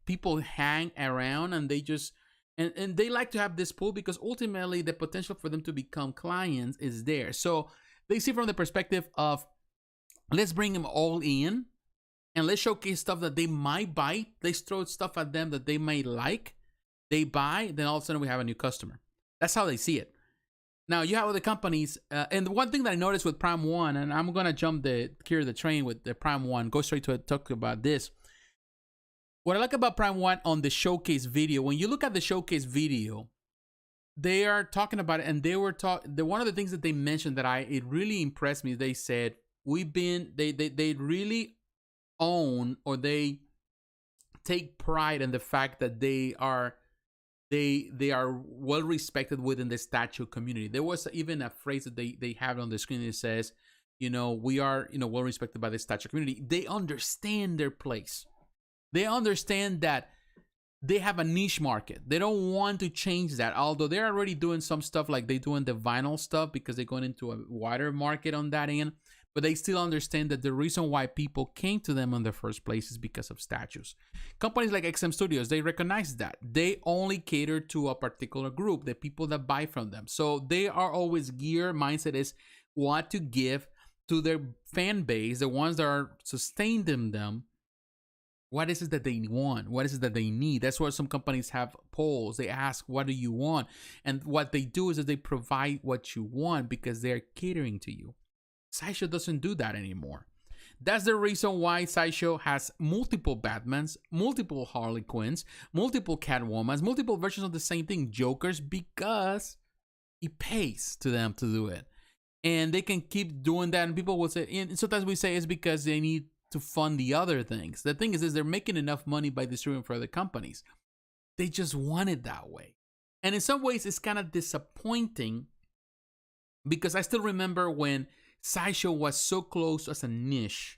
people hang around, and they just and they like to have this pool because ultimately the potential for them to become clients is there. So they see from the perspective of, let's bring them all in and let's showcase stuff that they might buy. Let's throw stuff at them that they might like. They buy, then all of a sudden we have a new customer. That's how they see it. Now you have other companies, and the one thing that I noticed with Prime1, and I'm gonna carry the train with the Prime1, go straight to it, talk about this. What I like about Prime1 on the showcase video, when you look at the showcase video, they are talking about it, and one of the things that they mentioned that it really impressed me. They said they really own, or they take pride in the fact that they are well respected within the statue community. There was even a phrase that they have on the screen that says, you know, we are, you know, well respected by the statue community. They understand their place. They understand that they have a niche market. They don't want to change that, although they're already doing some stuff like they doing the vinyl stuff because they're going into a wider market on that end. But they still understand that the reason why people came to them in the first place is because of statues. Companies like XM Studios, they recognize that. They only cater to a particular group, the people that buy from them. So they are always mindset is what to give to their fan base, the ones that are sustaining them. What is it that they want? What is it that they need? That's why some companies have polls. They ask, what do you want? And what they do is that they provide what you want because they're catering to you. Sideshow doesn't do that anymore. That's the reason why Sideshow has multiple Batmans, multiple Harley Quinns, multiple Catwomans, multiple versions of the same thing, Jokers, because it pays to them to do it. And they can keep doing that, and people will say, and sometimes we say it's because they need to fund the other things. The thing is they're making enough money by distributing for other companies. They just want it that way. And in some ways, it's kind of disappointing because I still remember when Sideshow was so close as a niche,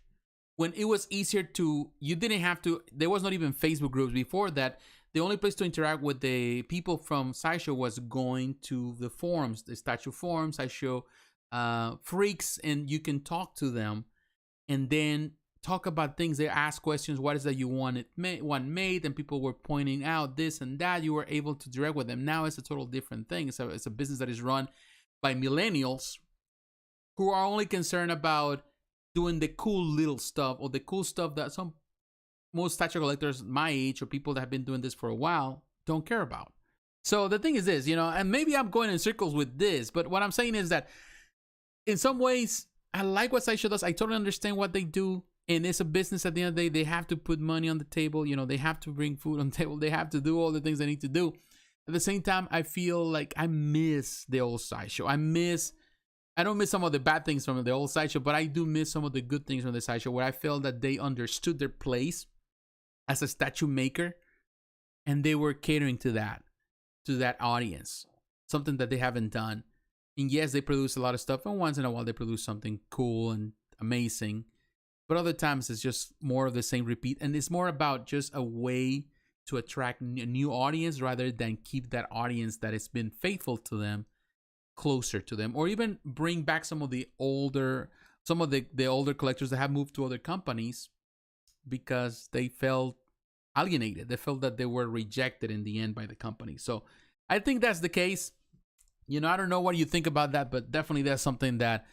when it was easier there was not even Facebook groups before that. The only place to interact with the people from Sideshow was going to the forums, the statue forums, Sideshow freaks, and you can talk to them and then talk about things. They ask questions. What is that you want made? And people were pointing out this and that. You were able to direct with them. Now it's a total different thing. So it's a business that is run by millennials who are only concerned about doing the cool little stuff, or the cool stuff that most statue collectors my age or people that have been doing this for a while don't care about. So the thing is this, you know, and maybe I'm going in circles with this, but what I'm saying is that in some ways, I like what Sideshow does. I totally understand what they do. And it's a business at the end of the day. They have to put money on the table. You know, they have to bring food on the table. They have to do all the things they need to do. At the same time, I feel like I miss the old Sideshow. I don't miss some of the bad things from the old Sideshow, but I do miss some of the good things from the Sideshow, where I felt that they understood their place as a statue maker, and they were catering to that audience, something that they haven't done. And yes, they produce a lot of stuff, and once in a while they produce something cool and amazing. But other times it's just more of the same repeat. And it's more about just a way to attract a new audience rather than keep that audience that has been faithful to them closer to them. Or even bring back some of the older some of the older collectors that have moved to other companies because they felt alienated. They felt that they were rejected in the end by the company. So I think that's the case. You know, I don't know what you think about that, but definitely that's something that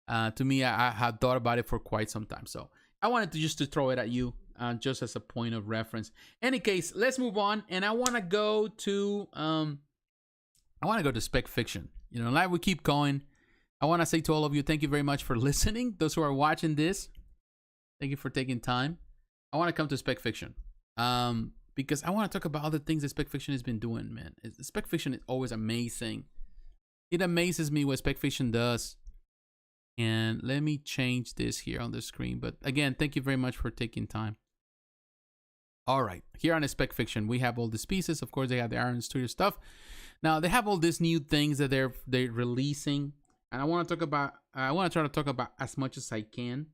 to me, I had thought about it for quite some time. So I wanted to just to throw it at you just as a point of reference. Any case, let's move on. And I want to go to Spec Fiction. You know, like we keep going. I want to say to all of you, thank you very much for listening. Those who are watching this, thank you for taking time. I want to come to Spec Fiction because I want to talk about all the things that Spec Fiction has been doing, man. Spec Fiction is always amazing. It amazes me what Spec Fiction does. And let me change this here on the screen. But again, thank you very much for taking time. All right, here on Spec Fiction, we have all these pieces. Of course, they have the Iron Studio stuff. Now they have all these new things that they're releasing, and I want to talk about. I want to try to talk about as much as I can.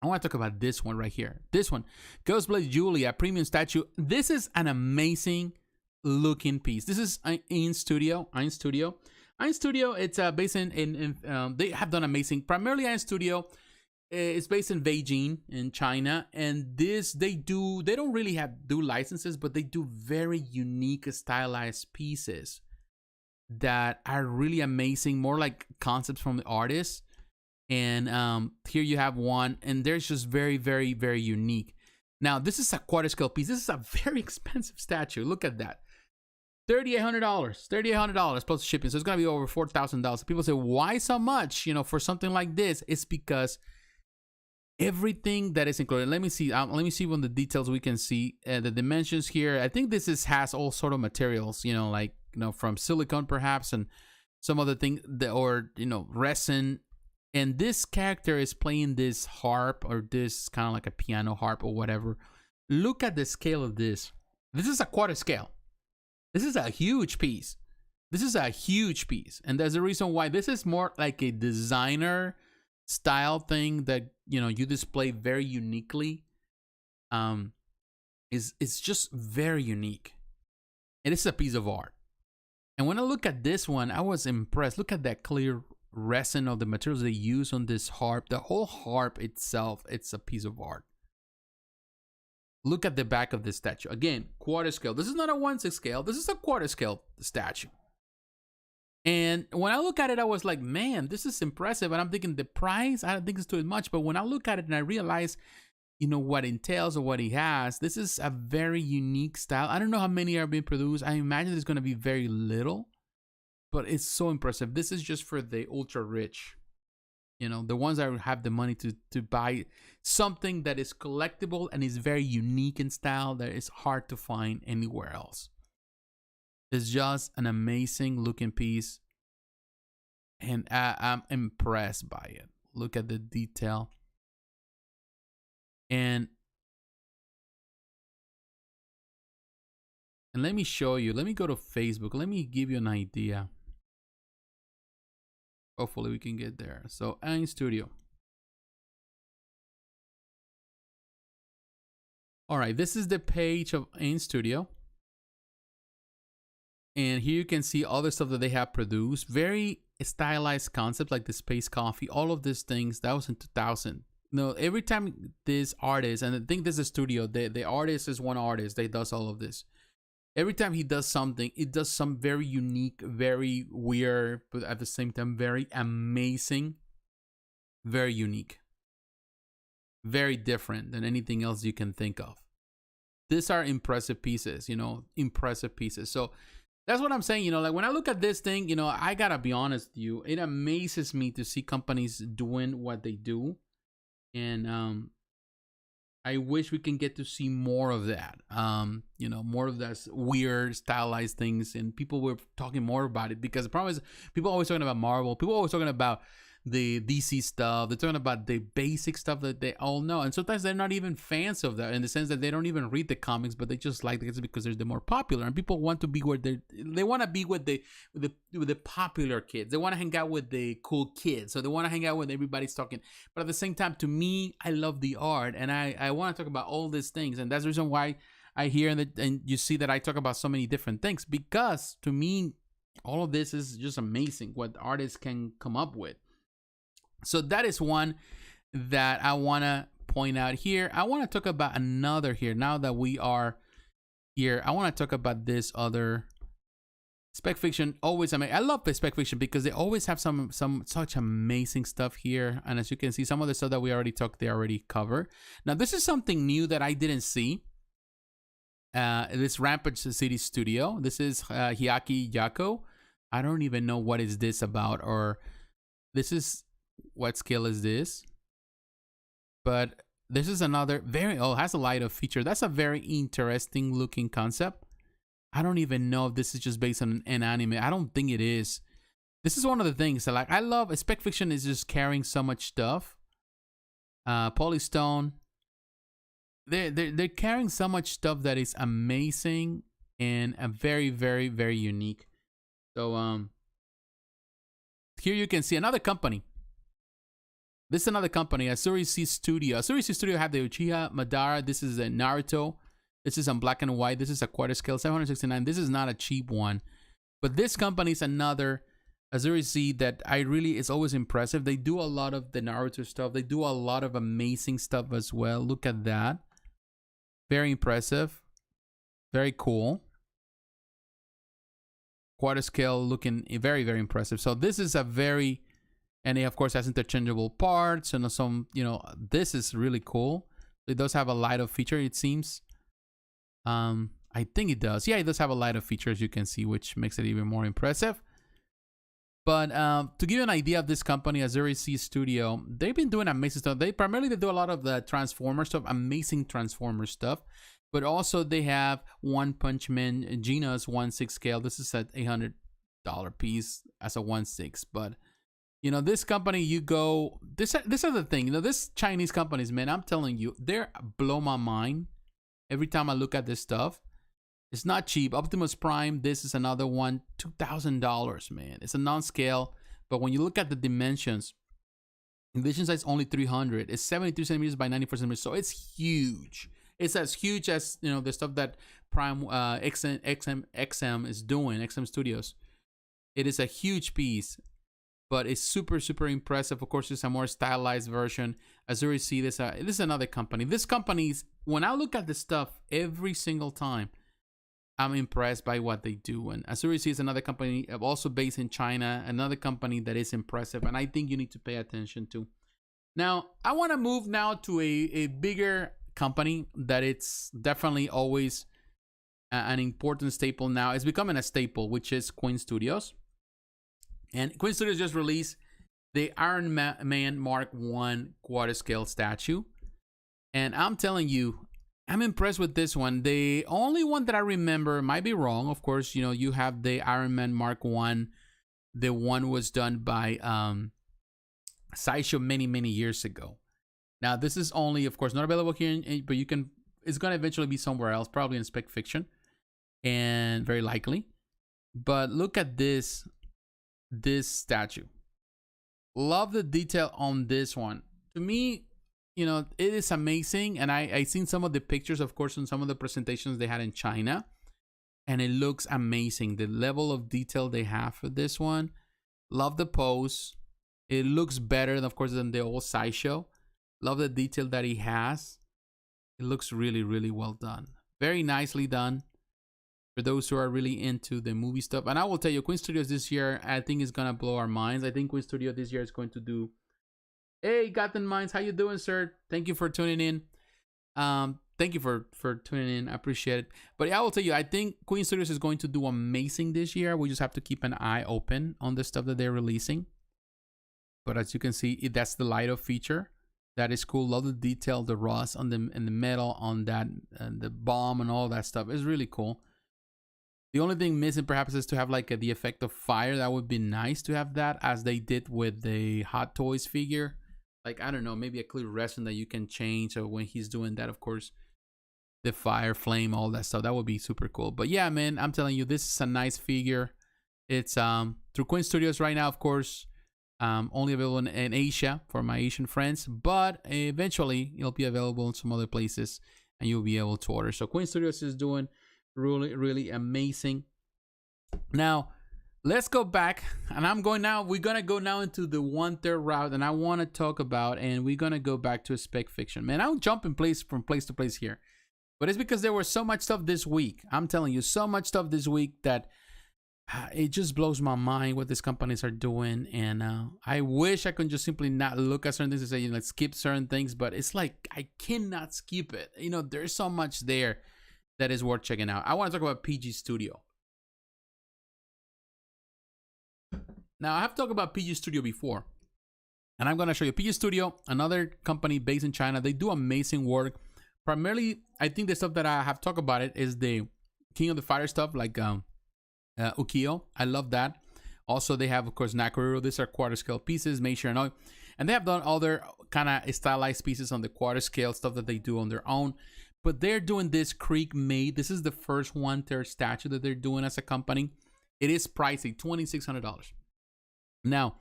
I want to talk about this one right here. This one, Ghostblade Julia premium statue. This is an amazing looking piece. This is in Studio. Iron Studio. It's based in they have done amazing. Primarily, Iron Studio is based in Beijing in China, and they don't really do licenses, but they do very unique stylized pieces that are really amazing, more like concepts from the artist. And here you have one, and they're just very, very, very unique. Now, this is a quarter scale piece. This is a very expensive statue. Look at that. $3,800 plus shipping. So it's going to be over $4,000. People say, why so much, you know, for something like this? It's because everything that is included. Let me see when the details we can see the dimensions here. I think this has all sort of materials, you know, like, you know, from silicone perhaps and some other thing or, you know, resin. And this character is playing this harp or this kind of like a piano harp or whatever. Look at the scale of this. This is a quarter scale. This is a huge piece. And there's a reason why this is more like a designer style thing that, you know, you display very uniquely. It's just very unique. And it's a piece of art. And when I look at this one, I was impressed. Look at that clear resin of the materials they use on this harp. The whole harp itself, it's a piece of art. Look at the back of this statue. Again, quarter scale. This is not a 1/6 scale. This is a quarter scale statue. And when I look at it, I was like, man, this is impressive. And I'm thinking the price, I don't think it's too much. But when I look at it and I realize, you know, what it entails or what he has, this is a very unique style. I don't know how many are being produced. I imagine there's going to be very little. But it's so impressive. This is just for the ultra rich. You know, the ones that have the money to buy something that is collectible and is very unique in style that is hard to find anywhere else. It's just an amazing looking piece. And I'm impressed by it. Look at the detail. And let me show you. Let me go to Facebook. Let me give you an idea. Hopefully we can get there. So Iron Studio. All right, this is the page of Iron Studio. And here you can see all the stuff that they have produced. Very stylized concepts like the Space Coffee. All of these things, that was in 2000. No, every time this artist, and I think this is a studio, the artist is one artist that does all of this. Every time he does something, it does some very unique, very weird, but at the same time, very amazing, very unique, very different than anything else you can think of. These are impressive pieces, you know, impressive pieces. So that's what I'm saying, you know, like when I look at this thing, you know, I gotta be honest with you, it amazes me to see companies doing what they do. And I wish we can get to see more of that. You know, more of that weird stylized things, and people were talking more about it because the problem is people are always talking about Marvel. People are always talking about the DC stuff. They're talking about the basic stuff that they all know, and sometimes they're not even fans of that in the sense that they don't even read the comics, but they just like it because they're the more popular, and people want to be where they want to be with the popular kids. They want to hang out with the cool kids, so they want to hang out with everybody's talking. But at the same time, to me, I love the art, and I want to talk about all these things, and that's the reason why I hear and you see that I talk about so many different things, because to me, all of this is just amazing what artists can come up with. So that is one that I want to point out here. I want to talk about another here. Now that we are here, I want to talk about this other Spec Fiction. Always, I mean, I love the Spec Fiction because they always have some such amazing stuff here. And as you can see, some of the stuff that we already talked, they already cover. Now, this is something new that I didn't see. This Rampage City Studio. This is Hyaki Yako. I don't even know what is this about, or this is, what scale is this? But this is another very, oh, it has a light of feature. That's a very interesting looking concept. I don't even know if this is just based on an anime. I don't think it is. This is one of the things that, like, I love. Spec Fiction is just carrying so much stuff. Polystone. They're carrying so much stuff that is amazing and a very, very, very unique. So here you can see another company. This is another company, Asuri C Studio. Asuri C Studio had the Uchiha Madara. This is a Naruto. This is on black and white. This is a quarter scale, 769. This is not a cheap one. But this company is another Asuri C that I really, is always impressive. They do a lot of the Naruto stuff. They do a lot of amazing stuff as well. Look at that. Very impressive. Very cool. Quarter scale looking very, very impressive. So this is a very, and it of course has interchangeable parts and some, you know, this is really cool. It does have a light of feature, it seems. I think it does. Yeah, it does have a light of feature, as you can see, which makes it even more impressive. But to give you an idea of this company, Asuri C Studio, they've been doing amazing stuff. They do a lot of the Transformer stuff, amazing Transformer stuff. But also they have One Punch Man Gina's 1/6 scale. This is at $800 piece as a 1/6. But you know, this company, you go, this is the thing. You know, this Chinese companies, man, I'm telling you, they blow my mind every time I look at this stuff. It's not cheap. Optimus Prime, this is another one, $2,000, man. It's a non-scale, but when you look at the dimensions, division size only 300. It's 73 centimeters by 94 centimeters, so it's huge. It's as huge as, you know, the stuff that Prime XM is doing, XM Studios. It is a huge piece, but it's super, super impressive. Of course, it's a more stylized version. Asuri C, this is another company. This company's, when I look at this stuff every single time, I'm impressed by what they do. And Asuri C is another company also based in China, another company that is impressive, and I think you need to pay attention to. Now, I want to move now to a bigger company that it's definitely always an important staple now. It's becoming a staple, which is Queen Studios. And Queen Studios just released the Iron Man Mark 1 quarter scale statue. And I'm telling you, I'm impressed with this one. The only one that I remember, might be wrong, of course, you know, you have the Iron Man Mark 1. The one was done by Sideshow many, many years ago. Now, this is only, of course, not available here, but you can, it's going to eventually be somewhere else, probably in Spec Fiction, and very likely. But look at this statue. Love the detail on this one. To me, you know, it is amazing. And I seen some of the pictures, of course, on some of the presentations they had in China, and it looks amazing. The level of detail they have for this one. Love the pose. It looks better, of course, than the old Sideshow. Love the detail that he has. It looks really, really well done. Very nicely done. For those who are really into the movie stuff. And I will tell you, Queen Studios this year, I think is going to blow our minds. I think Queen Studio this year is going to do... Hey, Gotham Minds, how you doing, sir? Thank you for tuning in. Thank you for tuning in. I appreciate it. But yeah, I will tell you, I think Queen Studios is going to do amazing this year. We just have to keep an eye open on the stuff that they're releasing. But as you can see, that's the light of feature. That is cool. Love the detail, the rust on the metal on that, and the bomb and all that stuff. It's really cool. The only thing missing perhaps is to have like the effect of fire. That would be nice to have that, as they did with the Hot Toys figure. Like, I don't know, maybe a clear resin that you can change. So when he's doing that, of course, the fire, flame, all that stuff, that would be super cool. But yeah, man, I'm telling you, this is a nice figure. It's through Queen Studios right now, of course. Only available in Asia for my Asian friends, but eventually it'll be available in some other places and you'll be able to order. So Queen Studios is doing really, really amazing. Now, let's go back, and I'm going now. We're gonna go now into the 1/3 route, and I want to talk about, and we're gonna go back to a spec fiction. Man, I'm jumping from place to place here, but it's because there was so much stuff this week. I'm telling you, so much stuff this week that it just blows my mind what these companies are doing. And I wish I could just simply not look at certain things and say, you know, skip certain things, but it's like I cannot skip it. You know, there's so much there that is worth checking out. I want to talk about PG Studio. Now, I have talked about PG Studio before, and I'm going to show you PG Studio, another company based in China. They do amazing work. Primarily, I think the stuff that I have talked about it is the King of the Fighter stuff, like Ukiyo. I love that. Also, they have, of course, Nakaruru. These are quarter scale pieces, Mei Shiranui. And they have done other kind of stylized pieces on the quarter scale, stuff that they do on their own. But they're doing this Creek made. This is the first 1/3 statue that they're doing as a company. It is pricey, $2,600. Now,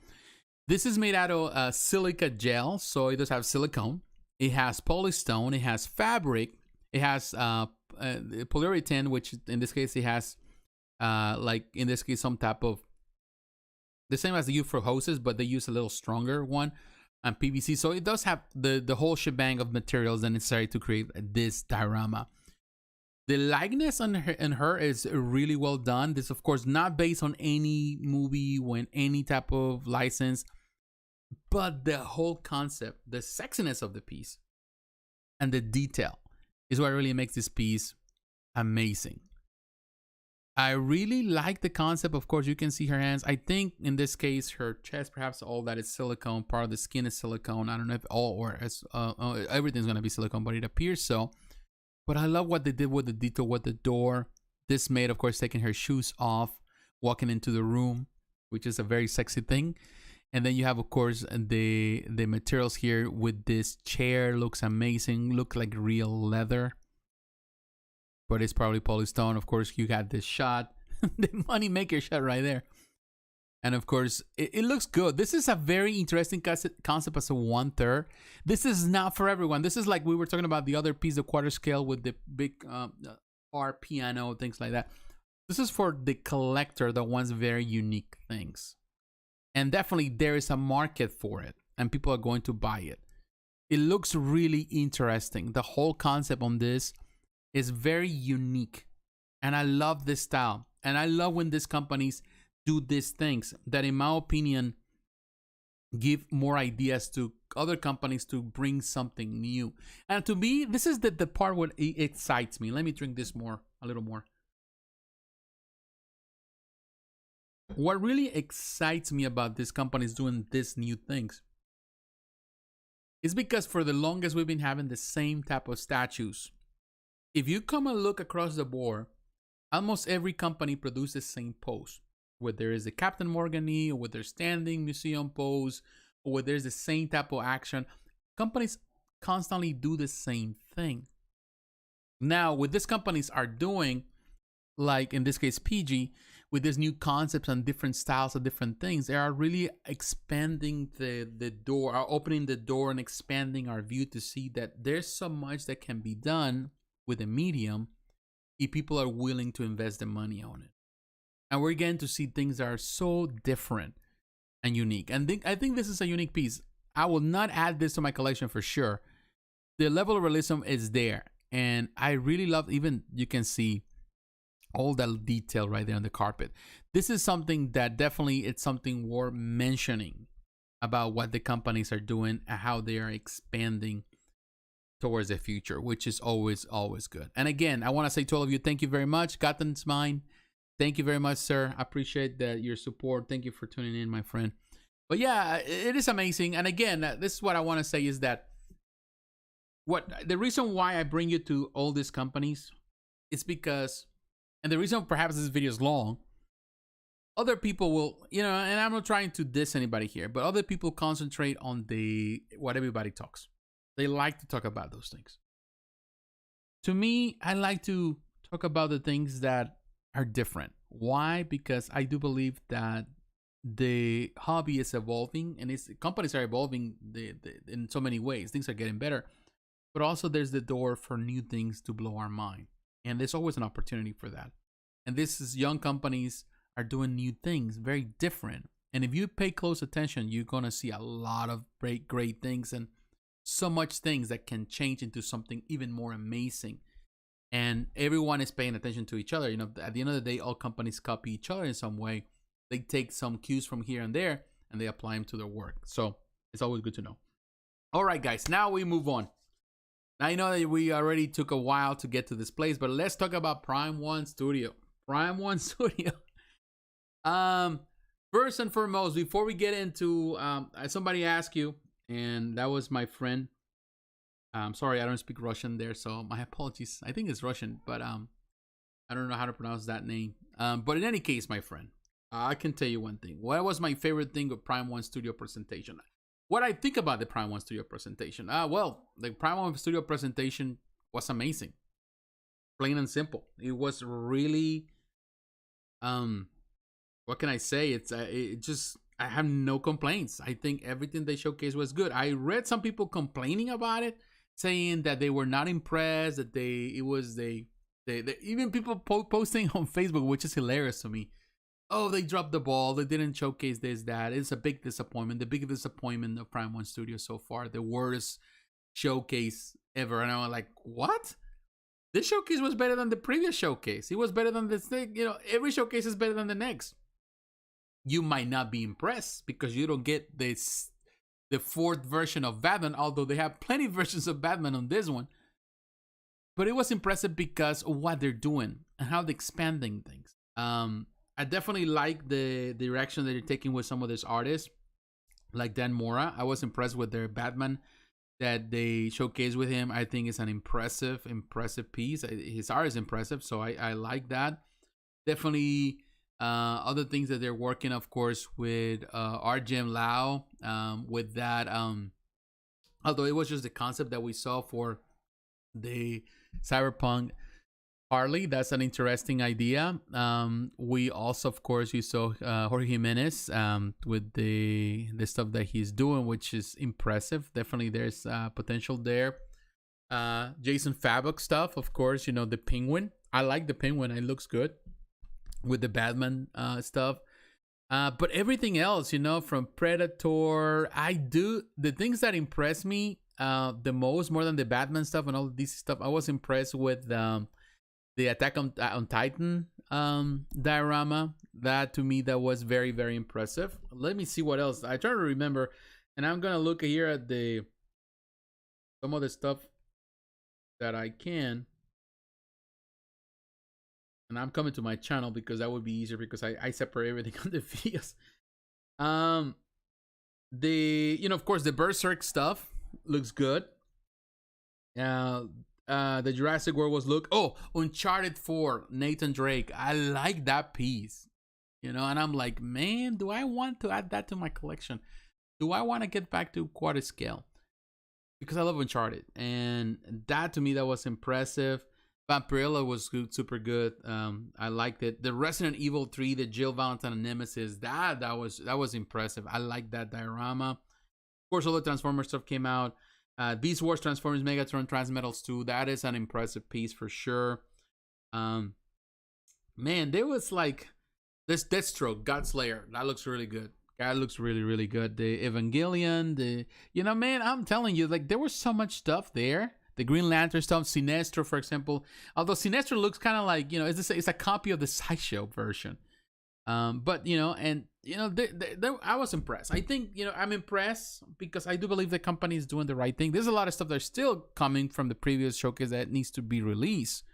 this is made out of silica gel, so it does have silicone. It has polystone. It has fabric. It has polyurethane, which in this case it has, like in this case, some type of the same as the UFO hoses, but they use a little stronger one, and PVC. So it does have the whole shebang of materials that necessary to create this diorama. The likeness on her is really well done. This, of course, not based on any movie or any type of license, but the whole concept, the sexiness of the piece, and the detail is what really makes this piece amazing. I really like the concept. Of course, you can see her hands. I think in this case, her chest, perhaps all that is silicone. Part of the skin is silicone. I don't know if all or everything's going to be silicone, but it appears so. But I love what they did with the detail with the door. This maid, of course, taking her shoes off, walking into the room, which is a very sexy thing. And then you have, of course, the materials here with this chair. Looks amazing. Looks like real leather. But it's probably polystone. Of course, you got this shot. The money maker shot right there. And of course, it looks good. This is a very interesting concept as a 1/3. This is not for everyone. This is like we were talking about the other piece of quarter scale with the big art piano, things like that. This is for the collector that wants very unique things. And definitely there is a market for it, and people are going to buy it. It looks really interesting. The whole concept on this is very unique. And I love this style. And I love when these companies do these things that, in my opinion, give more ideas to other companies to bring something new. And to me, this is the part where it excites me. Let me drink this a little more. What really excites me about these companies doing these new things is because for the longest we've been having the same type of statues. If you come and look across the board, almost every company produces the same pose. Whether there is a Captain Morgan-y, or whether there's standing museum pose, or whether there's the same type of action, companies constantly do the same thing. Now, what these companies are doing, like in this case PG, with these new concepts and different styles of different things, they are really expanding the door, are opening the door and expanding our view to see that there's so much that can be done with a medium if people are willing to invest the money on it. And we're getting to see things that are so different and unique. And I think this is a unique piece. I will not add this to my collection for sure. The level of realism is there. And I really love, even you can see all that detail right there on the carpet. This is something that definitely it's something worth mentioning about what the companies are doing and how they are expanding towards the future, which is always good. And again, I want to say to all of you, thank you very much. Gotham's mine. Thank you very much, sir. I appreciate your support. Thank you for tuning in, my friend. But yeah, it is amazing. And again, this is what I want to say is that the reason why I bring you to all these companies is because, and the reason perhaps this video is long, other people will, you know, and I'm not trying to diss anybody here, but other people concentrate on what everybody talks. They like to talk about those things. To me, I like to talk about the things that are different. Why? Because I do believe that the hobby is evolving, and companies are evolving in so many ways. Things are getting better, but also there's the door for new things to blow our mind, and there's always an opportunity for that. And this is young companies are doing new things, very different. And if you pay close attention, you're gonna see a lot of great things and so much things that can change into something even more amazing. And everyone is paying attention to each other. You know, at the end of the day, all companies copy each other in some way. They take some cues from here and there and they apply them to their work. So it's always good to know. All right, guys, now we move on. I know that we already took a while to get to this place, but let's talk about Prime1 Studio. Prime1 Studio. First and foremost, before we get into, somebody asked you, and that was my friend. I'm sorry, I don't speak Russian there, so my apologies. I think it's Russian, but I don't know how to pronounce that name. But in any case, my friend, I can tell you one thing. What was my favorite thing with Prime1 Studio presentation? What I think about the Prime1 Studio presentation? Well, the Prime1 Studio presentation was amazing. Plain and simple. It was really, what can I say? I have no complaints. I think everything they showcased was good. I read some people complaining about it, saying that they were not impressed, that even people posting on Facebook, which is hilarious to me. Oh, they dropped the ball. They didn't showcase this, that. It's a big disappointment. The biggest disappointment of Prime1 Studio so far. The worst showcase ever. And I'm like, what? This showcase was better than the previous showcase. It was better than this thing. You know, every showcase is better than the next. You might not be impressed because you don't get the fourth version of Batman, although they have plenty of versions of Batman on this one. But it was impressive because of what they're doing and how they're expanding things. I definitely like the direction that they're taking with some of these artists, like Dan Mora. I was impressed with their Batman that they showcased with him. I think it's an impressive piece. His art is impressive, so I like that. Definitely other things that they're working, of course, with RGM Lao, with that, although it was just the concept that we saw for the Cyberpunk Harley. That's an interesting idea. We also, of course, you saw Jorge Jimenez with the stuff that he's doing, which is impressive. Definitely there's potential there. Jason Fabok stuff, of course, you know, the Penguin. I like the Penguin. It looks good with the Batman stuff. But everything else, you know, from Predator, the things that impress me the most, more than the Batman stuff and all this stuff, I was impressed with the Attack on Titan diorama. That, to me, that was very, very impressive. Let me see what else. I try to remember, and I'm going to look here at some of the stuff that I can. And I'm coming to my channel because that would be easier because I separate everything on the videos. You know, of course, the Berserk stuff looks good. The Jurassic World Uncharted 4, Nathan Drake. I like that piece. You know, and I'm like, man, do I want to add that to my collection? Do I want to get back to quarter scale? Because I love Uncharted. And that, to me, that was impressive. Vampirella was good, super good. I liked it. The Resident Evil 3, the Jill Valentine and Nemesis, that was impressive. I like that diorama. Of course, all the Transformers stuff came out. Beast Wars, Transformers, Megatron, Transmetals 2. That is an impressive piece for sure. Man, there was like this Deathstroke, Godslayer. That looks really good. That looks really, really good. The Evangelion, you know, man, I'm telling you, like, there was so much stuff there. The Green Lantern stuff, Sinestro, for example. Although Sinestro looks kind of like, you know, it's a copy of the Sideshow version. But, you know, and, you know, I was impressed. I think, you know, I'm impressed because I do believe the company is doing the right thing. There's a lot of stuff that's still coming from the previous showcase that needs to be released.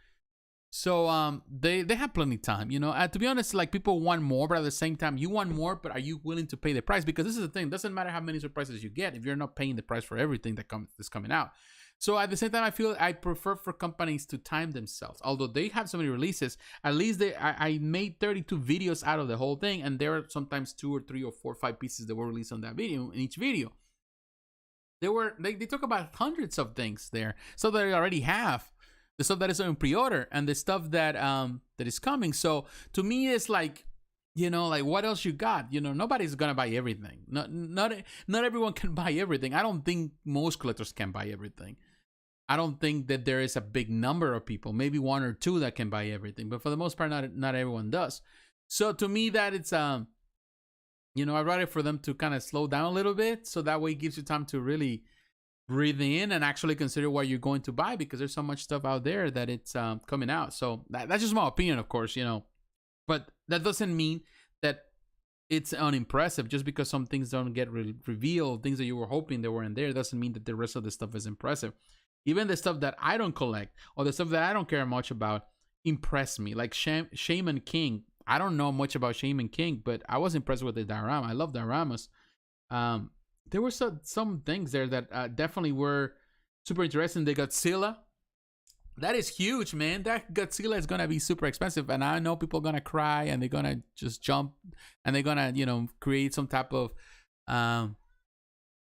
So they have plenty of time, you know. To be honest, like, people want more, but at the same time, you want more, but are you willing to pay the price? Because this is the thing. It doesn't matter how many surprises you get if you're not paying the price for everything that's coming out. So at the same time, I feel I prefer for companies to time themselves. Although they have so many releases, at least I made 32 videos out of the whole thing, and there are sometimes 2 or 3 or 4 or 5 pieces that were released on that video, in each video. They talk about hundreds of things there. So they already have the stuff that is on pre-order and the stuff that is coming. So to me, it's like, you know, like, what else you got? You know, nobody's gonna buy everything. Not everyone can buy everything. I don't think most collectors can buy everything. I don't think that there is a big number of people, maybe 1 or 2 that can buy everything. But for the most part, not everyone does. So to me, that it's you know, I'd rather for them to kind of slow down a little bit, so that way it gives you time to really breathe in and actually consider what you're going to buy, because there's so much stuff out there that it's coming out. So that's just my opinion, of course, you know, but that doesn't mean that it's unimpressive. Just because some things don't get revealed, things that you were hoping they weren't there, doesn't mean that the rest of the stuff is impressive. Even the stuff that I don't collect, or the stuff that I don't care much about, impress me. Like Shaman King. I don't know much about Shaman King, but I was impressed with the diorama. I love dioramas. There were some things there that definitely were super interesting. The Godzilla, that is huge, man. That Godzilla is gonna be super expensive, and I know people are gonna cry, and they're gonna just jump, and they're gonna, you know, create some type of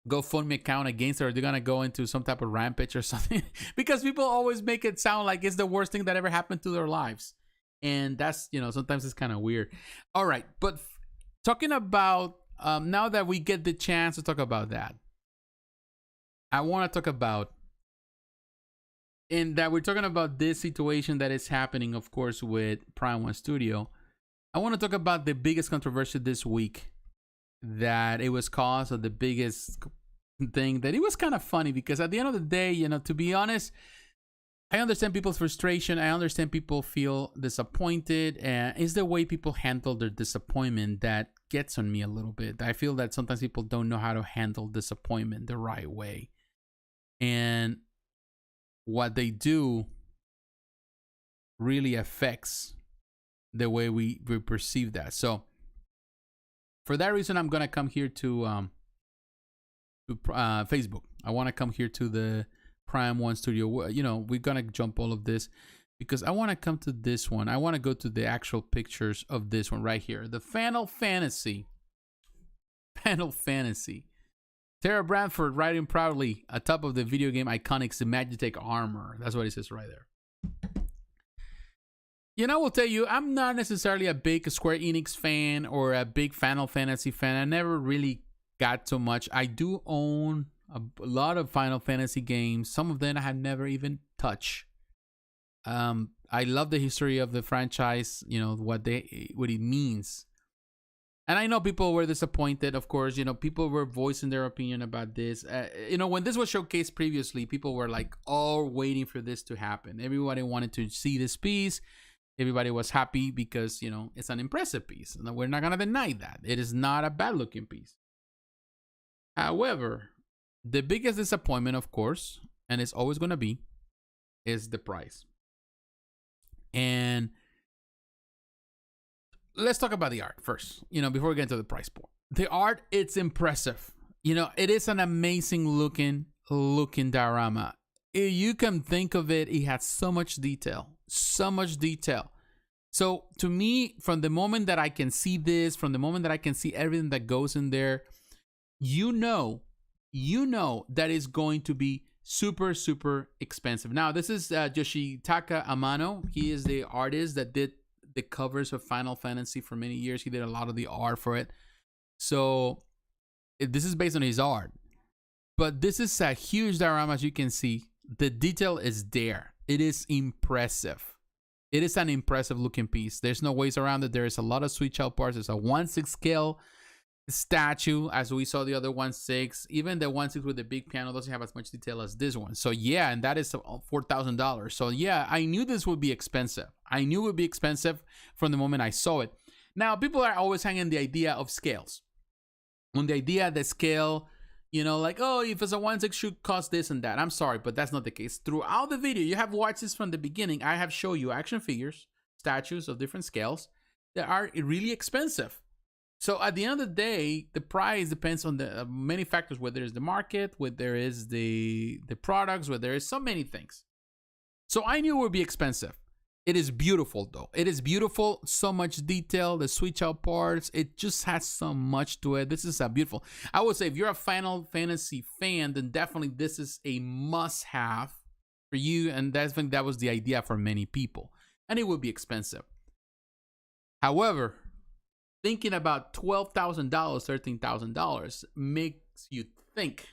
GoFundMe account against it, or they're gonna go into some type of rampage or something, because people always make it sound like it's the worst thing that ever happened to their lives, and that's, you know, sometimes it's kind of weird. All right, but talking about now that we get the chance to talk about that, I want to talk about, in that we're talking about this situation that is happening, of course, with Prime1 Studio. I want to talk about the biggest controversy this week, that it was caused, of the biggest thing, that it was kind of funny, because at the end of the day, you know, to be honest, I understand people's frustration. I understand people feel disappointed, and it's the way people handle their disappointment that gets on me a little bit. I feel that sometimes people don't know how to handle disappointment the right way, and what they do really affects the way we perceive that. So for that reason, I'm gonna come here to Facebook. I want to come here to the Prime1 Studio. You know, we're gonna jump all of this, because I want to come to this one. I want to go to the actual pictures of this one right here, the Final Fantasy. Tara Bradford riding proudly atop of the video game iconics Magitech armor. That's what it says right there. You know, I will tell you, I'm not necessarily a big Square Enix fan or a big Final Fantasy fan. I never really got so much. I do own a lot of Final Fantasy games. Some of them I have never even touched. I love the history of the franchise, you know, what it means. And I know people were disappointed, of course. You know, people were voicing their opinion about this. You know, when this was showcased previously, people were like all waiting for this to happen. Everybody wanted to see this piece. Everybody was happy because, you know, it's an impressive piece. And we're not going to deny that. It is not a bad looking piece. However, the biggest disappointment, of course, and it's always going to be, is the price. And let's talk about the art first, you know, before we get into the price point. The art, it's impressive. You know, it is an amazing looking diorama. You can think of it, it has so much detail. So much detail. So to me, from the moment that I can see this, from the moment that I can see everything that goes in there, you know that is going to be super, super expensive. Now, this is Yoshitaka Amano. He is the artist that did the covers of Final Fantasy for many years. He did a lot of the art for it. So this is based on his art. But this is a huge diorama, as you can see. The detail is there. It is impressive. It is an impressive looking piece. There's no ways around it. There is a lot of sweet child parts. There's a 1/6 scale statue, as we saw the other 1/6. Even the 1/6 with the big piano doesn't have as much detail as this one. So yeah, and that is $4,000. So yeah, I knew this would be expensive. I knew it would be expensive from the moment I saw it. Now, people are always hanging the idea of scales. On the idea that scale, you know, like, oh, if it's a 1/6 should cost this and that. I'm sorry, but that's not the case. Throughout the video, you have watched this from the beginning. I have shown you action figures, statues of different scales that are really expensive. So at the end of the day, the price depends on the many factors, whether it's the market, whether there is the products, whether there is so many things. So I knew it would be expensive. It is beautiful though. It is beautiful. So much detail, the switch out parts. It just has so much to it. This is a beautiful. I would say if you're a Final Fantasy fan, then definitely this is a must have for you. And I think that was the idea for many people. And it would be expensive. However, thinking about $12,000, $13,000 makes you think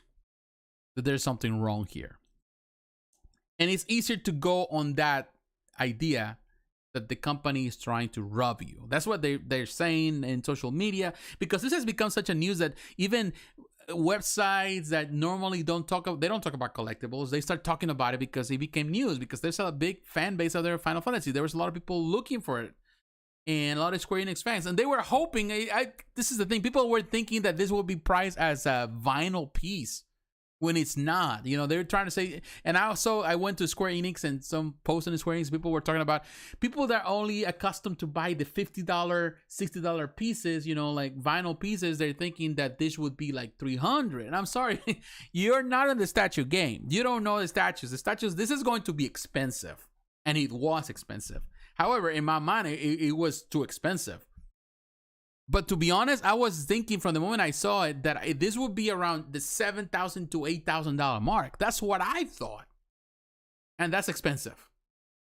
that there's something wrong here. And it's easier to go on that idea that the company is trying to rob you. That's what they're saying in social media, because this has become such a news that even websites that normally don't talk about collectibles, they start talking about it because it became news, because there's a big fan base out there of Final Fantasy. There was a lot of people looking for it, and a lot of Square Enix fans, and they were hoping, this is the thing, people were thinking that this would be priced as a vinyl piece when it's not. You know, they're trying to say, and I went to Square Enix, and some posts in Square Enix, people were talking about people that are only accustomed to buy the $50, $60 pieces, you know, like vinyl pieces. They're thinking that this would be like $300. And I'm sorry, you're not in the statue game. You don't know the statues. The statues, this is going to be expensive, and it was expensive. However, in my mind, it was too expensive. But to be honest, I was thinking from the moment I saw it that this would be around the $7,000 to $8,000 mark. That's what I thought. And that's expensive.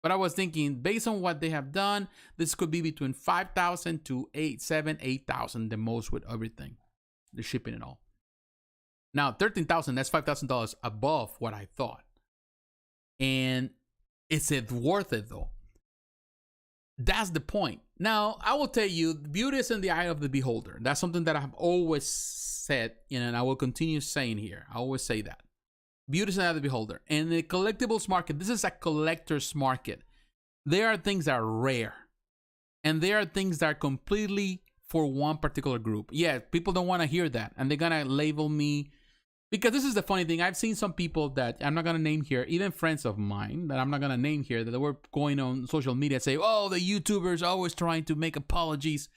But I was thinking, based on what they have done, this could be between $5,000 to $8,000 the most with everything, the shipping and all. Now, $13,000, that's $5,000 above what I thought. And is it worth it though? That's the point. Now, I will tell you, beauty is in the eye of the beholder. That's something that I have always said, and I will continue saying here. I always say that. Beauty is in the eye of the beholder. In the collectibles market, this is a collector's market. There are things that are rare. And there are things that are completely for one particular group. Yeah, people don't want to hear that. And they're going to label me. Because this is the funny thing. I've seen some people that I'm not going to name here, even friends of mine that I'm not going to name here, that were going on social media and say, oh, the YouTubers are always trying to make apologies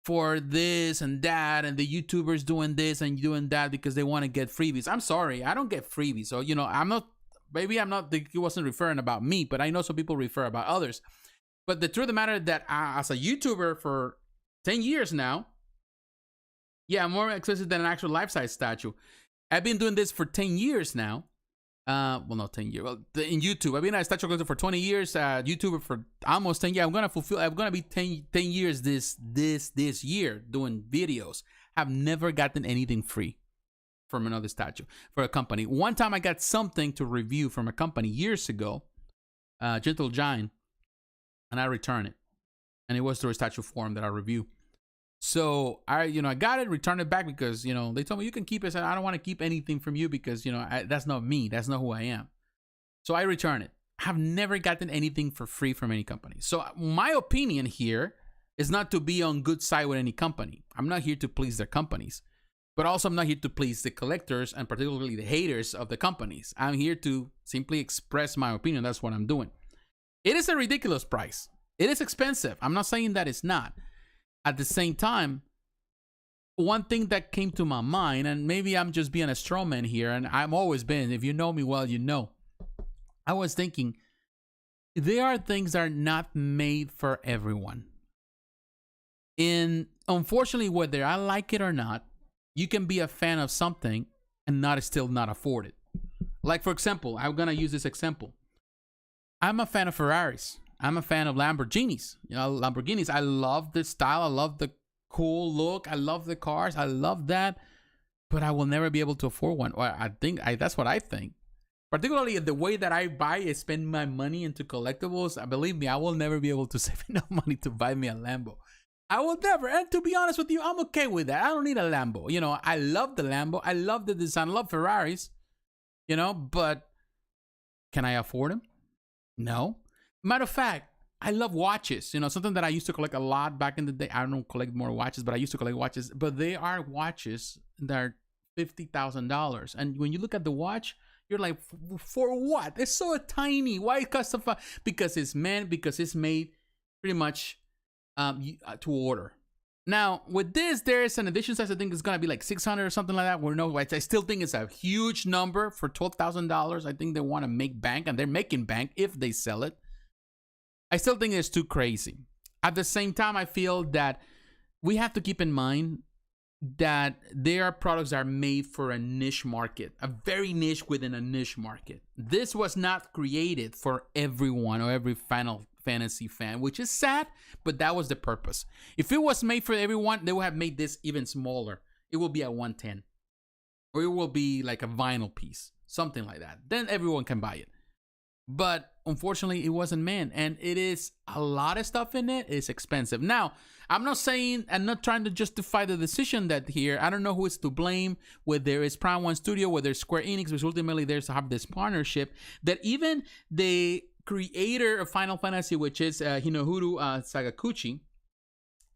for this and that, and the YouTubers doing this and doing that because they want to get freebies. I'm sorry, I don't get freebies. So, you know, he wasn't referring about me, but I know some people refer about others. But the truth of the matter is that as a YouTuber for 10 years now, yeah, I'm more expensive than an actual life-size statue. I've been doing this for 10 years now. Well, not 10 years. Well, in YouTube, I've been a statue collector for 20 years. YouTuber for almost 10 years. I'm gonna be 10 years this year doing videos. I've never gotten anything free from another statue for a company. One time I got something to review from a company years ago, Gentle Giant, and I returned it, and it was through a statue form that I review. So I got it, returned it back because, they told me you can keep it. I said, I don't want to keep anything from you because, that's not me. That's not who I am. So I returned it. I've never gotten anything for free from any company. So my opinion here is not to be on good side with any company. I'm not here to please their companies, but also I'm not here to please the collectors and particularly the haters of the companies. I'm here to simply express my opinion. That's what I'm doing. It is a ridiculous price. It is expensive. I'm not saying that it's not. At the same time, one thing that came to my mind, and maybe I'm just being a straw man here, and I've always been, if you know me well, you know. I was thinking, there are things that are not made for everyone. And unfortunately, whether I like it or not, you can be a fan of something and still not afford it. Like, for example, I'm going to use this example. I'm a fan of Ferraris. I'm a fan of Lamborghinis. Lamborghinis. I love the style. I love the cool look. I love the cars. I love that. But I will never be able to afford one. Well, that's what I think. Particularly the way that I spend my money into collectibles. Believe me, I will never be able to save enough money to buy me a Lambo. I will never. And to be honest with you, I'm okay with that. I don't need a Lambo. I love the Lambo. I love the design. I love Ferraris. But can I afford them? No. Matter of fact, I love watches. Something that I used to collect a lot back in the day. I don't collect more watches, but I used to collect watches. But they are watches that are $50,000. And when you look at the watch, you're like, for what? It's so tiny. Why custom? Because it's made pretty much to order. Now, with this, there's an edition size. I think it's going to be like 600 or something like that. I still think it's a huge number for $12,000. I think they want to make bank, and they're making bank if they sell it. I still think it's too crazy. At the same time, I feel that we have to keep in mind that there are products that are made for a niche market, a very niche within a niche market. This was not created for everyone or every Final Fantasy fan, which is sad, but that was the purpose. If it was made for everyone, they would have made this even smaller. It will be at 110, or it will be like a vinyl piece, something like that. Then everyone can buy it. but unfortunately it wasn't meant, and it is a lot of stuff in it. It's expensive. Now, I'm not trying to justify the decision that here. I don't know who is to blame, whether it's Prime1 Studio, whether it's Square Enix, which ultimately there's to have this partnership, that even the creator of Final Fantasy, which is Hinohuru Sakaguchi.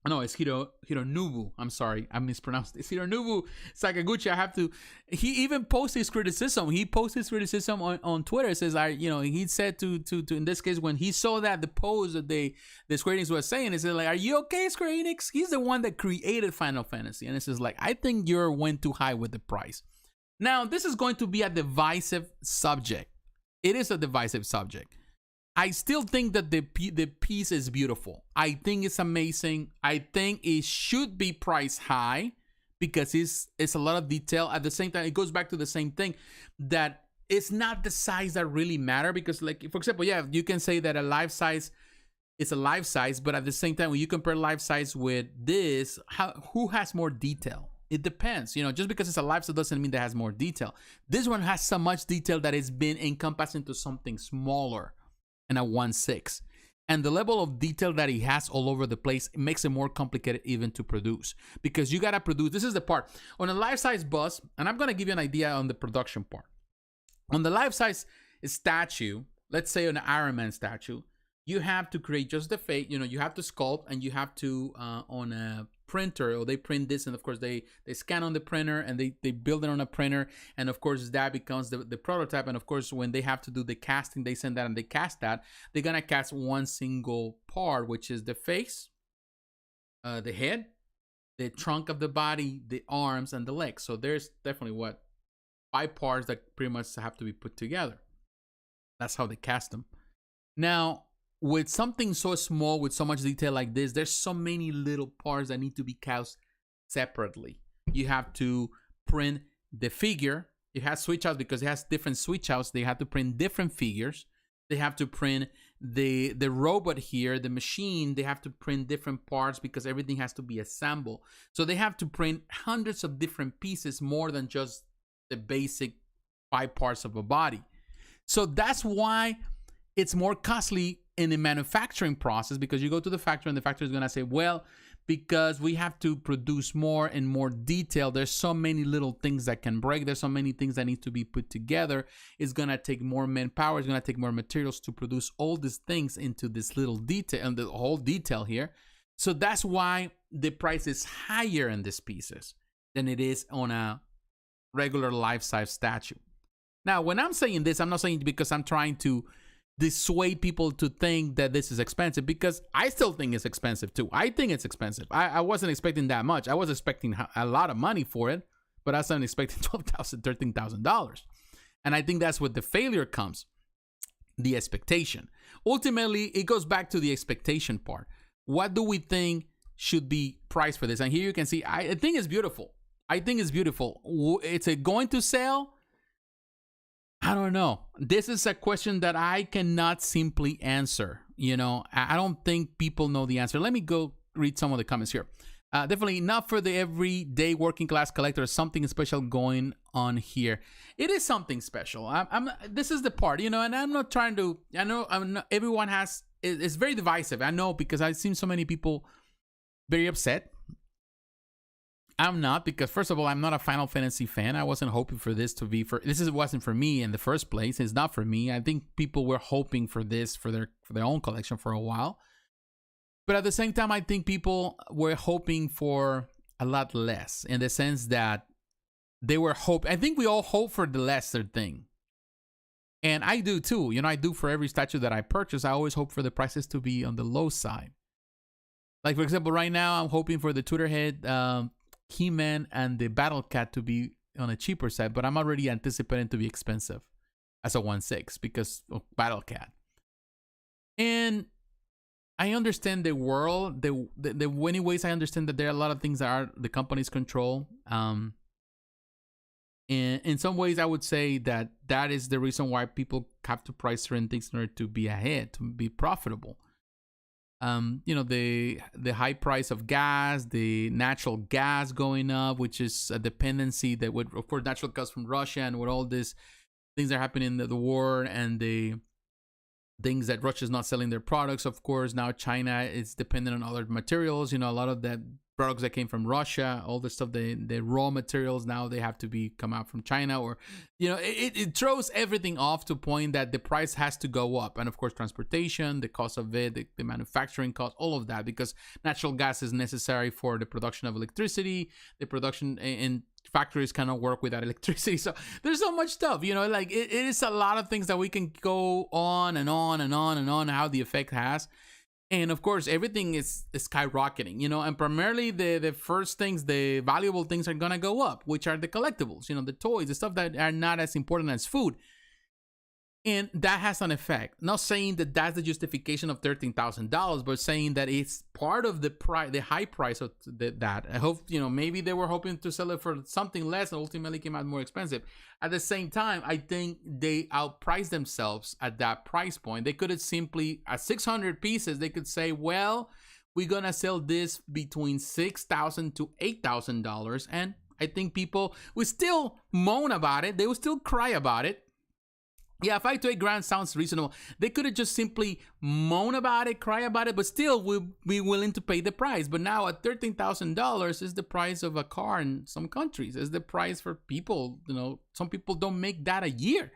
No, it's Hironobu. I'm sorry, I mispronounced it. It's Hironobu Sakaguchi. He even posted his criticism. He posted his criticism on Twitter. It says, he said to in this case, when he saw that the post that the Square Enix was saying, he said, like, are you okay, Square Enix? He's the one that created Final Fantasy. And it says, like, I think you went too high with the price. Now, this is going to be a divisive subject. It is a divisive subject. I still think that the piece is beautiful. I think it's amazing. I think it should be priced high because it's a lot of detail. At the same time, it goes back to the same thing, that it's not the size that really matter. Because, like, for example, yeah, you can say that a life size is a life size, but at the same time, when you compare life size with this, who has more detail? It depends. Just because it's a life size doesn't mean that it has more detail. This one has so much detail that it's been encompassed into something smaller. And a 1/6, and the level of detail that he has all over the place, it makes it more complicated even to produce, because you gotta produce. This is the part on a life-size bust, and I'm gonna give you an idea on the production part. On the life-size statue, let's say an Iron Man statue, you have to create just the face. You have to sculpt, and you have to on a printer, or they print this, and of course they scan on the printer, and they build it on a printer, and of course that becomes the prototype. And of course, when they have to do the casting, they send that and they cast that. They're gonna cast one single part, which is the face, the head, the trunk of the body, the arms, and the legs. So there's definitely 5 parts that pretty much have to be put together. That's how they cast them. Now, with something so small, with so much detail like this, there's so many little parts that need to be cast separately. You have to print the figure. It has switch outs because it has different switch outs. They have to print different figures. They have to print the robot here, the machine. They have to print different parts because everything has to be assembled. So they have to print hundreds of different pieces, more than just the basic 5 parts of a body. So that's why it's more costly in the manufacturing process, because you go to the factory and the factory is going to say, well, because we have to produce more and more detail, there's so many little things that can break, there's so many things that need to be put together, it's going to take more manpower, it's going to take more materials to produce all these things into this little detail and the whole detail here. So that's why the price is higher in these pieces than it is on a regular life-size statue. Now, when I'm saying this, I'm not saying because I'm trying to dissuade people to think that this is expensive, because I still think it's expensive too. I think it's expensive. I wasn't expecting that much. I was expecting a lot of money for it, but I wasn't expecting $12,000, $13,000. And I think that's what the failure comes, the expectation. Ultimately, it goes back to the expectation part. What do we think should be priced for this? And here you can see, I think it's beautiful. I think it's beautiful. It's going to sell? I don't know. This is a question that I cannot simply answer. I don't think people know the answer. Let me go read some of the comments here. Definitely not for the everyday working class collector. Something special going on here. It is something special. This is the part, and I'm not trying to. I know everyone has. It's very divisive. I know, because I've seen so many people very upset. I'm not, because first of all, I'm not a Final Fantasy fan. I wasn't hoping for this to be wasn't for me in the first place. It's not for me. I think people were hoping for this for their own collection for a while. But at the same time, I think people were hoping for a lot less, in the sense that they were I think we all hope for the lesser thing. And I do too. I do for every statue that I purchase. I always hope for the prices to be on the low side. Like, for example, right now, I'm hoping for the Twitterhead, He-Man, and the Battle Cat to be on a cheaper side, but I'm already anticipating to be expensive as a 1/6 because of Battle Cat. And I understand the world, the many ways I understand that there are a lot of things that are the company's control. And in some ways, I would say that is the reason why people have to price certain things in order to be ahead, to be profitable. The high price of gas, the natural gas going up, which is a dependency that would, of course, natural gas from Russia, and with all these things that are happening in the war, and the things that Russia's not selling their products. Of course, now China is dependent on other materials. You know, a lot of the products that came from Russia, all the stuff, the raw materials, now they have to come out from China, or, you know, it throws everything off to a point that the price has to go up. And of course, transportation, the cost of it, the manufacturing cost, all of that, because natural gas is necessary for the production of electricity. The production in factories cannot work without electricity. So there's so much stuff, you know, like it is a lot of things that we can go on and on and on and on, how the effect has. And of course, everything is skyrocketing, you know, and primarily the first things, the valuable things are going to go up, which are the collectibles, you know, the toys, the stuff that are not as important as food. And that has an effect. Not saying that that's the justification of $13,000, but saying that it's part of the high price of that. I hope, you know, maybe they were hoping to sell it for something less and ultimately came out more expensive. At the same time, I think they outpriced themselves at that price point. They could have simply, at 600 pieces, they could say, well, we're going to sell this between $6,000 to $8,000. And I think people would still moan about it. They would still cry about it. Yeah, $5 to $8 sounds reasonable. They could have just simply moan about it, cry about it, but still would be willing to pay the price. But now at $13,000 is the price of a car in some countries. Is the price for people, you know, some people don't make that a year.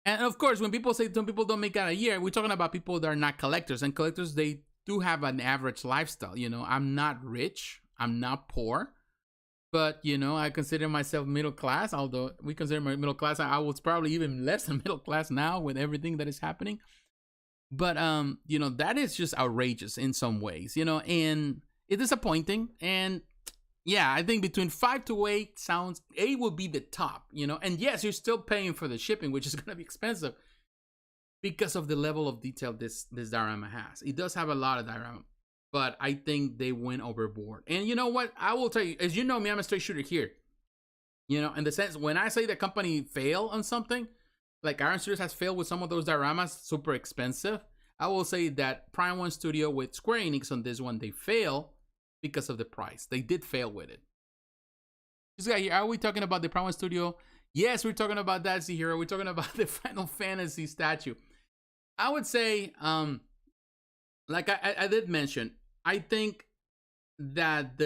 And of course, when people say some people don't make that a year, we're talking about people that are not collectors. And collectors, they do have an average lifestyle. You know, I'm not rich. I'm not poor. But, you know, I consider myself middle class, although we consider my middle class. I was probably even less than middle class now with everything that is happening. But, you know, that is just outrageous in some ways, you know, and it's disappointing. And yeah, I think between 5 to 8 sounds, 8 would be the top, you know, and yes, you're still paying for the shipping, which is going to be expensive because of the level of detail this diorama has. It does have a lot of diorama. But I think they went overboard. And you know what? I will tell you, as you know me, I'm a straight shooter here. You know, in the sense, when I say the company failed on something, like Iron Studios has failed with some of those dioramas, super expensive. I will say that Prime1 Studio with Square Enix on this one, they fail because of the price. They did fail with it. This guy here, are we talking about the Prime1 Studio? Yes, we're talking about that hero. We're talking about the Final Fantasy statue. I would say, like I did mention, I think that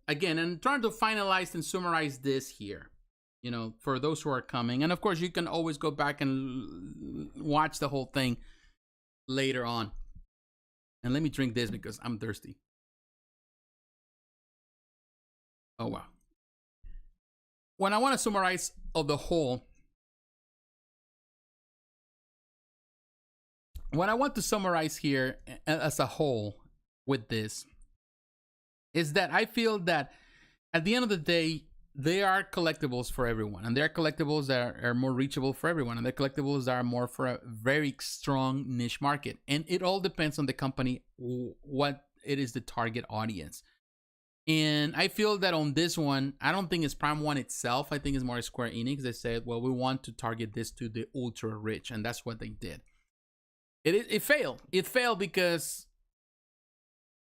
again, I'm trying to finalize and summarize this here, you know, for those who are coming. And of course, you can always go back and watch the whole thing later on. And let me drink this because I'm thirsty. Oh, wow. When I want to summarize of the whole, what I want to summarize here as a whole with this is that I feel that at the end of the day, they are collectibles for everyone, and they're collectibles that are more reachable for everyone, and they're collectibles that are more for a very strong niche market. And it all depends on the company, what it is the target audience. And I feel that on this one, I don't think it's Prime1 itself. I think it's more Square Enix. They said, well, we want to target this to the ultra rich, and that's what they did. It failed. It failed because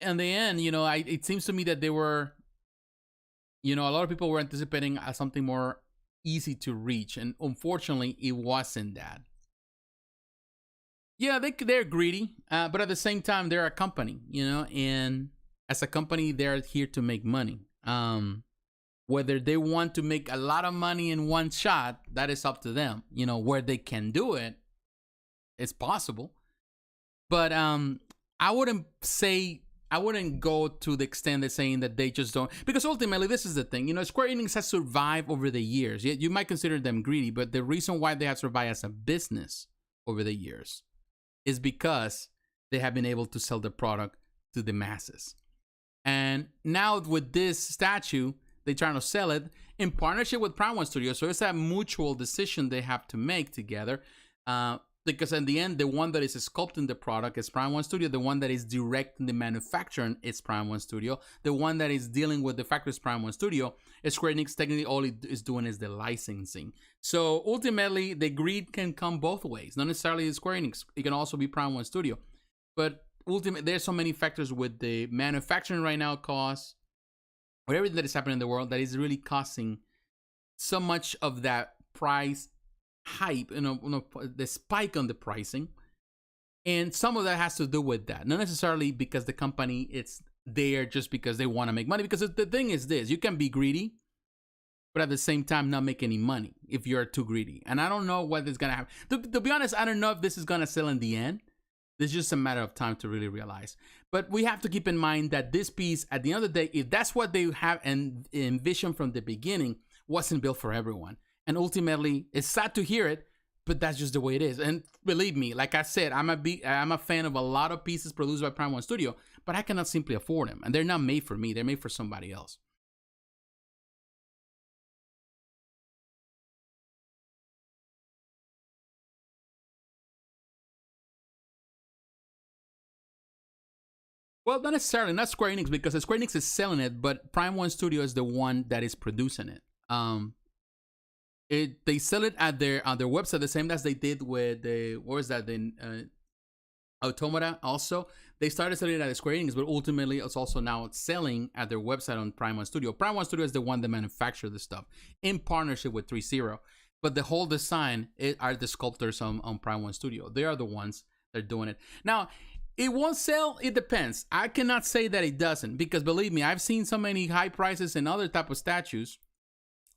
in the end, you know, it seems to me that they were, you know, a lot of people were anticipating something more easy to reach, and unfortunately, it wasn't that. Yeah, they're greedy, but at the same time, they're a company, you know, and as a company, they're here to make money. Whether they want to make a lot of money in one shot, that is up to them. You know, where they can do it, it's possible. But I wouldn't go to the extent of saying that they just don't, because ultimately this is the thing, you know, Square Enix has survived over the years. You might consider them greedy, but the reason why they have survived as a business over the years is because they have been able to sell the product to the masses. And now with this statue, they're trying to sell it in partnership with Prime1 Studio. So it's a mutual decision they have to make together. Because in the end, the one that is sculpting the product is Prime1 Studio. The one that is directing the manufacturing is Prime1 Studio. The one that is dealing with the factory is Prime1 Studio. Square Enix, technically, all it is doing is the licensing. So ultimately, the greed can come both ways. Not necessarily Square Enix. It can also be Prime1 Studio. But ultimately, there's so many factors with the manufacturing right now costs, with everything that is happening in the world, that is really costing so much of that price hype, you know, the spike on the pricing. And some of that has to do with that, not necessarily because the company it's there just because they want to make money. Because the thing is this: you can be greedy, but at the same time not make any money if you're too greedy. And I don't know what is gonna happen. To be honest, I don't know if this is gonna sell in the end. It's just a matter of time to really realize. But we have to keep in mind that this piece, at the end of the day, if that's what they have envisioned from the beginning, wasn't built for everyone. And ultimately, it's sad to hear it, but that's just the way it is. And believe me, like I said, I'm a fan of a lot of pieces produced by Prime1 Studio, but I cannot simply afford them. And they're not made for me. They're made for somebody else. Well, not necessarily, not Square Enix, because Square Enix is selling it, but Prime1 Studio is the one that is producing it. They sell it at their on their website, the same as they did with the Automata. Also, they started selling it at Square Enix, but ultimately it's also now selling at their website on Prime1 Studio. Prime1 Studio is the one that manufactures the stuff in partnership with Threezero, but the whole design are the sculptors on Prime1 Studio. They are the ones that are doing it. Now, it won't sell. It depends. I cannot say that it doesn't, because believe me, I've seen so many high prices in other type of statues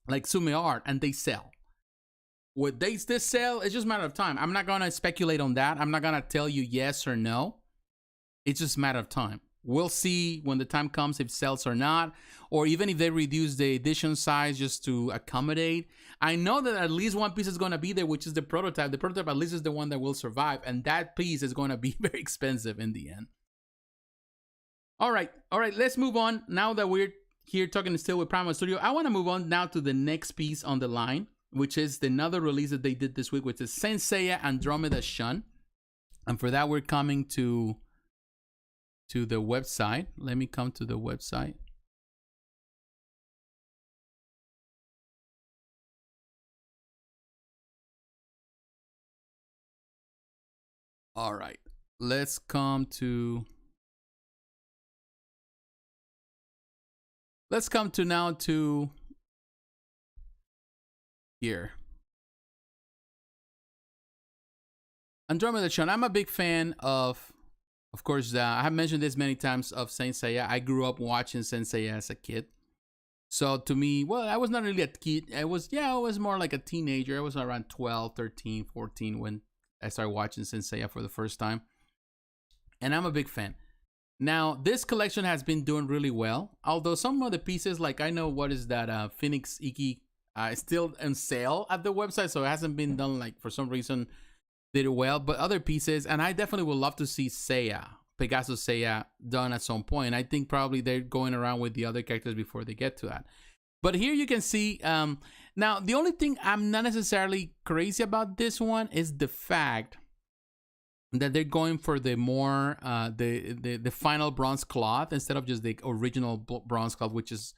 like Tsume art, and they sell. Would they still sell? It's just a matter of time. I'm not gonna speculate on that. I'm not gonna tell you yes or no. It's just a matter of time. We'll see when the time comes if it sells or not, or even if they reduce the edition size just to accommodate. I know that at least one piece is going to be there, which is the prototype. The prototype at least is the one that will survive, and that piece is going to be very expensive in the end. All right, let's move on. Now that we're here talking still with Prime1 Studio, I want to move on now to the next piece on the line, which is another release that they did this week, which is Saint Seiya Andromeda Shun. And for that, we're coming to the website. Let me come to the website. All right, let's come now to here. Andromeda Shun. I'm a big fan of course, I have mentioned this many times of Saint Seiya. I grew up watching Saint Seiya as a kid. So to me, well, I was not really a kid. I was more like a teenager. I was around 12, 13, 14 when I started watching Saint Seiya for the first time. And I'm a big fan. Now, this collection has been doing really well. Although some of the pieces, like I know what is that, Phoenix Iki, is still on sale at the website. So it hasn't been done, like, for some reason, did it well. But other pieces, and I definitely would love to see Seiya, Pegasus Seiya, done at some point. I think probably they're going around with the other characters before they get to that. But here you can see, now the only thing I'm not necessarily crazy about this one is the fact that they're going for the more, the final bronze cloth instead of just the original bronze cloth, which is,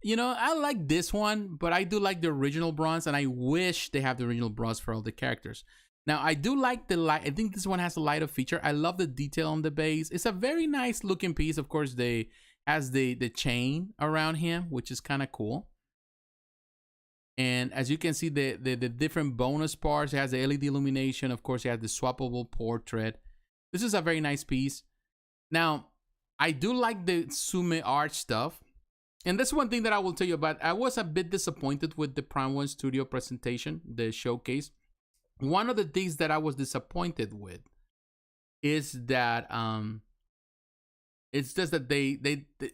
you know, I like this one, but I do like the original bronze, and I wish they have the original bronze for all the characters. Now, I do like the light. I think this one has a lighter feature. I love the detail on the base. It's a very nice looking piece. Of course, they has the chain around him, which is kind of cool. And as you can see, the different bonus parts. It has the LED illumination. Of course, it has the swappable portrait. This is a very nice piece. Now, I do like the Tsume art stuff. And that's one thing that I will tell you about. I was a bit disappointed with the Prime1 Studio presentation, the showcase. One of the things that I was disappointed with is that it's just that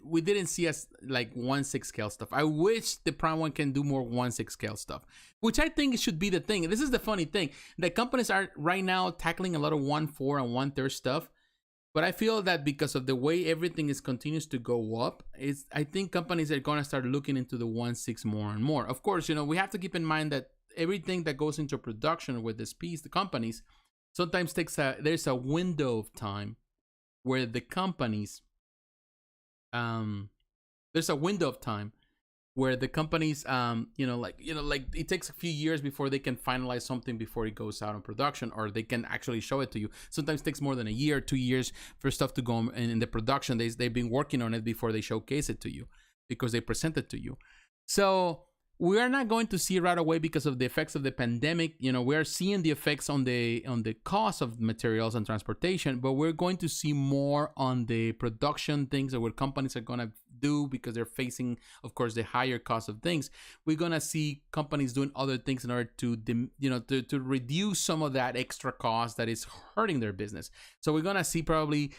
we didn't see us like 1/6 scale stuff. I wish the Prime1 can do more 1/6 scale stuff, which I think should be the thing. And this is the funny thing, that companies are right now tackling a lot of 1/4 and 1/3 stuff. But I feel that because of the way everything continues to go up, I think companies are going to start looking into the 1/6 more and more. Of course, you know, we have to keep in mind that everything that goes into production with this piece, the companies, sometimes there's a window of time where the companies, there's a window of time where the companies, like it takes a few years before they can finalize something before it goes out in production, or they can actually show it to you. Sometimes it takes more than a year, 2 years for stuff to go in the production. They've been working on it before they showcase it to you, because they present it to you. So we are not going to see right away because of the effects of the pandemic. You know, we're seeing the effects on the cost of materials and transportation, but we're going to see more on the production things that what companies are going to do because they're facing, of course, the higher cost of things. We're going to see companies doing other things in order to, you know, to reduce some of that extra cost that is hurting their business. So we're going to see probably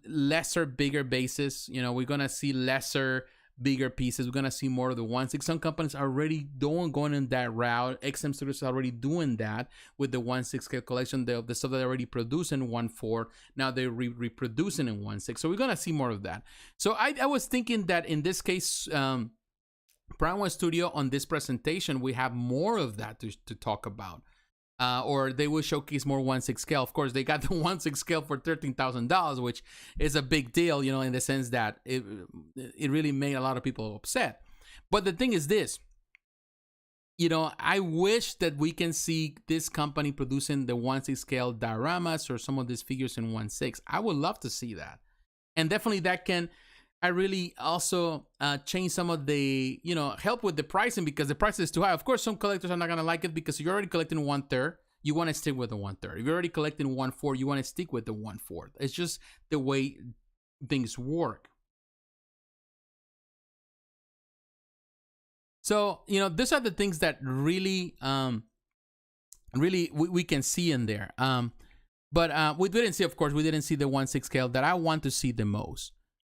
lesser, bigger bases. You know, we're going to see lesser, bigger pieces. We're gonna see more of the 1/6. Some companies are already going in that route. XM Studios is already doing that with the 1/6 scale collection. The stuff that they already produce in 1/4, now they're reproducing in 1/6. So we're gonna see more of that. So I was thinking that in this case, Prime1 Studio on this presentation, we have more of that to talk about. Or they will showcase more 1/6 scale. Of course, they got the 1/6 scale for $13,000, which is a big deal, you know, in the sense that it really made a lot of people upset. But the thing is this, you know, I wish that we can see this company producing the 1/6 scale dioramas or some of these figures in 1/6. I would love to see that. And definitely that can, I really also change some of the, you know, help with the pricing because the price is too high. Of course, some collectors are not going to like it because you're already collecting 1/3. You want to stick with the 1/3. If you're already collecting 1/4, you want to stick with the 1/4. It's just the way things work. So, you know, these are the things that really, we can see in there. But we didn't see, of course, we didn't see the 1/6 scale that I want to see the most.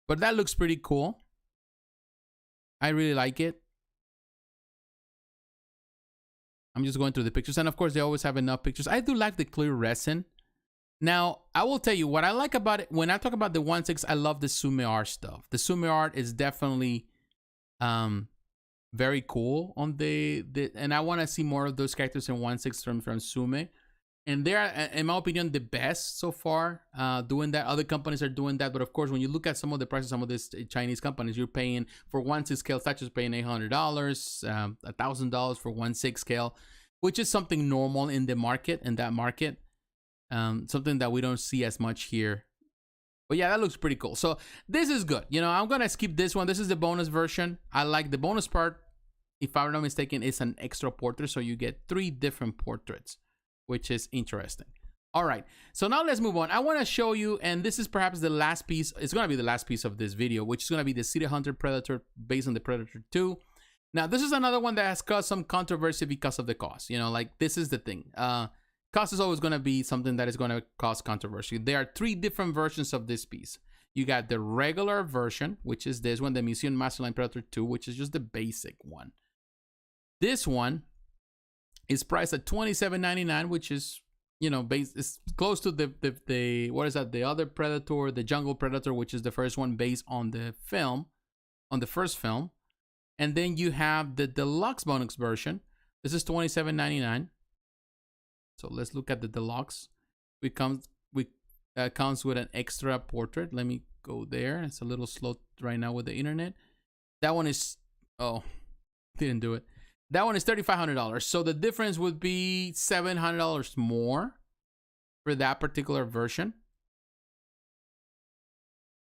But that looks pretty cool. I really like it. I'm just going through the pictures. And of course, they always have enough pictures. I do like the clear resin. Now, I will tell you what I like about it. When I talk about the 1/6, I love the Tsume art stuff. The Tsume art is definitely very cool on and I want to see more of those characters in 1/6 from Tsume. And they're, in my opinion, the best so far doing that. Other companies are doing that. But of course, when you look at some of the prices, some of these Chinese companies, you're paying for 1/6 scale, such as paying $800, $1,000 for 1/6 scale, which is something normal in the market, something that we don't see as much here. But yeah, that looks pretty cool. So this is good. You know, I'm going to skip this one. This is the bonus version. I like the bonus part. If I'm not mistaken, it's an extra portrait. So you get 3 different portraits, which is interesting. All right, so now let's move on. I want to show you, and this is perhaps the last piece. It's going to be the last piece of this video, which is going to be the City Hunter Predator based on the Predator 2. Now, this is another one that has caused some controversy because of the cost. You know, like this is the thing. Cost is always going to be something that is going to cause controversy. There are 3 different versions of this piece. You got the regular version, which is this one, the Museum Masterline Predator 2, which is just the basic one. This one is priced at $27.99, which is, you know, it's close to the what is that? The other Predator, the Jungle Predator, which is the first one based on the film, on the first film. And then you have the deluxe bonus version. This is $27.99. So let's look at the deluxe. It comes with an extra portrait. Let me go there. It's a little slow right now with the internet. That one is, oh, didn't do it. That one is $3,500. So the difference would be $700 more for that particular version.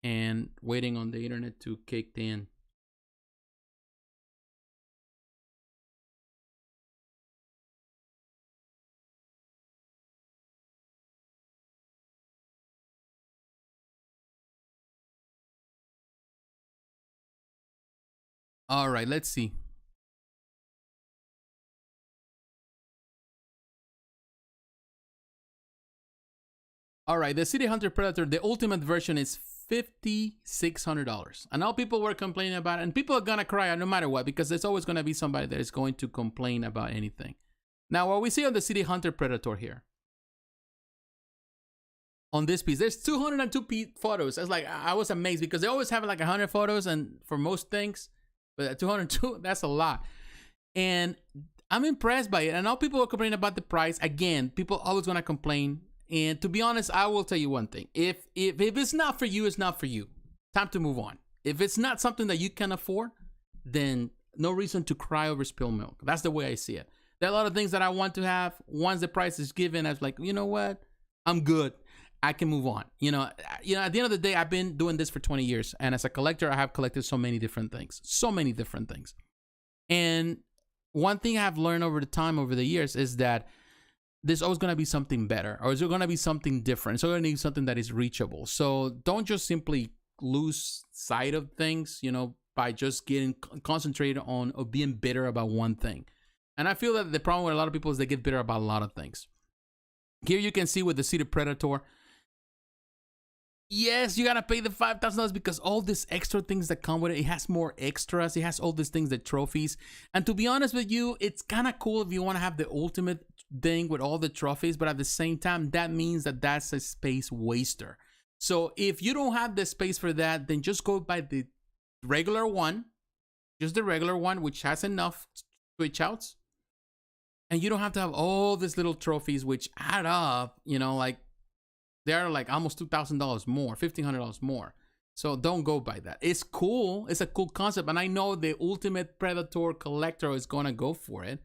And waiting on the internet to kick in. All right, let's see. All right, the City Hunter Predator, the ultimate version is $5,600. And now people were complaining about it, and people are gonna cry no matter what, because there's always gonna be somebody that is going to complain about anything. Now, what we see on the City Hunter Predator here, on this piece, there's 202 photos. It's like, I was amazed because they always have like 100 photos, and for most things, but 202, that's a lot. And I'm impressed by it. And now people are complaining about the price. Again, people always gonna complain. And to be honest, I will tell you one thing. If it's not for you, it's not for you. Time to move on. If it's not something that you can afford, then no reason to cry over spilled milk. That's the way I see it. There are a lot of things that I want to have. Once the price is given, I was like, you know what? I'm good. I can move on. You know, at the end of the day, I've been doing this for 20 years. And as a collector, I have collected so many different things. So many different things. And one thing I've learned over the time, over the years, is that there's always going to be something better, or is there going to be something different? So going to need something that is reachable. So don't just simply lose sight of things, you know, by just getting concentrated on or being bitter about one thing. And I feel that the problem with a lot of people is they get bitter about a lot of things. Here you can see with the Seated Predator, yes, you gotta pay the $5,000 because all these extra things that come with it. It has more extras. It has all these things, the trophies. And to be honest with you, it's kind of cool if you want to have the ultimate thing with all the trophies. But at the same time, that means that that's a space waster. So if you don't have the space for that, then just go by the regular one, just the regular one, which has enough switch outs. And you don't have to have all these little trophies, which add up, you know, like they're like almost $2,000 more, $1,500 more. So don't go by that. It's cool. It's a cool concept. And I know the Ultimate Predator collector is going to go for it.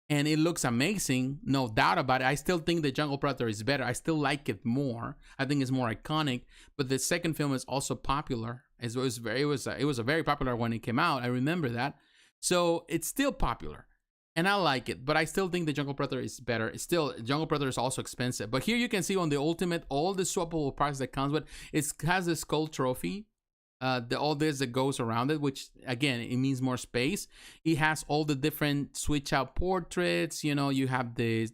And it looks amazing. No doubt about it. I still think the Jungle Predator is better. I still like it more. I think it's more iconic. But the second film is also popular. It was a very popular when it came out. I remember that. So it's still popular. And I like it, but I still think the Jungle Predator is better. It's still, Jungle Predator is also expensive. But here you can see on the Ultimate, all the swappable parts that comes with, it has the skull trophy. All this that goes around it, which again, it means more space. It has all the different switch out portraits. You know, you have the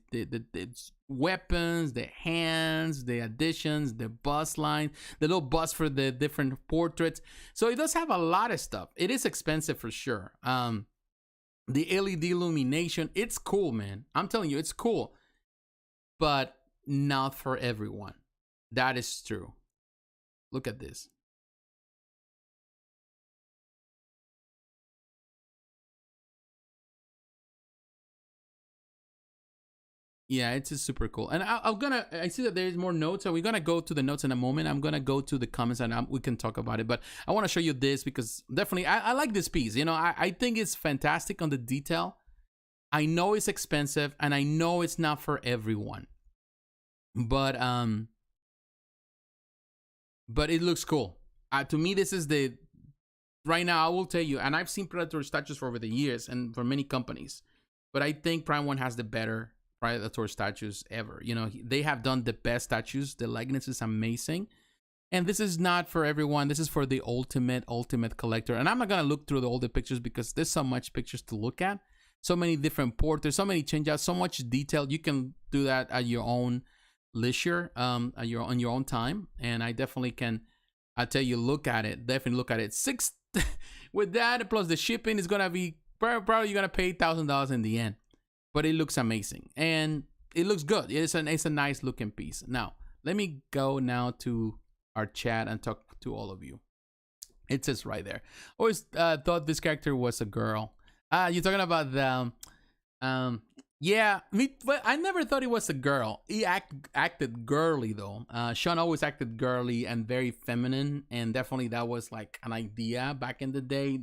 weapons, the hands, the additions, the bust line, the little bust for the different portraits. So it does have a lot of stuff. It is expensive for sure. The LED illumination, it's cool, man. I'm telling you, it's cool. But not for everyone. That is true. Look at this. Yeah, it's just super cool. And I see that there's more notes. So we're going to go to the notes in a moment. I'm going to go to the comments and we can talk about it. But I want to show you this because definitely I like this piece. You know, I think it's fantastic on the detail. I know it's expensive and I know it's not for everyone. But it looks cool. To me, this is right now, I will tell you, and I've seen Predator statues for over the years and for many companies. But I think Prime1 has the better Predator statues ever. You know, they have done the best statues. The likeness is amazing. And this is not for everyone. This is for the ultimate collector. And I'm not going to look through all the pictures because there's so much pictures to look at. So many different portraits, so many change-outs, so much detail. You can do that at your own leisure, on your own time. And I definitely can, I tell you, look at it. Definitely look at it. With that, plus the shipping is going to be, probably you're going to pay $1,000 in the end. But it looks amazing and it looks good. It's a nice looking piece. Now, let me go now to our chat and talk to all of you. It says right there. Always thought this character was a girl. You're talking about the, yeah, but I never thought he was a girl. He acted girly though. Sean always acted girly and very feminine, and definitely that was like an idea back in the day.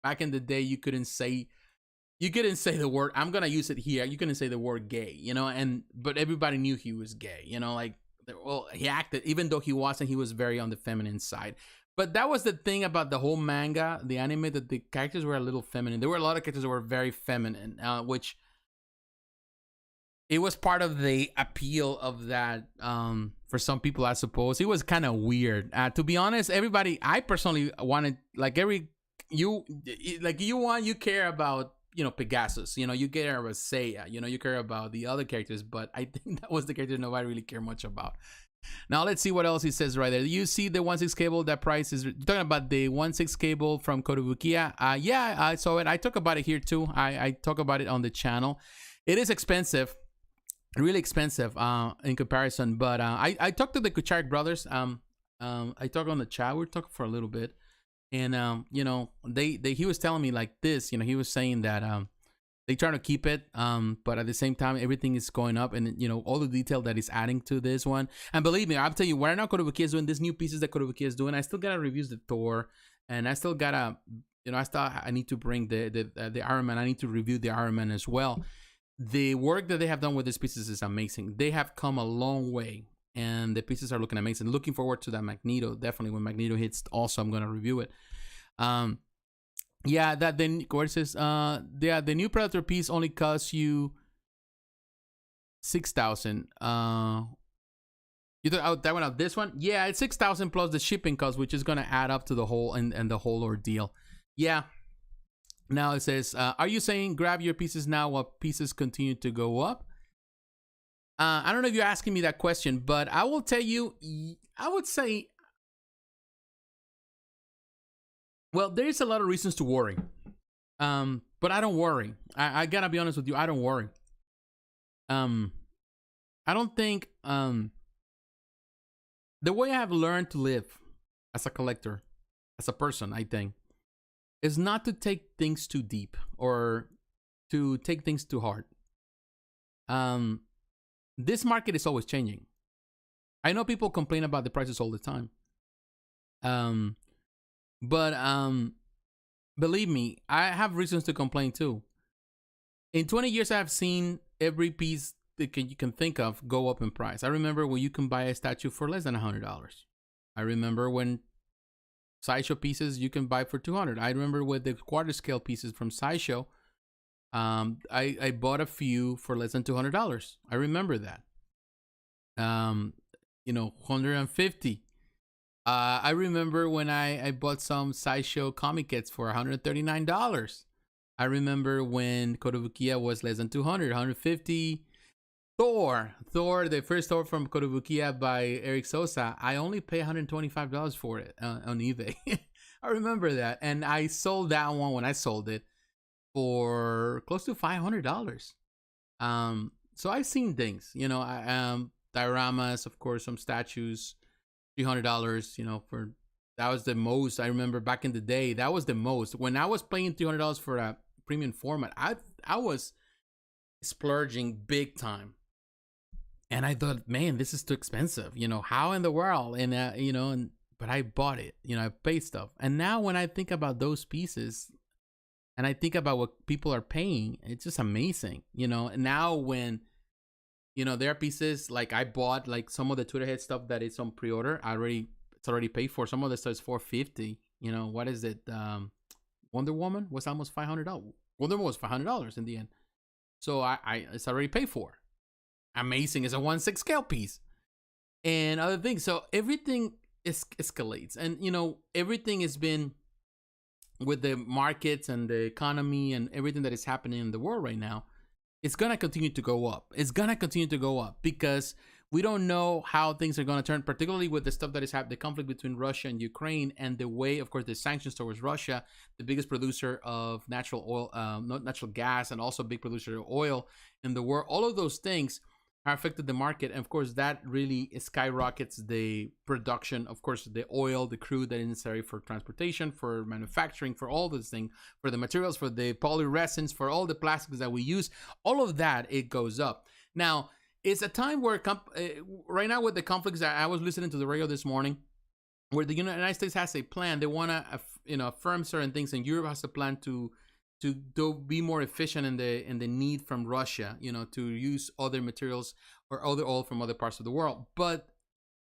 Back in the day, you couldn't say the word, I'm gonna use it here, you couldn't say the word gay, you know, but everybody knew he was gay, you know, like, well, he acted, even though he wasn't, he was very on the feminine side. But that was the thing about the whole manga, the anime, that the characters were a little feminine. There were a lot of characters that were very feminine, which it was part of the appeal of that, for some people, I suppose. It was kind of weird. To be honest, everybody, I personally wanted, like, you care about, you know, Pegasus, you know, you care about Seiya, you know, you care about the other characters, but I think that was the character nobody really cared much about. Now let's see what else he says right there. You see the 1/6 cable, that price is, you're talking about the 1/6 cable from Kotobukiya. Yeah, I saw it. I talk about it here too. I talk about it on the channel. It is expensive, really expensive in comparison, but I talked to the Kucharic brothers. I talked on the chat. We talked for a little bit. And you know, he was telling me like this, you know, he was saying that they try to keep it, but at the same time everything is going up, and you know, all the detail that is adding to this one. And believe me, I'll tell you, right now Kotobukiya is doing these new pieces that Kotobukiya is doing. I still gotta review the Thor, and I still gotta, you know, I need to bring the Iron Man. I need to review the Iron Man as well. The work that they have done with these pieces is amazing. They have come a long way. And the pieces are looking amazing. Looking forward to that Magneto. Definitely when Magneto hits also, I'm going to review it. Yeah, that then where it says yeah, the new Predator piece only costs you 6,000. You thought, oh, that one out. This one, yeah, it's 6,000 plus the shipping cost, which is gonna add up to the whole and the whole ordeal. Yeah. Now it says, are you saying grab your pieces now while pieces continue to go up? I don't know if you're asking me that question, but I will tell you, I would say, well, there's a lot of reasons to worry. But I don't worry. I gotta be honest with you, I don't worry. I don't think, the way I've learned to live as a collector, as a person, I think, is not to take things too deep or to take things too hard. This market is always changing. I know people complain about the prices all the time. But believe me, I have reasons to complain too. In 20 years, I've seen every piece that you can think of go up in price. I remember when you can buy a statue for less than $100. I remember when Sideshow pieces you can buy for $200. I remember with the quarter scale pieces from Sideshow, I bought a few for less than $200. I remember that. You know, 150. I remember when I bought some Sideshow comic kits for $139. I remember when Kotobukiya was less than 200, 150. Thor, the first Thor from Kotobukiya by Eric Sosa, I only pay $125 for it on eBay. I remember that. And I sold that one when I sold it for close to $500. So I've seen things, you know, dioramas, of course, some statues, $300, you know, for that was the most. I remember back in the day, that was the most. When I was paying $300 for a premium format, I was splurging big time. And I thought, man, this is too expensive. You know, how in the world? And, you know, but I bought it. You know, I paid stuff. And now when I think about those pieces and I think about what people are paying, it's just amazing. You know, and now when, you know, there are pieces like I bought, like some of the Twitter head stuff that is on pre-order. It's already paid for. Some of the stuff is $450. You know, what is it? Wonder Woman was almost $500. Wonder Woman was $500 in the end. So it's already paid for. Amazing. It's a 1/6 scale piece and other things. So everything escalates, and you know, everything has been with the markets and the economy and everything that is happening in the world right now. It's gonna continue to go up. It's gonna continue to go up because we don't know how things are gonna turn, particularly with the stuff that is happening, the conflict between Russia and Ukraine, and the way, of course, the sanctions towards Russia, the biggest producer of natural oil, not natural gas, and also big producer of oil in the world. All of those things are affected the market, and of course that really skyrockets the production, of course, the oil, the crude that is necessary for transportation, for manufacturing, for all those things, for the materials, for the polyresins, for all the plastics that we use. All of that, it goes up. Now it's a time where right now with the conflicts, I was listening to the radio this morning where the United States has a plan. They want to affirm certain things, and Europe has a plan to be more efficient in the need from Russia, you know, to use other materials or other oil from other parts of the world. But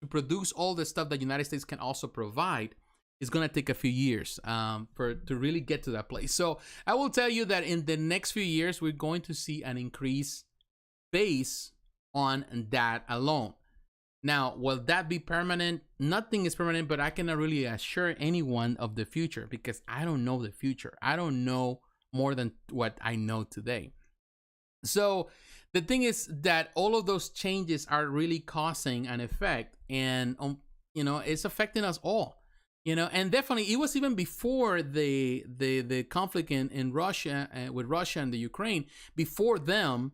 to produce all the stuff that the United States can also provide is going to take a few years to really get to that place. So I will tell you that in the next few years, we're going to see an increase based on that alone. Now, will that be permanent? Nothing is permanent, but I cannot really assure anyone of the future because I don't know the future. I don't know more than what I know today. So the thing is that all of those changes are really causing an effect, and you know, it's affecting us all. You know, and definitely it was even before the conflict in Russia with Russia and the Ukraine. Before them,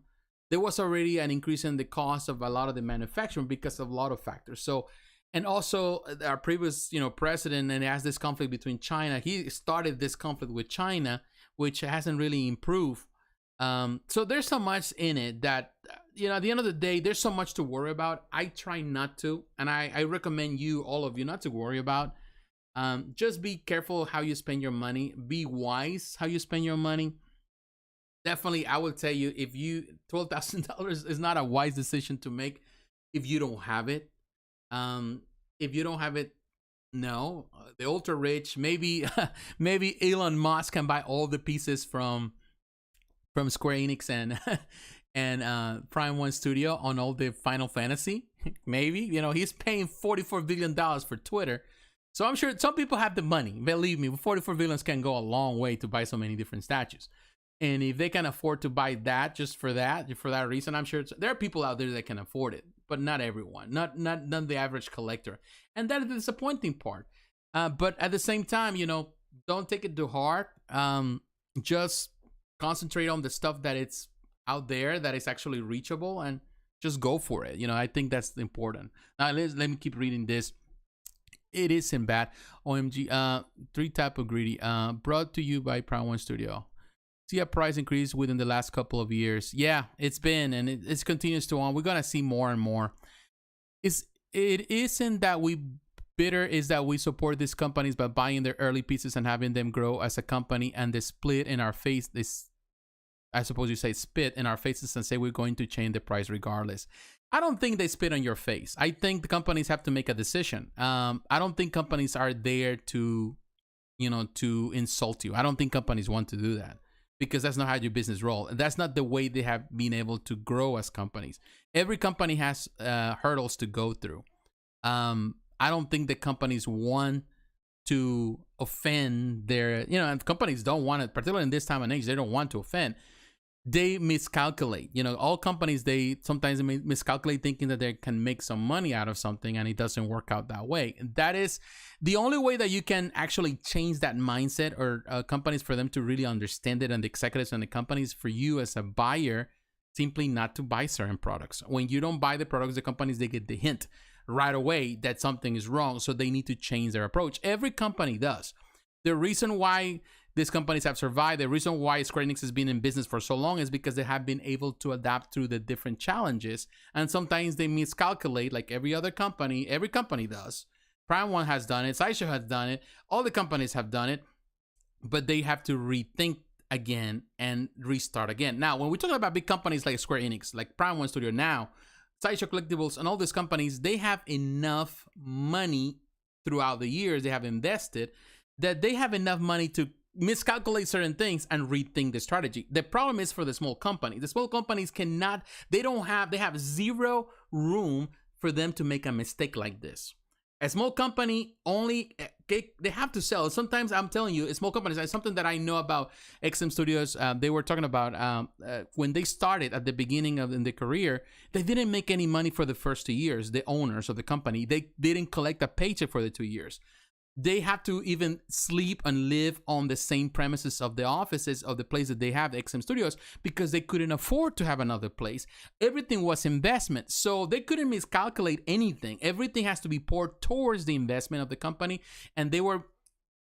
there was already an increase in the cost of a lot of the manufacturing because of a lot of factors. So, and also our previous, you know, president, and as this conflict between China, he started this conflict with China, which hasn't really improved. So there's so much in it that, you know, at the end of the day, there's so much to worry about. I try not to, and I recommend you, all of you, not to worry about. Just be careful how you spend your money. Be wise how you spend your money. Definitely, I will tell you, if you $12,000 is not a wise decision to make if you don't have it. If you don't have it, No, the ultra rich. Maybe maybe Elon Musk can buy all the pieces from Square Enix and and Prime1 Studio on all the Final Fantasy. Maybe, you know, he's paying $44 billion for Twitter. So I'm sure some people have the money. Believe me, 44 billions can go a long way to buy so many different statues. And if they can afford to buy that just for that reason, I'm sure there are people out there that can afford it, but not everyone, not the average collector. And that is the disappointing part. But at the same time, you know, don't take it to heart. Just concentrate on the stuff that it's out there, that is actually reachable, and just go for it. You know, I think that's important. Now, let me keep reading this. It isn't bad. OMG, 3 type of greedy. Brought to you by Prime1 Studio. See a price increase within the last couple of years. Yeah, it's been, and it continues to on. We're gonna see more and more. It isn't that we bitter, is that we support these companies by buying their early pieces and having them grow as a company, and they split in our face. This, I suppose you say, spit in our faces and say we're going to change the price regardless. I don't think they spit on your face. I think the companies have to make a decision. I don't think companies are there to, you know, to insult you. I don't think companies want to do that, because that's not how your business roll. That's not the way they have been able to grow as companies. Every company has hurdles to go through. I don't think the companies want to offend their, you know, and companies don't want it, particularly in this time and age, they don't want to offend. They miscalculate. You know, all companies, they sometimes miscalculate, thinking that they can make some money out of something, and it doesn't work out that way. That is the only way that you can actually change that mindset, or companies, for them to really understand it, and the executives and the companies, for you as a buyer, simply not to buy certain products. When you don't buy the products, the companies, they get the hint right away that something is wrong, so they need to change their approach. Every company does. The reason why these companies have survived, the reason why Square Enix has been in business for so long, is because they have been able to adapt through the different challenges. And sometimes they miscalculate, like every other company. Every company does. Prime1 has done it. Sideshow has done it. All the companies have done it. But they have to rethink again and restart again. Now, when we're talking about big companies like Square Enix, like Prime1 Studio now, Sideshow, Collectibles, and all these companies, they have enough money throughout the years they have invested, that they have enough money to miscalculate certain things and rethink the strategy. The problem is for the small company. The small companies cannot, they have zero room for them to make a mistake like this. A small company only, they have to sell. Sometimes, I'm telling you, small companies, it's something that I know about XM Studios. They were talking about when they started at the beginning of in their career, they didn't make any money for the first 2 years. The owners of the company, they didn't collect a paycheck for the 2 years. They have to even sleep and live on the same premises of the offices of the place that they have, the XM Studios, because they couldn't afford to have another place. Everything was investment, so they couldn't miscalculate anything. Everything has to be poured towards the investment of the company, and they were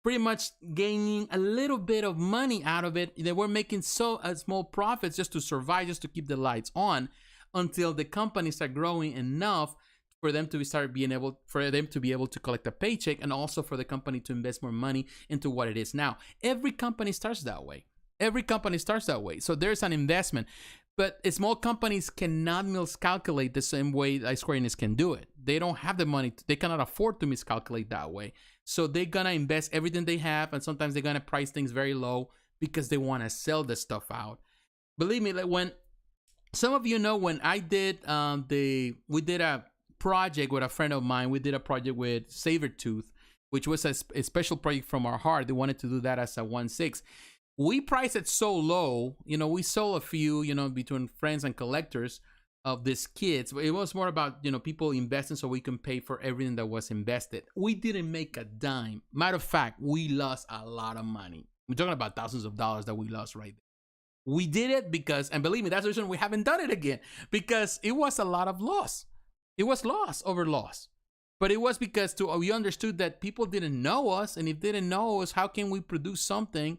pretty much gaining a little bit of money out of it. They were making small profits just to survive, just to keep the lights on, until the company started growing enough for them to start being able, for them to be able to collect a paycheck, and also for the company to invest more money into what it is now. Every company starts that way. Every company starts that way. So there's an investment, but small companies cannot miscalculate the same way that Square Enix can do it. They don't have the money. They cannot afford to miscalculate that way. So they're gonna invest everything they have, and sometimes they're gonna price things very low because they want to sell the stuff out. Believe me, like when some of you know, when I did we did a project with a friend of mine. We did a project with Sabertooth, which was a special project from our heart. They wanted to do that as a 1/6. We priced it so low, you know, we sold a few, you know, between friends and collectors of these kits. It was more about, you know, people investing so we can pay for everything that was invested. We didn't make a dime. Matter of fact, we lost a lot of money. We're talking about thousands of dollars that we lost right there. We did it because, and believe me, that's the reason we haven't done it again, because it was a lot of loss. It was loss over loss. But it was because we understood that people didn't know us, and if they didn't know us, how can we produce something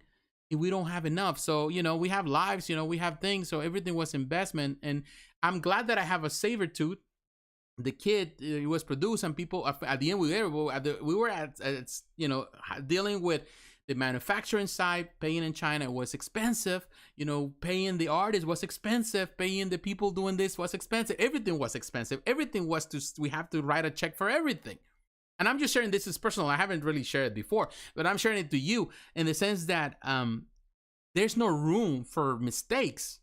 if we don't have enough? So, you know, we have lives, you know, we have things, so everything was investment. And I'm glad that I have a Sabertooth. The kid, it was produced, and people at the end we were at you know, dealing with the manufacturing side. Paying in China was expensive. You know, paying the artist was expensive. Paying the people doing this was expensive. Everything was expensive. Everything was we have to write a check for everything. and I'm just sharing this as personal. I haven't really shared it before, but I'm sharing it to you in the sense that there's no room for mistakes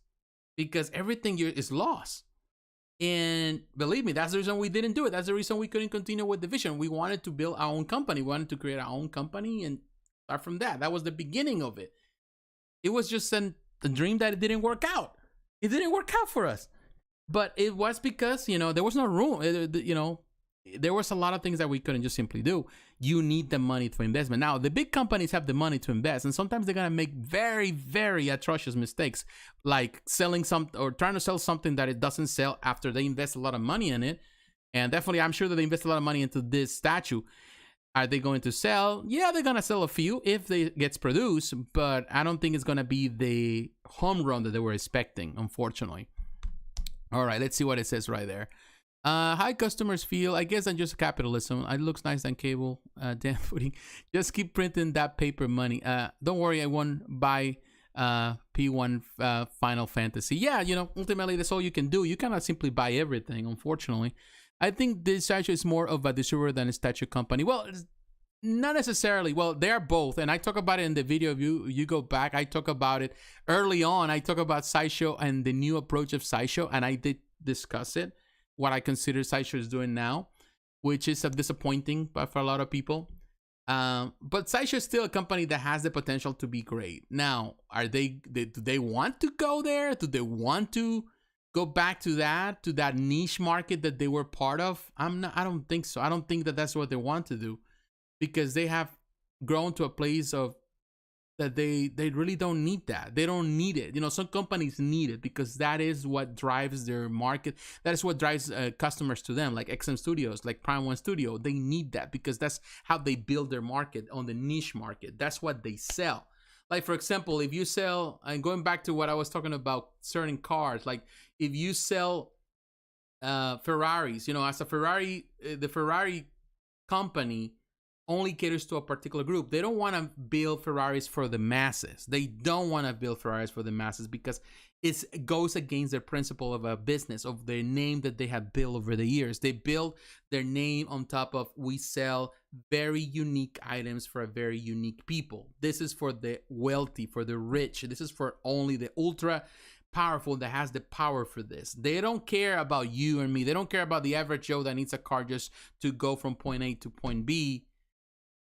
because everything is lost. And believe me, that's the reason we didn't do it. That's the reason we couldn't continue with the vision. We wanted to build our own company. We wanted to create our own company and start from that. That was the beginning of it. It was just a dream that it didn't work out. It didn't work out for us. But it was because, there was no room. There was a lot of things that we couldn't just simply do. You need the money for investment. Now, the big companies have the money to invest, and sometimes they're gonna make very, very atrocious mistakes, like selling something or trying to sell something that it doesn't sell after they invest a lot of money in it. And definitely, I'm sure that they invest a lot of money into this statue. Are they going to sell? Yeah, they're gonna sell a few if it gets produced, but I don't think it's gonna be the home run that they were expecting, unfortunately. All right, let's see what it says right there. How customers feel. I guess I'm just capitalism. It looks nice on cable. Damn pudding. Just keep printing that paper money. Don't worry, I won't buy P1 Final Fantasy. Yeah, ultimately that's all you can do. You cannot simply buy everything, unfortunately. I think this statue is more of a distributor than a statue company. Well, not necessarily. Well, they are both, and I talk about it in the video. If you go back, I talk about it early on. I talk about Sideshow and the new approach of Sideshow, and I did discuss it. What I consider Sideshow is doing now, which is disappointing for a lot of people. But Sideshow is still a company that has the potential to be great. Now, do they want to go there? Do they want to go back to that niche market that they were part of? I don't think so. I don't think that that's what they want to do, because they have grown to a place of that they really don't need that. They don't need it. Some companies need it because that is what drives their market. That is what drives customers to them, like XM Studios, like Prime1 Studio. They need that because that's how they build their market on the niche market. That's what they sell. Like, for example, if you sell, and going back to what I was talking about, certain cars, like if you sell Ferraris, as a Ferrari, the Ferrari company only caters to a particular group. They don't want to build Ferraris for the masses. They don't want to build Ferraris for the masses because it goes against their principle of a business, of their name that they have built over the years. They build their name on top of, we sell very unique items for a very unique people. This is for the wealthy, for the rich. This is for only the ultra powerful that has the power for this. They don't care about you and me. They don't care about the average Joe that needs a car just to go from point A to point B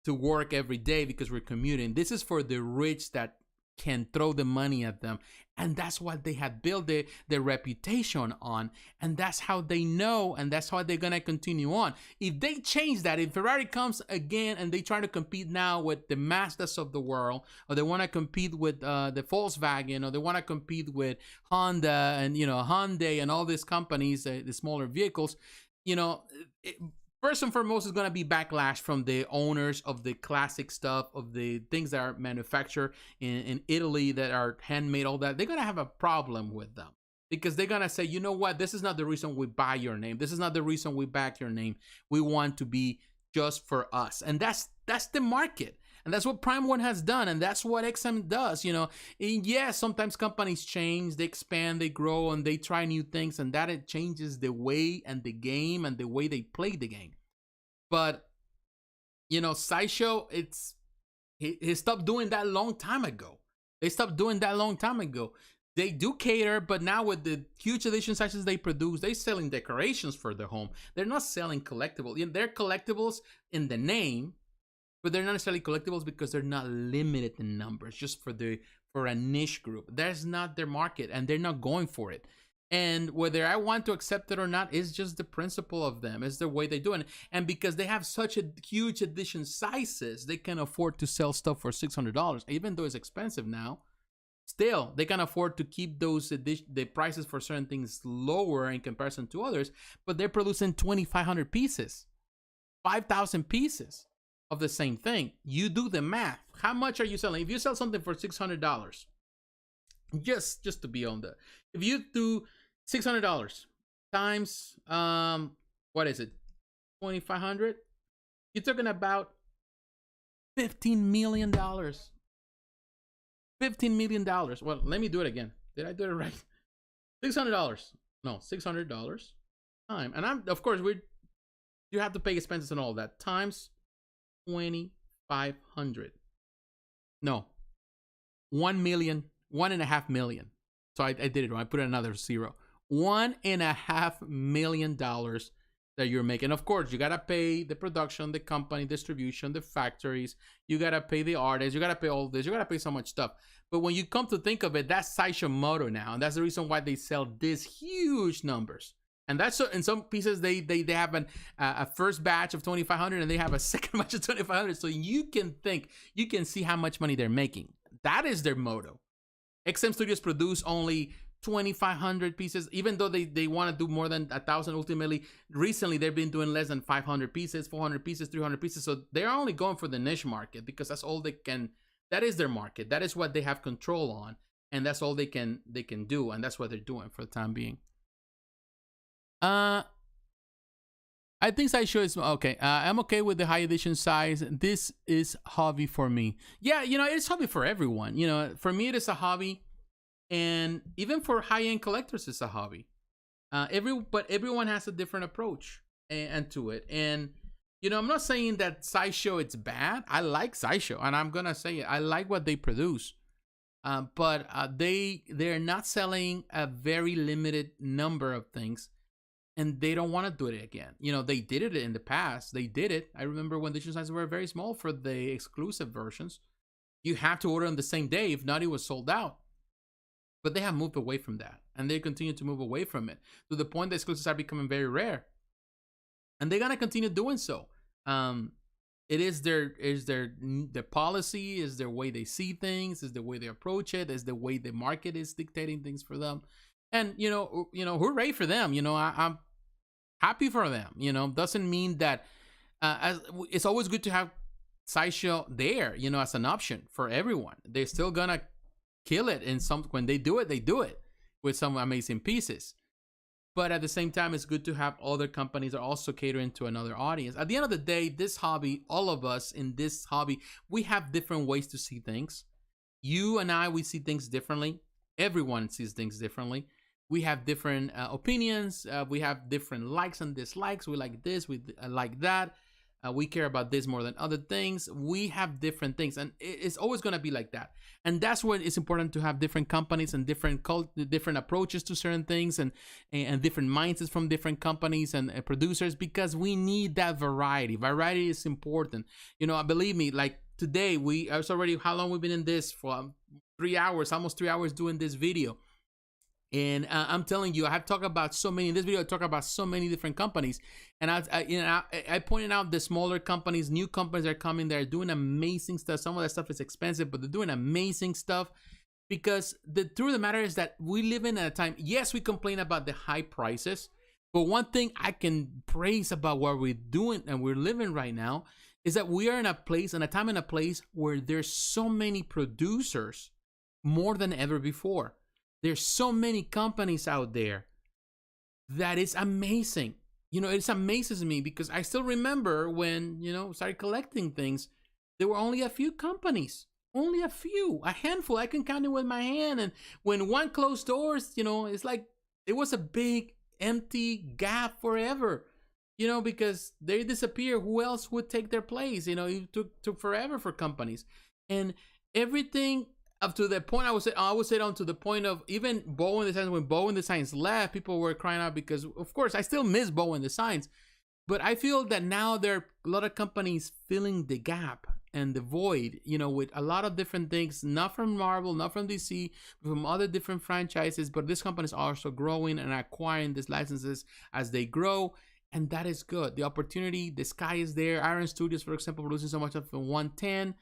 to work every day because we're commuting. This is for the rich that can throw the money at them. And that's what they had built their reputation on. And that's how they know, and that's how they're going to continue on. If they change that, if Ferrari comes again and they try to compete now with the Mazdas of the world, or they want to compete with the Volkswagen, or they want to compete with Honda and, Hyundai and all these companies, the smaller vehicles, first and foremost, is going to be backlash from the owners of the classic stuff, of the things that are manufactured in Italy that are handmade, all that. They're going to have a problem with them because they're going to say, you know what? This is not the reason we buy your name. This is not the reason we back your name. We want to be just for us. And that's the market. And that's what Prime1 has done. And that's what XM does, And yes, sometimes companies change, they expand, they grow, and they try new things. And that it changes the way and the game and the way they play the game. But, Sideshow, he stopped doing that a long time ago. They stopped doing that a long time ago. They do cater, but now with the huge edition sizes they produce, they're selling decorations for their home. They're not selling collectibles. They're collectibles in the name, but they're not necessarily collectibles because they're not limited in numbers, just for a niche group. That's not their market, and they're not going for it. And whether I want to accept it or not is just the principle of them. It's the way they do it. And because they have such a huge edition sizes, they can afford to sell stuff for $600, even though it's expensive now. Still, they can afford to keep the prices for certain things lower in comparison to others, but they're producing 2,500 pieces, 5,000 pieces of the same thing. You do the math. How much are you selling? If you sell something for $600, just to be on the, if you do $600 times, what is it? 2,500? You're talking about $15 million. $15 million. Well, let me do it again. Did I do it right? $600. No, $600 time. And of course, we're you have to pay expenses and all that times 2,500. No, 1 million, 1.5 million. So I did it wrong. I put another zero. $1.5 million that you're making. Of course, you gotta pay the production, the company, distribution, the factories. You gotta pay the artists. You gotta pay all this. You gotta pay so much stuff. But when you come to think of it, that's Sideshow MOTU now, and that's the reason why they sell these huge numbers. And that's in some pieces they have a first batch of 2,500 and they have a second batch of 2,500. So you can see how much money they're making. That is their motto. XM Studios produce only 2,500 pieces, even though they want to do more than 1,000 ultimately. Recently, they've been doing less than 500 pieces, 400 pieces, 300 pieces. So they're only going for the niche market because that's all they can. That is their market. That is what they have control on, and that's all they can do, and that's what they're doing for the time being. I think Sideshow is okay. I'm okay with the high edition size. This is hobby for me. Yeah, it's hobby for everyone. For me, it is a hobby. And even for high-end collectors, it's a hobby. But everyone has a different approach and to it. And, I'm not saying that Sideshow, it's bad. I like Sideshow, and I'm going to say it. I like what they produce. But they're not selling a very limited number of things. And they don't want to do it again. They did it in the past. They did it. I remember when the edition sizes were very small for the exclusive versions. You have to order them the same day. If not, it was sold out. But they have moved away from that. And they continue to move away from it. To the point that exclusives are becoming very rare. And they're going to continue doing so. It is their policy, is their way they see things, is the way they approach it, is the way the market is dictating things for them. And, hooray for them. I'm happy for them. Doesn't mean that it's always good to have Sideshow there, as an option for everyone. They're still going to kill it when they do it with some amazing pieces. But at the same time, it's good to have other companies that are also catering to another audience. At the end of the day, this hobby, all of us in this hobby, we have different ways to see things. You and I, we see things differently. Everyone sees things differently. We have different opinions. We have different likes and dislikes. We like this, we like that. We care about this more than other things. We have different things, and it's always going to be like that. And that's when it's important to have different companies and different approaches to certain things, and different mindsets from different companies and producers, because we need that variety. Variety is important. Believe me, like today, how long we've been in this for 3 hours, almost 3 hours doing this video. And I'm telling you, I have talked about so many in this video. I talk about so many different companies, and I pointed out the smaller companies, new companies that are coming. They're doing amazing stuff. Some of that stuff is expensive, but they're doing amazing stuff. Because the truth of the matter is that we live in a time. Yes, we complain about the high prices, but one thing I can praise about what we're doing and we're living right now is that we are in a time and a place where there's so many producers, more than ever before. There's so many companies out there that is amazing. It amazes me because I still remember when, started collecting things, there were only a few companies, a handful. I can count it with my hand. And when one closed doors, it's like it was a big empty gap forever, because they disappear. Who else would take their place? It took forever for companies, and everything. Up to the point, I would say down to the point of even Bowen Designs. When Bowen Designs left, people were crying out because, of course, I still miss Bowen Designs. But I feel that now there are a lot of companies filling the gap and the void, with a lot of different things, not from Marvel, not from DC, from other different franchises. But these companies are also growing and acquiring these licenses as they grow. And that is good. The opportunity, the sky is there. Iron Studios, for example, producing so much of the 110,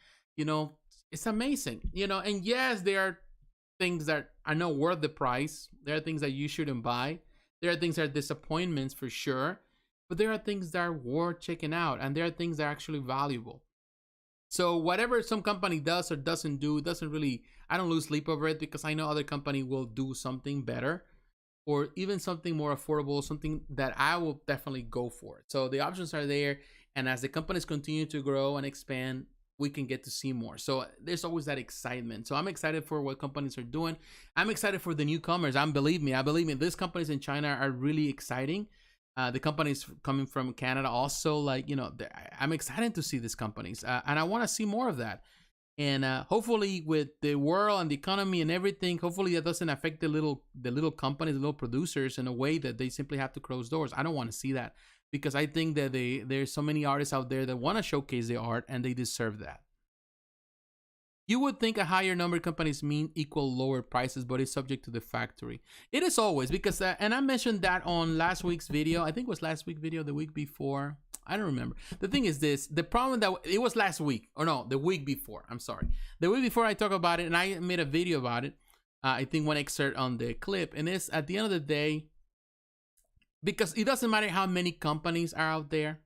it's amazing, and yes, there are things that are not worth the price. There are things that you shouldn't buy. There are things that are disappointments for sure, but there are things that are worth checking out, and there are things that are actually valuable. So whatever some company does or doesn't do, I don't lose sleep over it, because I know other company will do something better, or even something more affordable, something that I will definitely go for. So the options are there, and as the companies continue to grow and expand, we can get to see more. So there's always that excitement. So I'm excited for what companies are doing. I'm excited for the newcomers. Believe me, these companies in China are really exciting. The companies coming from Canada also, like, you know, I'm excited to see these companies, and I want to see more of that. And hopefully, with the world and the economy and everything, hopefully that doesn't affect the little companies, the little producers, in a way that they simply have to close doors. I don't want to see that, because I think that there's so many artists out there that want to showcase their art, and they deserve that. You would think a higher number of companies mean equal lower prices, but it's subject to the factory. It is always, because, and I mentioned that on last week's video. I think it was last week's video, the week before. I don't remember. The thing is this, the problem that it was last week, or no, the week before. I'm sorry. The week before I talked about it, and I made a video about it. I think one excerpt on the clip, and it's at the end of the day, because it doesn't matter how many companies are out there.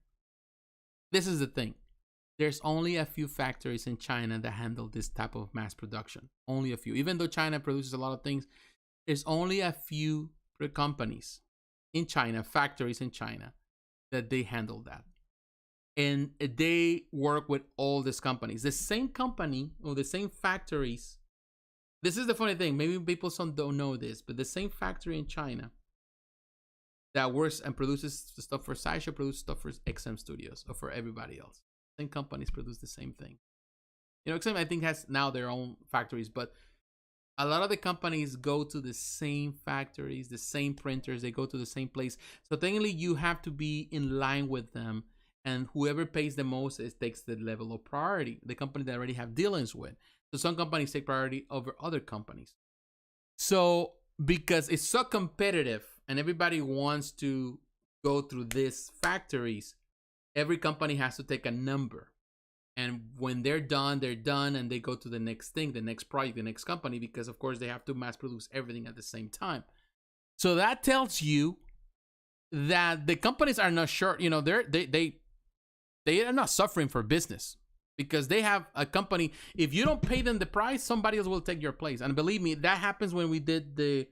This is the thing. There's only a few factories in China that handle this type of mass production. Only a few. Even though China produces a lot of things, there's only a few companies in China, factories in China, that they handle that. And they work with all these companies. The same company or the same factories. This is the funny thing. Maybe people don't know this, but the same factory in China that works and produces stuff for Sideshow produces stuff for XM Studios or for everybody else. Same companies produce the same thing. You know, XM I think has now their own factories, but a lot of the companies go to the same factories, the same printers, they go to the same place. So technically you have to be in line with them, and whoever pays the most takes the level of priority, the company that already have dealings with. So some companies take priority over other companies. So because it's so competitive and everybody wants to go through these factories, every company has to take a number. And when they're done, and they go to the next thing, the next project, the next company, because of course they have to mass produce everything at the same time. So that tells you that the companies are not sure, you know, they are not suffering for business, because they have a company. If you don't pay them the price, somebody else will take your place. And believe me, that happens when we did the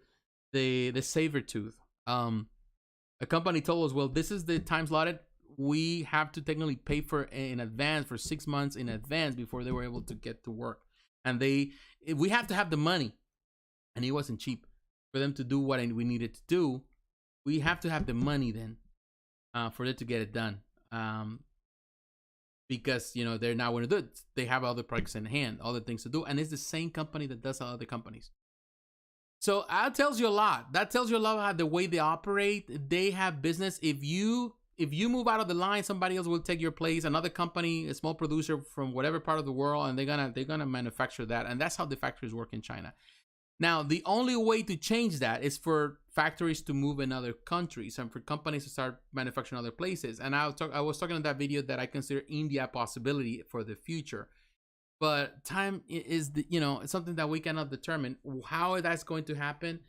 Saber Tooth. A company told us, well, this is the time slotted. We have to technically pay for in advance, for 6 months in advance, before they were able to get to work. And we have to have the money, and it wasn't cheap for them to do what we needed to do. We have to have the money then for it to get it done. Because, you know, they're not going to do it. They have other projects in hand, other things to do. And it's the same company that does other companies. So that tells you a lot. That tells you a lot about the way they operate. They have business. If you move out of the line, somebody else will take your place. Another company, a small producer from whatever part of the world, and they're gonna manufacture that. And that's how the factories work in China. Now, the only way to change that is for factories to move in other countries and for companies to start manufacturing other places. And I was talking in that video that I consider India a possibility for the future. But time is it's something that we cannot determine how that's going to happen.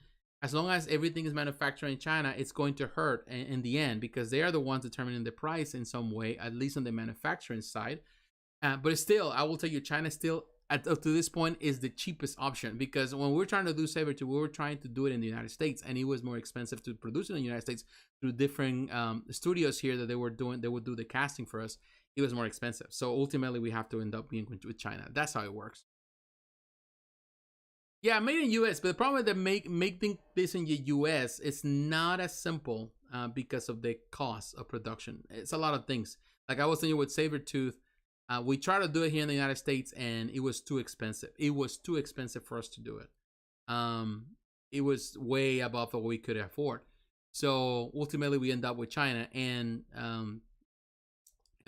As long as everything is manufactured in China, it's going to hurt in the end, because they are the ones determining the price in some way, at least on the manufacturing side. But still, I will tell you, China still, up to this point, is the cheapest option, because when we were trying to do Saber Tooth, we were trying to do it in the United States, and it was more expensive to produce it in the United States through different studios here that they would do the casting for us. It was more expensive. So ultimately, we have to end up being with China. That's how it works. Yeah, made in US, but the problem with making this in the US, it's not as simple because of the cost of production. It's a lot of things. Like I was telling you with Saber Tooth, we tried to do it here in the United States, and it was too expensive. It was too expensive for us to do it. It was way above what we could afford. So ultimately, we end up with China, and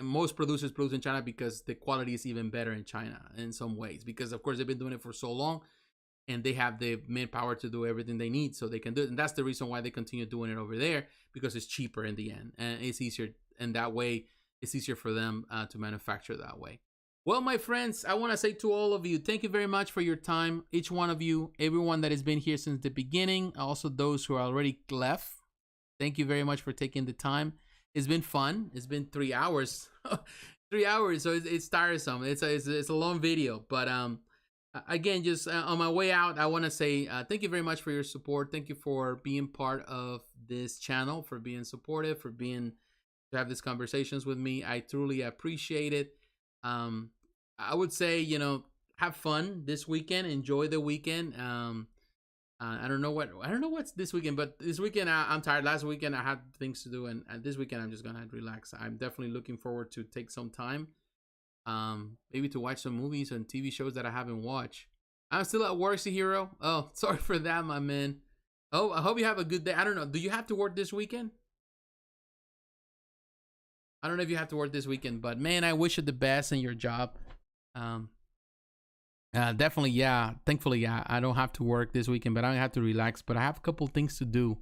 most producers produce in China because the quality is even better in China in some ways. Because of course they've been doing it for so long, and they have the manpower to do everything they need, so they can do it. And that's the reason why they continue doing it over there, because it's cheaper in the end, and it's easier. And that way, it's easier for them to manufacture that way. Well, my friends, I want to say to all of you, thank you very much for your time. Each one of you, everyone that has been here since the beginning, also those who are already left, thank you very much for taking the time. It's been fun. It's been 3 hours. 3 hours, so it's tiresome. It's a long video, but again, just on my way out, I want to say thank you very much for your support. Thank you for being part of this channel, for being supportive, for being to have these conversations with me. I truly appreciate it. I would say, have fun this weekend. Enjoy the weekend. I don't know what's this weekend, but this weekend I'm tired. Last weekend I had things to do, and this weekend I'm just gonna relax. I'm definitely looking forward to take some time, maybe to watch some movies and TV shows that I haven't watched. I'm still at work, Hero. Oh, sorry for that, my man. Oh, I hope you have a good day. I don't know. Do you have to work this weekend? I don't know if you have to work this weekend, but man, I wish you the best in your job. Definitely, yeah. Thankfully, yeah, I don't have to work this weekend, but I have to relax. But I have a couple things to do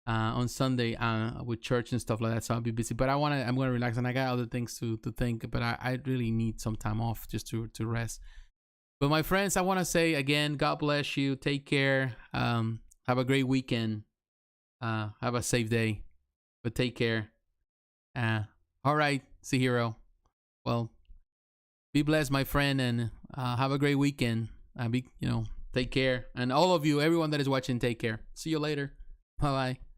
on Sunday with church and stuff like that, so I'll be busy. But I'm gonna relax, and I got other things to think. But I really need some time off just to rest. But my friends, I want to say again, God bless you. Take care. Have a great weekend. Have a safe day. But take care. All right, Hero. Well, be blessed, my friend, and have a great weekend. Take care. And all of you, everyone that is watching, take care. See you later. Bye-bye.